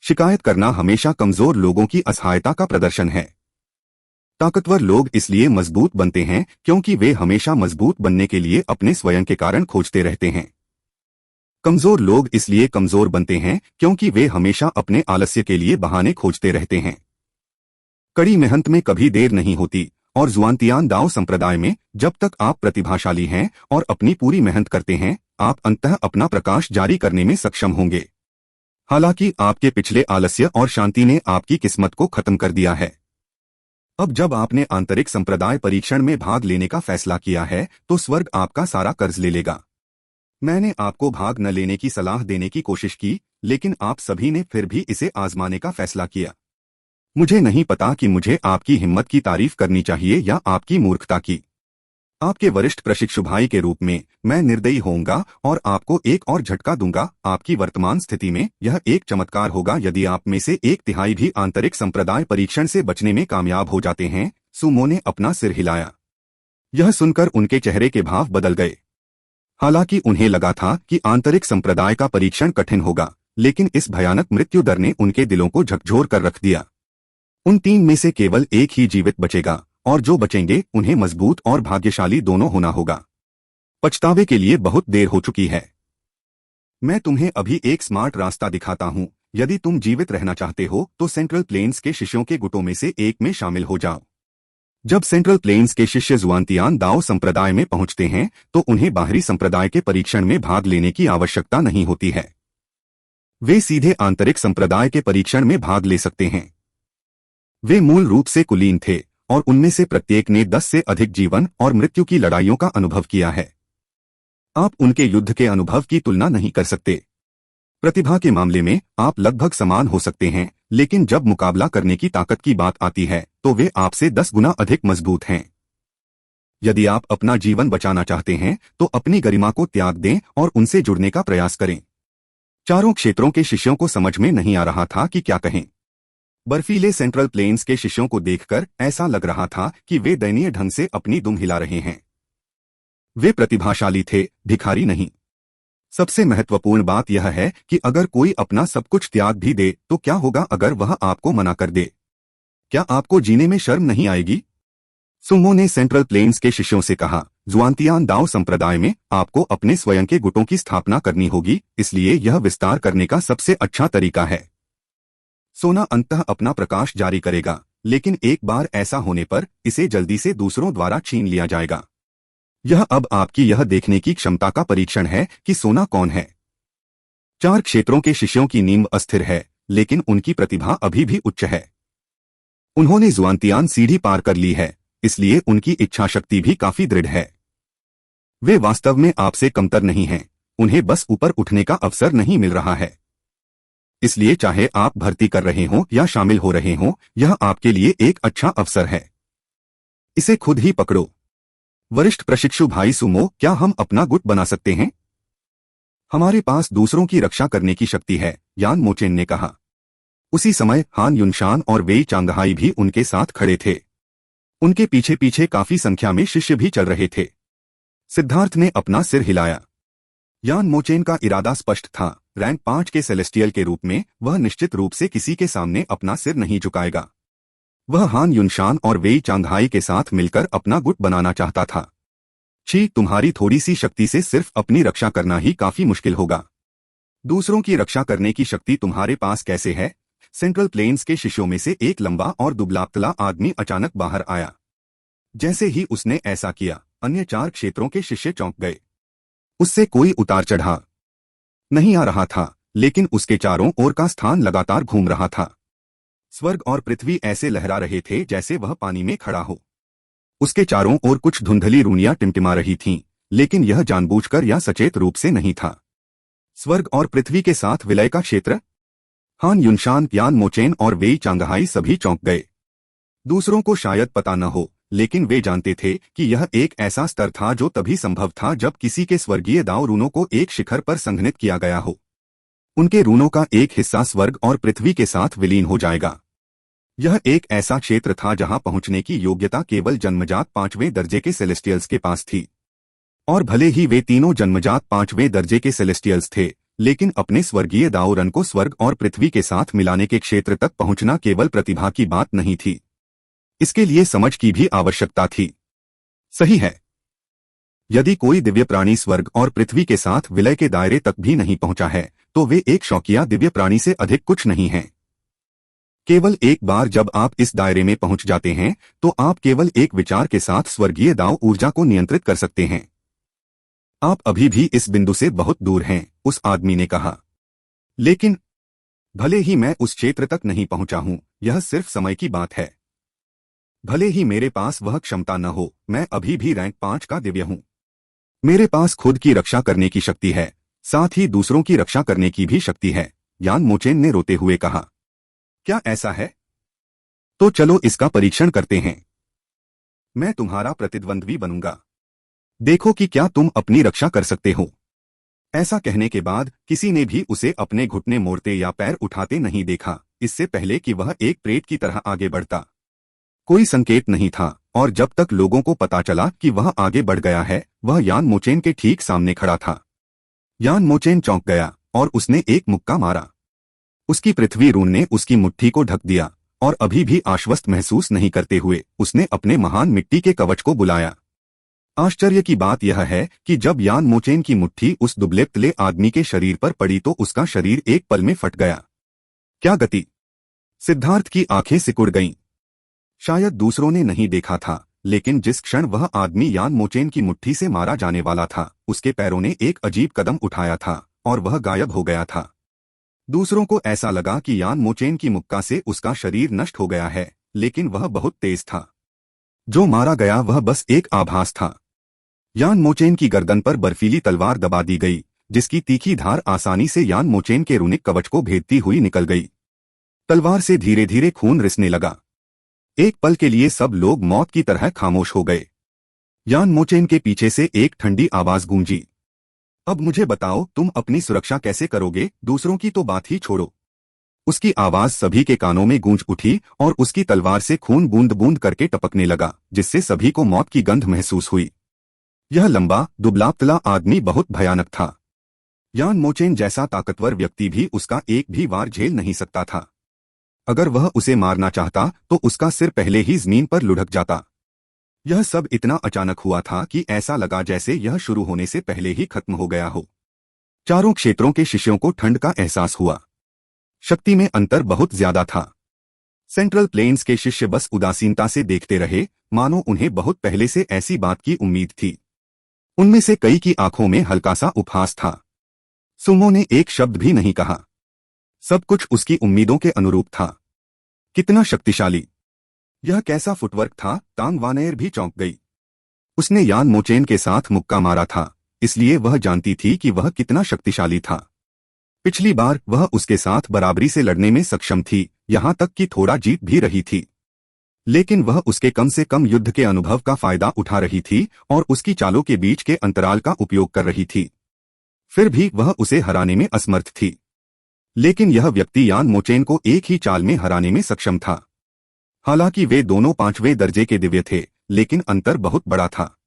शिकायत करना हमेशा कमजोर लोगों की असहायता का प्रदर्शन है। ताकतवर लोग इसलिए मजबूत बनते हैं क्योंकि वे हमेशा मजबूत बनने के लिए अपने स्वयं के कारण खोजते रहते हैं। कमजोर लोग इसलिए कमजोर बनते हैं क्योंकि वे हमेशा अपने आलस्य के लिए बहाने खोजते रहते हैं। कड़ी मेहनत में कभी देर नहीं होती और जुआनतियान दाओ संप्रदाय में जब तक आप प्रतिभाशाली हैं और अपनी पूरी मेहनत करते हैं, आप अंततः अपना प्रकाश जारी करने में सक्षम होंगे। हालांकि आपके पिछले आलस्य और शांति ने आपकी किस्मत को खत्म कर दिया है। अब जब आपने आंतरिक संप्रदाय परीक्षण में भाग लेने का फैसला किया है तो स्वर्ग आपका सारा कर्ज ले लेगा। मैंने आपको भाग न लेने की सलाह देने की कोशिश की, लेकिन आप सभी ने फिर भी इसे आजमाने का फैसला किया। मुझे नहीं पता कि मुझे आपकी हिम्मत की तारीफ करनी चाहिए या आपकी मूर्खता की। आपके वरिष्ठ प्रशिक्षु भाई के रूप में मैं निर्दयी होऊंगा और आपको एक और झटका दूंगा। आपकी वर्तमान स्थिति में यह एक चमत्कार होगा यदि आप में से 1/3 भी आंतरिक संप्रदाय परीक्षण से बचने में कामयाब हो जाते हैं। सुमो ने अपना सिर हिलाया। यह सुनकर उनके चेहरे के भाव बदल गए। हालांकि उन्हें लगा था कि आंतरिक संप्रदाय का परीक्षण कठिन होगा, लेकिन इस भयानक मृत्यु दर ने उनके दिलों को झकझोर कर रख दिया। उन 3 में से केवल एक ही जीवित बचेगा और जो बचेंगे उन्हें मजबूत और भाग्यशाली दोनों होना होगा। पछतावे के लिए बहुत देर हो चुकी है। मैं तुम्हें अभी एक स्मार्ट रास्ता दिखाता हूँ। यदि तुम जीवित रहना चाहते हो तो सेंट्रल प्लेन्स के शिष्यों के गुटों में से एक में शामिल हो जाओ। जब सेंट्रल प्लेन्स के शिष्य जुआनतियान दाओ संप्रदाय में पहुंचते हैं तो उन्हें बाहरी संप्रदाय के परीक्षण में भाग लेने की आवश्यकता नहीं होती है। वे सीधे आंतरिक संप्रदाय के परीक्षण में भाग ले सकते हैं। वे मूल रूप से कुलीन थे और उनमें से प्रत्येक ने 10 से अधिक जीवन और मृत्यु की लड़ाइयों का अनुभव किया है। आप उनके युद्ध के अनुभव की तुलना नहीं कर सकते। प्रतिभा के मामले में आप लगभग समान हो सकते हैं, लेकिन जब मुकाबला करने की ताकत की बात आती है तो वे आपसे 10 गुना अधिक मजबूत हैं। यदि आप अपना जीवन बचाना चाहते हैं तो अपनी गरिमा को त्याग दें और उनसे जुड़ने का प्रयास करें। चारों क्षेत्रों के शिष्यों को समझ में नहीं आ रहा था कि क्या कहें। बर्फीले सेंट्रल प्लेन्स के शिष्यों को देखकर ऐसा लग रहा था कि वे दयनीय ढंग से अपनी दुम हिला रहे हैं। वे प्रतिभाशाली थे, भिखारी नहीं। सबसे महत्वपूर्ण बात यह है कि अगर कोई अपना सब कुछ त्याग भी दे तो क्या होगा अगर वह आपको मना कर दे? क्या आपको जीने में शर्म नहीं आएगी? सुमो ने सेंट्रल प्लेन्स के शिष्यों से कहा, जुआनतियान दाओ संप्रदाय में आपको अपने स्वयं के गुटों की स्थापना करनी होगी, इसलिए यह विस्तार करने का सबसे अच्छा तरीका है। सोना अंततः अपना प्रकाश जारी करेगा, लेकिन एक बार ऐसा होने पर इसे जल्दी से दूसरों द्वारा छीन लिया जाएगा। यह अब आपकी यह देखने की क्षमता का परीक्षण है कि सोना कौन है। 4 क्षेत्रों के शिष्यों की नींव अस्थिर है, लेकिन उनकी प्रतिभा अभी भी उच्च है। उन्होंने जुआनतियान सीढ़ी पार कर ली है, इसलिए उनकी इच्छा शक्ति भी काफी दृढ़ है। वे वास्तव में आपसे कमतर नहीं हैं, उन्हें बस ऊपर उठने का अवसर नहीं मिल रहा है। इसलिए चाहे आप भर्ती कर रहे हों या शामिल हो रहे हों, यह आपके लिए एक अच्छा अवसर है। इसे खुद ही पकड़ो। वरिष्ठ प्रशिक्षु भाई सुमो, क्या हम अपना गुट बना सकते हैं? हमारे पास दूसरों की रक्षा करने की शक्ति है, यान मोचेन ने कहा। उसी समय हान युनशान और वेई चांगहाई भी उनके साथ खड़े थे। उनके पीछे पीछे काफी संख्या में शिष्य भी चल रहे थे। सिद्धार्थ ने अपना सिर हिलाया। यान मोचेन का इरादा स्पष्ट था, रैंक 5 के सेलेस्टियल के रूप में वह निश्चित रूप से किसी के सामने अपना सिर नहीं झुकाएगा। वह हान युनशान और वेई चांगहाई के साथ मिलकर अपना गुट बनाना चाहता था। छी, तुम्हारी थोड़ी सी शक्ति से सिर्फ अपनी रक्षा करना ही काफी मुश्किल होगा। दूसरों की रक्षा करने की शक्ति तुम्हारे पास कैसे है? सेंट्रल प्लेन्स के शिष्यों में से एक लंबा और दुबला-पतला आदमी अचानक बाहर आया। जैसे ही उसने ऐसा किया, अन्य 4 क्षेत्रों के शिष्य चौंक गए। उससे कोई उतार चढ़ा नहीं आ रहा था, लेकिन उसके चारों ओर का स्थान लगातार घूम रहा था। स्वर्ग और पृथ्वी ऐसे लहरा रहे थे जैसे वह पानी में खड़ा हो। उसके चारों ओर कुछ धुंधली रूनियां टिमटिमा रही थीं, लेकिन यह जानबूझकर या सचेत रूप से नहीं था। स्वर्ग और पृथ्वी के साथ विलय का क्षेत्र? हान युनशान, यान मोचेन और वेई चांगहाई सभी चौंक गए। दूसरों को शायद पता न हो, लेकिन वे जानते थे कि यह एक ऐसा स्तर था जो तभी संभव था जब किसी के स्वर्गीय दाव रूनों को एक शिखर पर संघनित किया गया हो। उनके रूनों का एक हिस्सा स्वर्ग और पृथ्वी के साथ विलीन हो जाएगा। यह एक ऐसा क्षेत्र था जहां पहुंचने की योग्यता केवल जन्मजात 5वें दर्जे के सेलेस्टियल्स के पास थी। और भले ही वे तीनों जन्मजात 5वें दर्जे के सेलेस्टियल्स थे, लेकिन अपने स्वर्गीय दाओरन को स्वर्ग और पृथ्वी के साथ मिलाने के क्षेत्र तक पहुंचना केवल प्रतिभा की बात नहीं थी, इसके लिए समझ की भी आवश्यकता थी। सही है। यदि कोई दिव्य प्राणी स्वर्ग और पृथ्वी के साथ विलय के दायरे तक भी नहीं पहुंचा है, तो वे एक शौकिया दिव्य प्राणी से अधिक कुछ नहीं हैं। केवल एक बार जब आप इस दायरे में पहुंच जाते हैं, तो आप केवल एक विचार के साथ स्वर्गीय दाव ऊर्जा को नियंत्रित कर सकते हैं। आप अभी भी इस बिंदु से बहुत दूर हैं, उस आदमी ने कहा। लेकिन भले ही मैं उस क्षेत्र तक नहीं पहुंचा हूं, यह सिर्फ समय की बात है। भले ही मेरे पास वह क्षमता न हो, मैं अभी भी रैंक 5 का दिव्य हूं। मेरे पास खुद की रक्षा करने की शक्ति है, साथ ही दूसरों की रक्षा करने की भी शक्ति है, यान मोचेन ने रोते हुए कहा। क्या ऐसा है? तो चलो इसका परीक्षण करते हैं। मैं तुम्हारा प्रतिद्वंद्वी बनूंगा। देखो कि क्या तुम अपनी रक्षा कर सकते हो। ऐसा कहने के बाद किसी ने भी उसे अपने घुटने मोड़ते या पैर उठाते नहीं देखा, इससे पहले कि वह एक प्रेत की तरह आगे बढ़ता। कोई संकेत नहीं था, और जब तक लोगों को पता चला कि वह आगे बढ़ गया है, वह यान मोचेन के ठीक सामने खड़ा था। यान मोचेन चौंक गया और उसने एक मुक्का मारा। उसकी पृथ्वी रून ने उसकी मुट्ठी को ढक दिया, और अभी भी आश्वस्त महसूस नहीं करते हुए उसने अपने महान मिट्टी के कवच को बुलाया। आश्चर्य की बात यह है कि जब यान मोचेन की मुट्ठी उस दुबले पतले आदमी के शरीर पर पड़ी तो उसका शरीर एक पल में फट गया। क्या गति! सिद्धार्थ की आंखें सिकुड़ गईं। शायद दूसरों ने नहीं देखा था, लेकिन जिस क्षण वह आदमी यान मोचेन की मुट्ठी से मारा जाने वाला था, उसके पैरों ने एक अजीब कदम उठाया था और वह गायब हो गया था। दूसरों को ऐसा लगा कि यान मोचेन की मुक्का से उसका शरीर नष्ट हो गया है, लेकिन वह बहुत तेज था। जो मारा गया वह बस एक आभास था। यान मोचेन की गर्दन पर बर्फीली तलवार दबा दी गई, जिसकी तीखी धार आसानी से यान मोचेन के रूनिक कवच को भेदती हुई निकल गई। तलवार से धीरे धीरे खून रिसने लगा। एक पल के लिए सब लोग मौत की तरह खामोश हो गए। यान मोचेन के पीछे से एक ठंडी आवाज गूंजी। अब मुझे बताओ, तुम अपनी सुरक्षा कैसे करोगे? दूसरों की तो बात ही छोड़ो। उसकी आवाज सभी के कानों में गूंज उठी और उसकी तलवार से खून बूंद बूंद करके टपकने लगा, जिससे सभी को मौत की गंध महसूस हुई। यह लंबा दुबला-पतला आदमी बहुत भयानक था। यान मोचेन जैसा ताकतवर व्यक्ति भी उसका एक भी वार झेल नहीं सकता था। अगर वह उसे मारना चाहता तो उसका सिर पहले ही जमीन पर लुढ़क जाता। यह सब इतना अचानक हुआ था कि ऐसा लगा जैसे यह शुरू होने से पहले ही खत्म हो गया हो। चारों क्षेत्रों के शिष्यों को ठंड का एहसास हुआ। शक्ति में अंतर बहुत ज्यादा था। सेंट्रल प्लेन्स के शिष्य बस उदासीनता से देखते रहे, मानो उन्हें बहुत पहले से ऐसी बात की उम्मीद थी। उनमें से कई की आंखों में हल्का सा उपहास था। सुमो ने एक शब्द भी नहीं कहा। सब कुछ उसकी उम्मीदों के अनुरूप था। कितना शक्तिशाली! यह कैसा फुटवर्क था! तांग वानेर भी चौंक गई। उसने यान मोचेन के साथ मुक्का मारा था, इसलिए वह जानती थी कि वह कितना शक्तिशाली था। पिछली बार वह उसके साथ बराबरी से लड़ने में सक्षम थी, यहां तक कि थोड़ा जीत भी रही थी। लेकिन वह उसके कम से कम युद्ध के अनुभव का फायदा उठा रही थी और उसकी चालों के बीच के अंतराल का उपयोग कर रही थी। फिर भी वह उसे हराने में असमर्थ थी। लेकिन यह व्यक्ति यान मोचेन को एक ही चाल में हराने में सक्षम था। हालांकि वे दोनों 5वें दर्जे के दिव्य थे, लेकिन अंतर बहुत बड़ा था।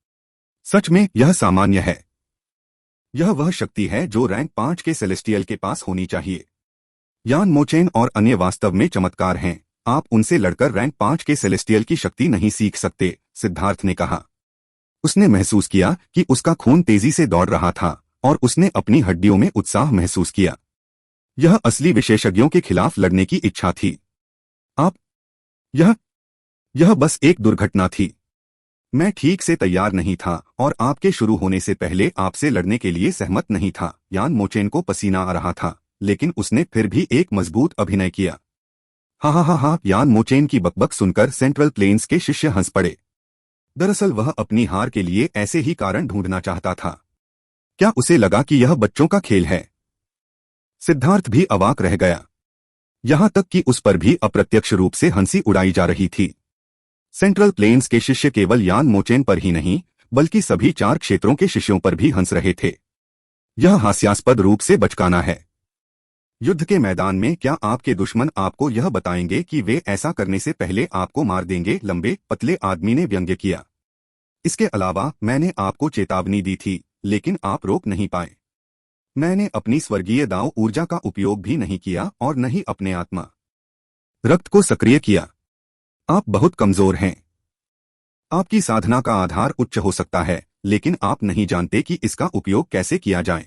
सच में यह सामान्य है। यह वह शक्ति है जो रैंक 5 के सेलेस्टियल के पास होनी चाहिए। यान मोचेन और अन्य वास्तव में चमत्कार हैं, आप उनसे लड़कर रैंक 5 के सेलेस्टियल की शक्ति नहीं सीख सकते, सिद्धार्थ ने कहा। उसने महसूस किया कि उसका खून तेजी से दौड़ रहा था और उसने अपनी हड्डियों में उत्साह महसूस किया। यह असली विशेषज्ञों के खिलाफ लड़ने की इच्छा थी। आप यह यह बस एक दुर्घटना थी। मैं ठीक से तैयार नहीं था और आपके शुरू होने से पहले आपसे लड़ने के लिए सहमत नहीं था। यान मोचेन को पसीना आ रहा था, लेकिन उसने फिर भी एक मजबूत अभिनय किया। हा हा हा हा। यान मोचेन की बकबक सुनकर सेंट्रल प्लेन्स के शिष्य हंस पड़े। दरअसल वह अपनी हार के लिए ऐसे ही कारण ढूंढना चाहता था। क्या उसे लगा कि यह बच्चों का खेल है? सिद्धार्थ भी अवाक रह गया, यहां तक कि उस पर भी अप्रत्यक्ष रूप से हंसी उड़ाई जा रही थी। सेंट्रल प्लेन्स के शिष्य केवल यान मोचेन पर ही नहीं, बल्कि सभी 4 क्षेत्रों के शिष्यों पर भी हंस रहे थे। यह हास्यास्पद रूप से बचकाना है। युद्ध के मैदान में क्या आपके दुश्मन आपको यह बताएंगे कि वे ऐसा करने से पहले आपको मार देंगे? लंबे पतले आदमी ने व्यंग्य किया। इसके अलावा मैंने आपको चेतावनी दी थी, लेकिन आप रोक नहीं पाए। मैंने अपनी स्वर्गीय दाव ऊर्जा का उपयोग भी नहीं किया और न ही अपने आत्मा रक्त को सक्रिय किया। आप बहुत कमजोर हैं। आपकी साधना का आधार उच्च हो सकता है, लेकिन आप नहीं जानते कि इसका उपयोग कैसे किया जाए।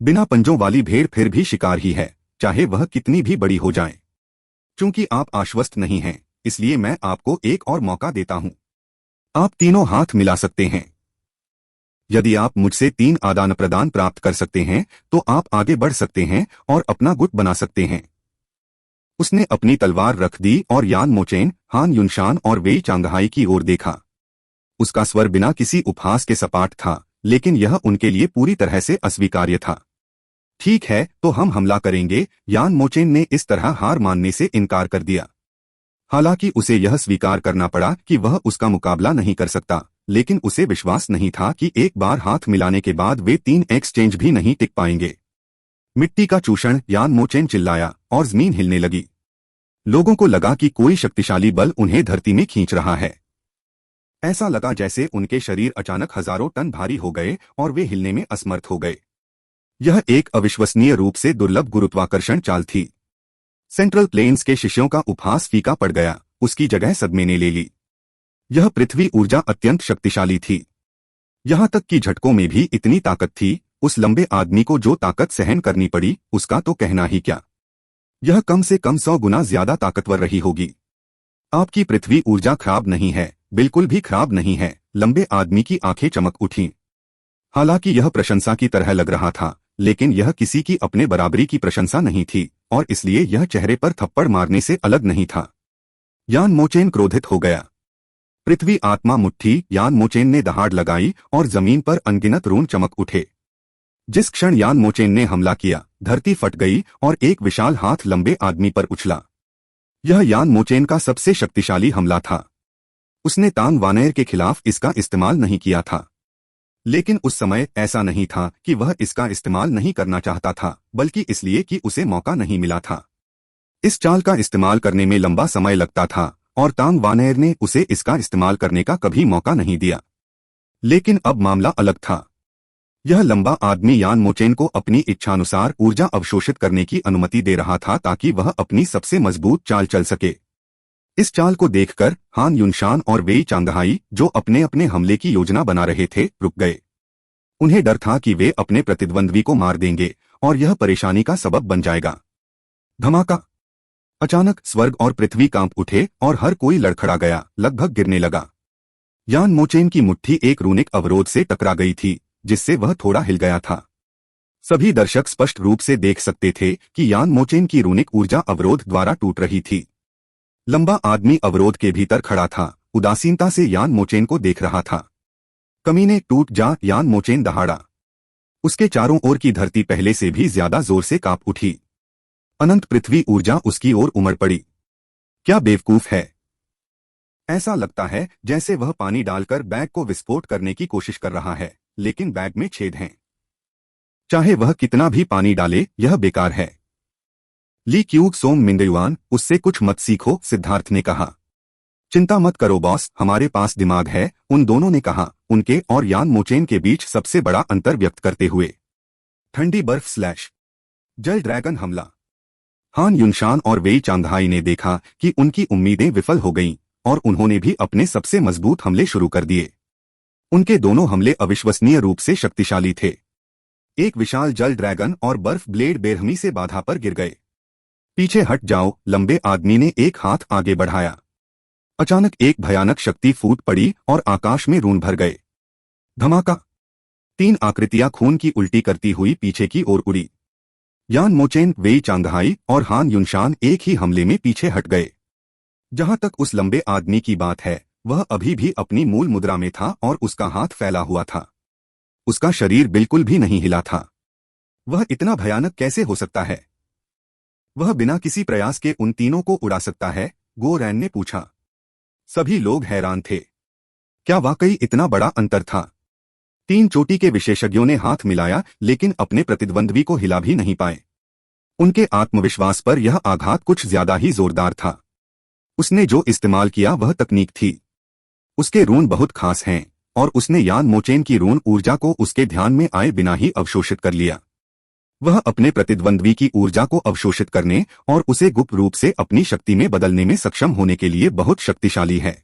बिना पंजों वाली भेड़ फिर भी शिकार ही है, चाहे वह कितनी भी बड़ी हो जाए। चूंकि आप आश्वस्त नहीं हैं, इसलिए मैं आपको एक और मौका देता हूं। आप तीनों हाथ मिला सकते हैं। यदि आप मुझसे 3 आदान प्रदान प्राप्त कर सकते हैं, तो आप आगे बढ़ सकते हैं और अपना गुट बना सकते हैं। उसने अपनी तलवार रख दी और यान मोचेन, हान युनशान और वेई चांगहाई की ओर देखा। उसका स्वर बिना किसी उपहास के सपाट था, लेकिन यह उनके लिए पूरी तरह से अस्वीकार्य था। ठीक है, तो हम हमला करेंगे। यान मोचेन ने इस तरह हार मानने से इनकार कर दिया। हालांकि उसे यह स्वीकार करना पड़ा कि वह उसका मुकाबला नहीं कर सकता, लेकिन उसे विश्वास नहीं था कि एक बार हाथ मिलाने के बाद वे 3 एक्सचेंज भी नहीं टिक पाएंगे। मिट्टी का चूषण। यान मोचेन चिल्लाया और जमीन हिलने लगी। लोगों को लगा कि कोई शक्तिशाली बल उन्हें धरती में खींच रहा है। ऐसा लगा जैसे उनके शरीर अचानक हजारों टन भारी हो गए और वे हिलने में असमर्थ हो गए। यह एक अविश्वसनीय रूप से दुर्लभ गुरुत्वाकर्षण चाल थी। सेंट्रल प्लेन्स के शिष्यों का उपहास फीका पड़ गया, उसकी जगह सदमे ने ले ली। यह पृथ्वी ऊर्जा अत्यंत शक्तिशाली थी। यहां तक कि झटकों में भी इतनी ताकत थी। उस लंबे आदमी को जो ताकत सहन करनी पड़ी, उसका तो कहना ही क्या। यह कम से कम 100 गुना ज्यादा ताकतवर रही होगी। आपकी पृथ्वी ऊर्जा खराब नहीं है, बिल्कुल भी खराब नहीं है। लंबे आदमी की आंखें चमक उठीं। हालांकि यह प्रशंसा की तरह लग रहा था, लेकिन यह किसी की अपने बराबरी की प्रशंसा नहीं थी, और इसलिए यह चेहरे पर थप्पड़ मारने से अलग नहीं था। यान मोचेन क्रोधित हो गया। पृथ्वी आत्मा मुट्ठी। यान मोचेन ने दहाड़ लगाई और जमीन पर अनगिनत रून चमक उठे। जिस क्षण यान मोचेन ने हमला किया, धरती फट गई और एक विशाल हाथ लंबे आदमी पर उछला। यह यान मोचेन का सबसे शक्तिशाली हमला था। उसने तांग वानर के खिलाफ इसका इस्तेमाल नहीं किया था, लेकिन उस समय ऐसा नहीं था कि वह इसका इस्तेमाल नहीं करना चाहता था, बल्कि इसलिए कि उसे मौका नहीं मिला था। इस चाल का इस्तेमाल करने में लंबा समय लगता था और तांग वानर ने उसे इसका इस्तेमाल करने का कभी मौका नहीं दिया। लेकिन अब मामला अलग था। यह लंबा आदमी यान मोचेन को अपनी इच्छानुसार ऊर्जा अवशोषित करने की अनुमति दे रहा था ताकि वह अपनी सबसे मजबूत चाल चल सके। इस चाल को देखकर हान युनशान और वेई चांगहाई, जो अपने अपने हमले की योजना बना रहे थे, रुक गए। उन्हें डर था कि वे अपने प्रतिद्वंद्वी को मार देंगे और यह परेशानी का सबब बन जाएगा। धमाका! अचानक स्वर्ग और पृथ्वी कांप उठे और हर कोई लड़खड़ा गया, लगभग गिरने लगा। यान मोचेन की मुट्ठी एक रूनिक अवरोध से टकरा गई थी, जिससे वह थोड़ा हिल गया था। सभी दर्शक स्पष्ट रूप से देख सकते थे कि यान मोचेन की रूनिक ऊर्जा अवरोध द्वारा टूट रही थी। लंबा आदमी अवरोध के भीतर खड़ा था, उदासीनता से यान मोचेन को देख रहा था। कमीने, टूट जा! यान मोचेन दहाड़ा। उसके चारों ओर की धरती पहले से भी ज्यादा जोर से कांप उठी। अनंत पृथ्वी ऊर्जा उसकी ओर उमड़ पड़ी। क्या बेवकूफ है! ऐसा लगता है जैसे वह पानी डालकर बैग को विस्फोट करने की कोशिश कर रहा है, लेकिन बैग में छेद हैं। चाहे वह कितना भी पानी डाले, यह बेकार है। ली क्यूग सोम मिंगयुआन, उससे कुछ मत सीखो, सिद्धार्थ ने कहा। चिंता मत करो बॉस, हमारे पास दिमाग है, उन दोनों ने कहा, उनके और यान मोचेन के बीच सबसे बड़ा अंतर व्यक्त करते हुए। ठंडी बर्फ स्लैश जल ड्रैगन हमला। हान युनशान और वेई चांगहाई ने देखा कि उनकी उम्मीदें विफल हो गईं और उन्होंने भी अपने सबसे मजबूत हमले शुरू कर दिए। उनके दोनों हमले अविश्वसनीय रूप से शक्तिशाली थे। एक विशाल जल ड्रैगन और बर्फ ब्लेड बेरहमी से बाधा पर गिर गए। पीछे हट जाओ, लंबे आदमी ने एक हाथ आगे बढ़ाया। अचानक एक भयानक शक्ति फूट पड़ी और आकाश में रून भर गए। धमाका। 3 आकृतियां खून की उल्टी करती हुई पीछे की ओर उड़ी। यान मोचेन, वेई चांगहाई और हान युनशान एक ही हमले में पीछे हट गए। जहां तक उस लंबे आदमी की बात है, वह अभी भी अपनी मूल मुद्रा में था और उसका हाथ फैला हुआ था। उसका शरीर बिल्कुल भी नहीं हिला था। वह इतना भयानक कैसे हो सकता है? वह बिना किसी प्रयास के उन तीनों को उड़ा सकता है? गो रैन ने पूछा। सभी लोग हैरान थे। क्या वाकई इतना बड़ा अंतर था? 3 चोटी के विशेषज्ञों ने हाथ मिलाया, लेकिन अपने प्रतिद्वंद्वी को हिला भी नहीं पाए। उनके आत्मविश्वास पर यह आघात कुछ ज्यादा ही जोरदार था। उसने जो इस्तेमाल किया वह तकनीक थी। उसके रून बहुत खास हैं और उसने यान मोचेन की रून ऊर्जा को उसके ध्यान में आए बिना ही अवशोषित कर लिया। वह अपने प्रतिद्वंद्वी की ऊर्जा को अवशोषित करने और उसे गुप्त रूप से अपनी शक्ति में बदलने में सक्षम होने के लिए बहुत शक्तिशाली है।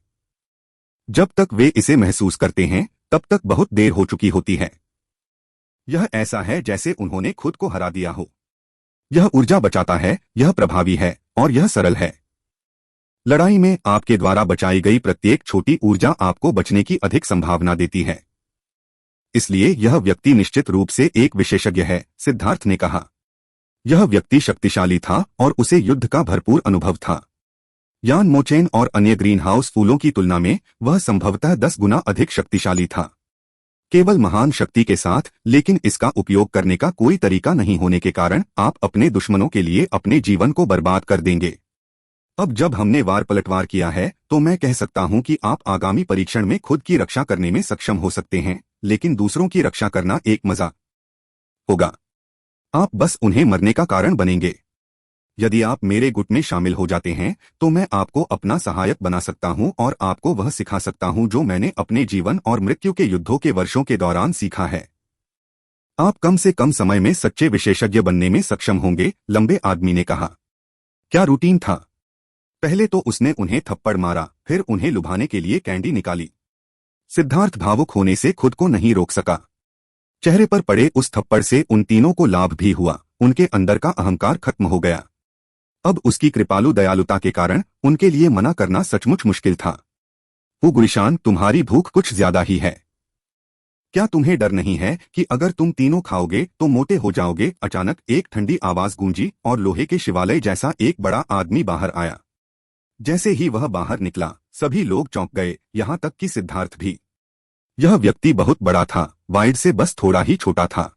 जब तक वे इसे महसूस करते हैं, तब तक बहुत देर हो चुकी होती है। यह ऐसा है जैसे उन्होंने खुद को हरा दिया हो। यह ऊर्जा बचाता है, यह प्रभावी है और यह सरल है। लड़ाई में आपके द्वारा बचाई गई प्रत्येक छोटी ऊर्जा आपको बचने की अधिक संभावना देती है। इसलिए यह व्यक्ति निश्चित रूप से एक विशेषज्ञ है, सिद्धार्थ ने कहा। यह व्यक्ति शक्तिशाली था और उसे युद्ध का भरपूर अनुभव था। यान मोचेन और अन्य ग्रीन हाउस फूलों की तुलना में वह संभवतः 10 गुना अधिक शक्तिशाली था। केवल महान शक्ति के साथ, लेकिन इसका उपयोग करने का कोई तरीका नहीं होने के कारण आप अपने दुश्मनों के लिए अपने जीवन को बर्बाद कर देंगे। अब जब हमने वार पलटवार किया है, तो मैं कह सकता हूं कि आप आगामी परीक्षण में खुद की रक्षा करने में सक्षम हो सकते हैं, लेकिन दूसरों की रक्षा करना एक मजा होगा। आप बस उन्हें मरने का कारण बनेंगे। यदि आप मेरे गुट में शामिल हो जाते हैं, तो मैं आपको अपना सहायक बना सकता हूं और आपको वह सिखा सकता हूं जो मैंने अपने जीवन और मृत्यु के युद्धों के वर्षों के दौरान सीखा है। आप कम से कम समय में सच्चे विशेषज्ञ बनने में सक्षम होंगे, लंबे आदमी ने कहा। क्या रूटीन था? पहले तो उसने उन्हें थप्पड़ मारा, फिर उन्हें लुभाने के लिए कैंडी निकाली। सिद्धार्थ भावुक होने से खुद को नहीं रोक सका। चेहरे पर पड़े उस थप्पड़ से उन तीनों को लाभ भी हुआ। उनके अंदर का अहंकार खत्म हो गया। अब उसकी कृपालु दयालुता के कारण उनके लिए मना करना सचमुच मुश्किल था। गुरिशान, तुम्हारी भूख कुछ ज्यादा ही है। क्या तुम्हें डर नहीं है कि अगर तुम तीनों खाओगे तो मोटे हो जाओगे? अचानक एक ठंडी आवाज गूंजी और लोहे के शिवालय जैसा एक बड़ा आदमी बाहर आया। जैसे ही वह बाहर निकला, सभी लोग चौंक गए, यहां तक कि सिद्धार्थ भी। यह व्यक्ति बहुत बड़ा था, वाइड से बस थोड़ा ही छोटा था,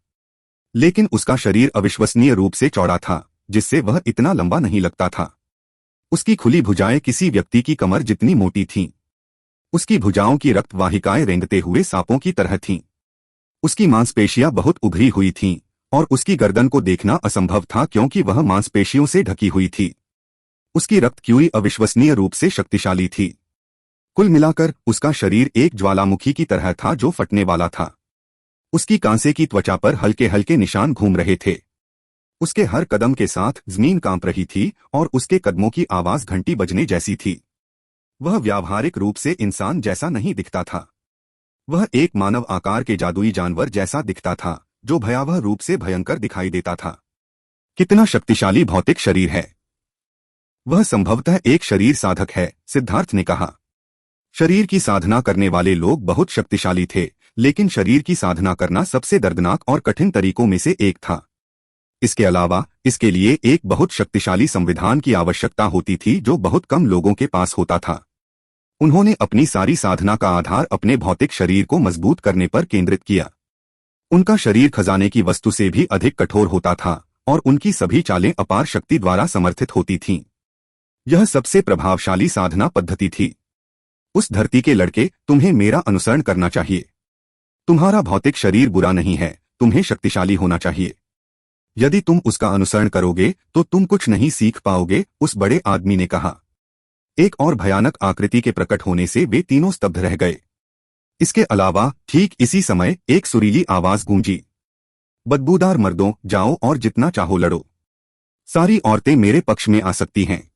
लेकिन उसका शरीर अविश्वसनीय रूप से चौड़ा था, जिससे वह इतना लंबा नहीं लगता था। उसकी खुली भुजाएं किसी व्यक्ति की कमर जितनी मोटी थीं। उसकी भुजाओं की रक्त वाहिकाएं रेंगते हुए सांपों की तरह थीं। उसकी मांसपेशियां बहुत उभरी हुई थीं और उसकी गर्दन को देखना असंभव था क्योंकि वह मांसपेशियों से ढकी हुई थी। उसकी रक्त क्यूरी अविश्वसनीय रूप से शक्तिशाली थी। कुल मिलाकर उसका शरीर एक ज्वालामुखी की तरह था जो फटने वाला था। उसकी कांसे की त्वचा पर हल्के हल्के निशान घूम रहे थे। उसके हर कदम के साथ जमीन कांप रही थी और उसके कदमों की आवाज घंटी बजने जैसी थी। वह व्यावहारिक रूप से इंसान जैसा नहीं दिखता था। वह एक मानव आकार के जादुई जानवर जैसा दिखता था जो भयावह रूप से भयंकर दिखाई देता था। कितना शक्तिशाली भौतिक शरीर है! वह संभवतः एक शरीर साधक है, सिद्धार्थ ने कहा। शरीर की साधना करने वाले लोग बहुत शक्तिशाली थे, लेकिन शरीर की साधना करना सबसे दर्दनाक और कठिन तरीकों में से एक था। इसके अलावा इसके लिए एक बहुत शक्तिशाली संविधान की आवश्यकता होती थी जो बहुत कम लोगों के पास होता था। उन्होंने अपनी सारी साधना का आधार अपने भौतिक शरीर को मजबूत करने पर केंद्रित किया। उनका शरीर खजाने की वस्तु से भी अधिक कठोर होता था और उनकी सभी चालें अपार शक्ति द्वारा समर्थित होती थीं। यह सबसे प्रभावशाली साधना पद्धति थी। उस धरती के लड़के, तुम्हें मेरा अनुसरण करना चाहिए। तुम्हारा भौतिक शरीर बुरा नहीं है, तुम्हें शक्तिशाली होना चाहिए। यदि तुम उसका अनुसरण करोगे तो तुम कुछ नहीं सीख पाओगे, उस बड़े आदमी ने कहा। एक और भयानक आकृति के प्रकट होने से वे तीनों स्तब्ध रह गए। इसके अलावा ठीक इसी समय एक सुरीली आवाज गूंजी, बदबूदार मर्दों, जाओ और जितना चाहो लड़ो। सारी औरतें मेरे पक्ष में आ सकती हैं।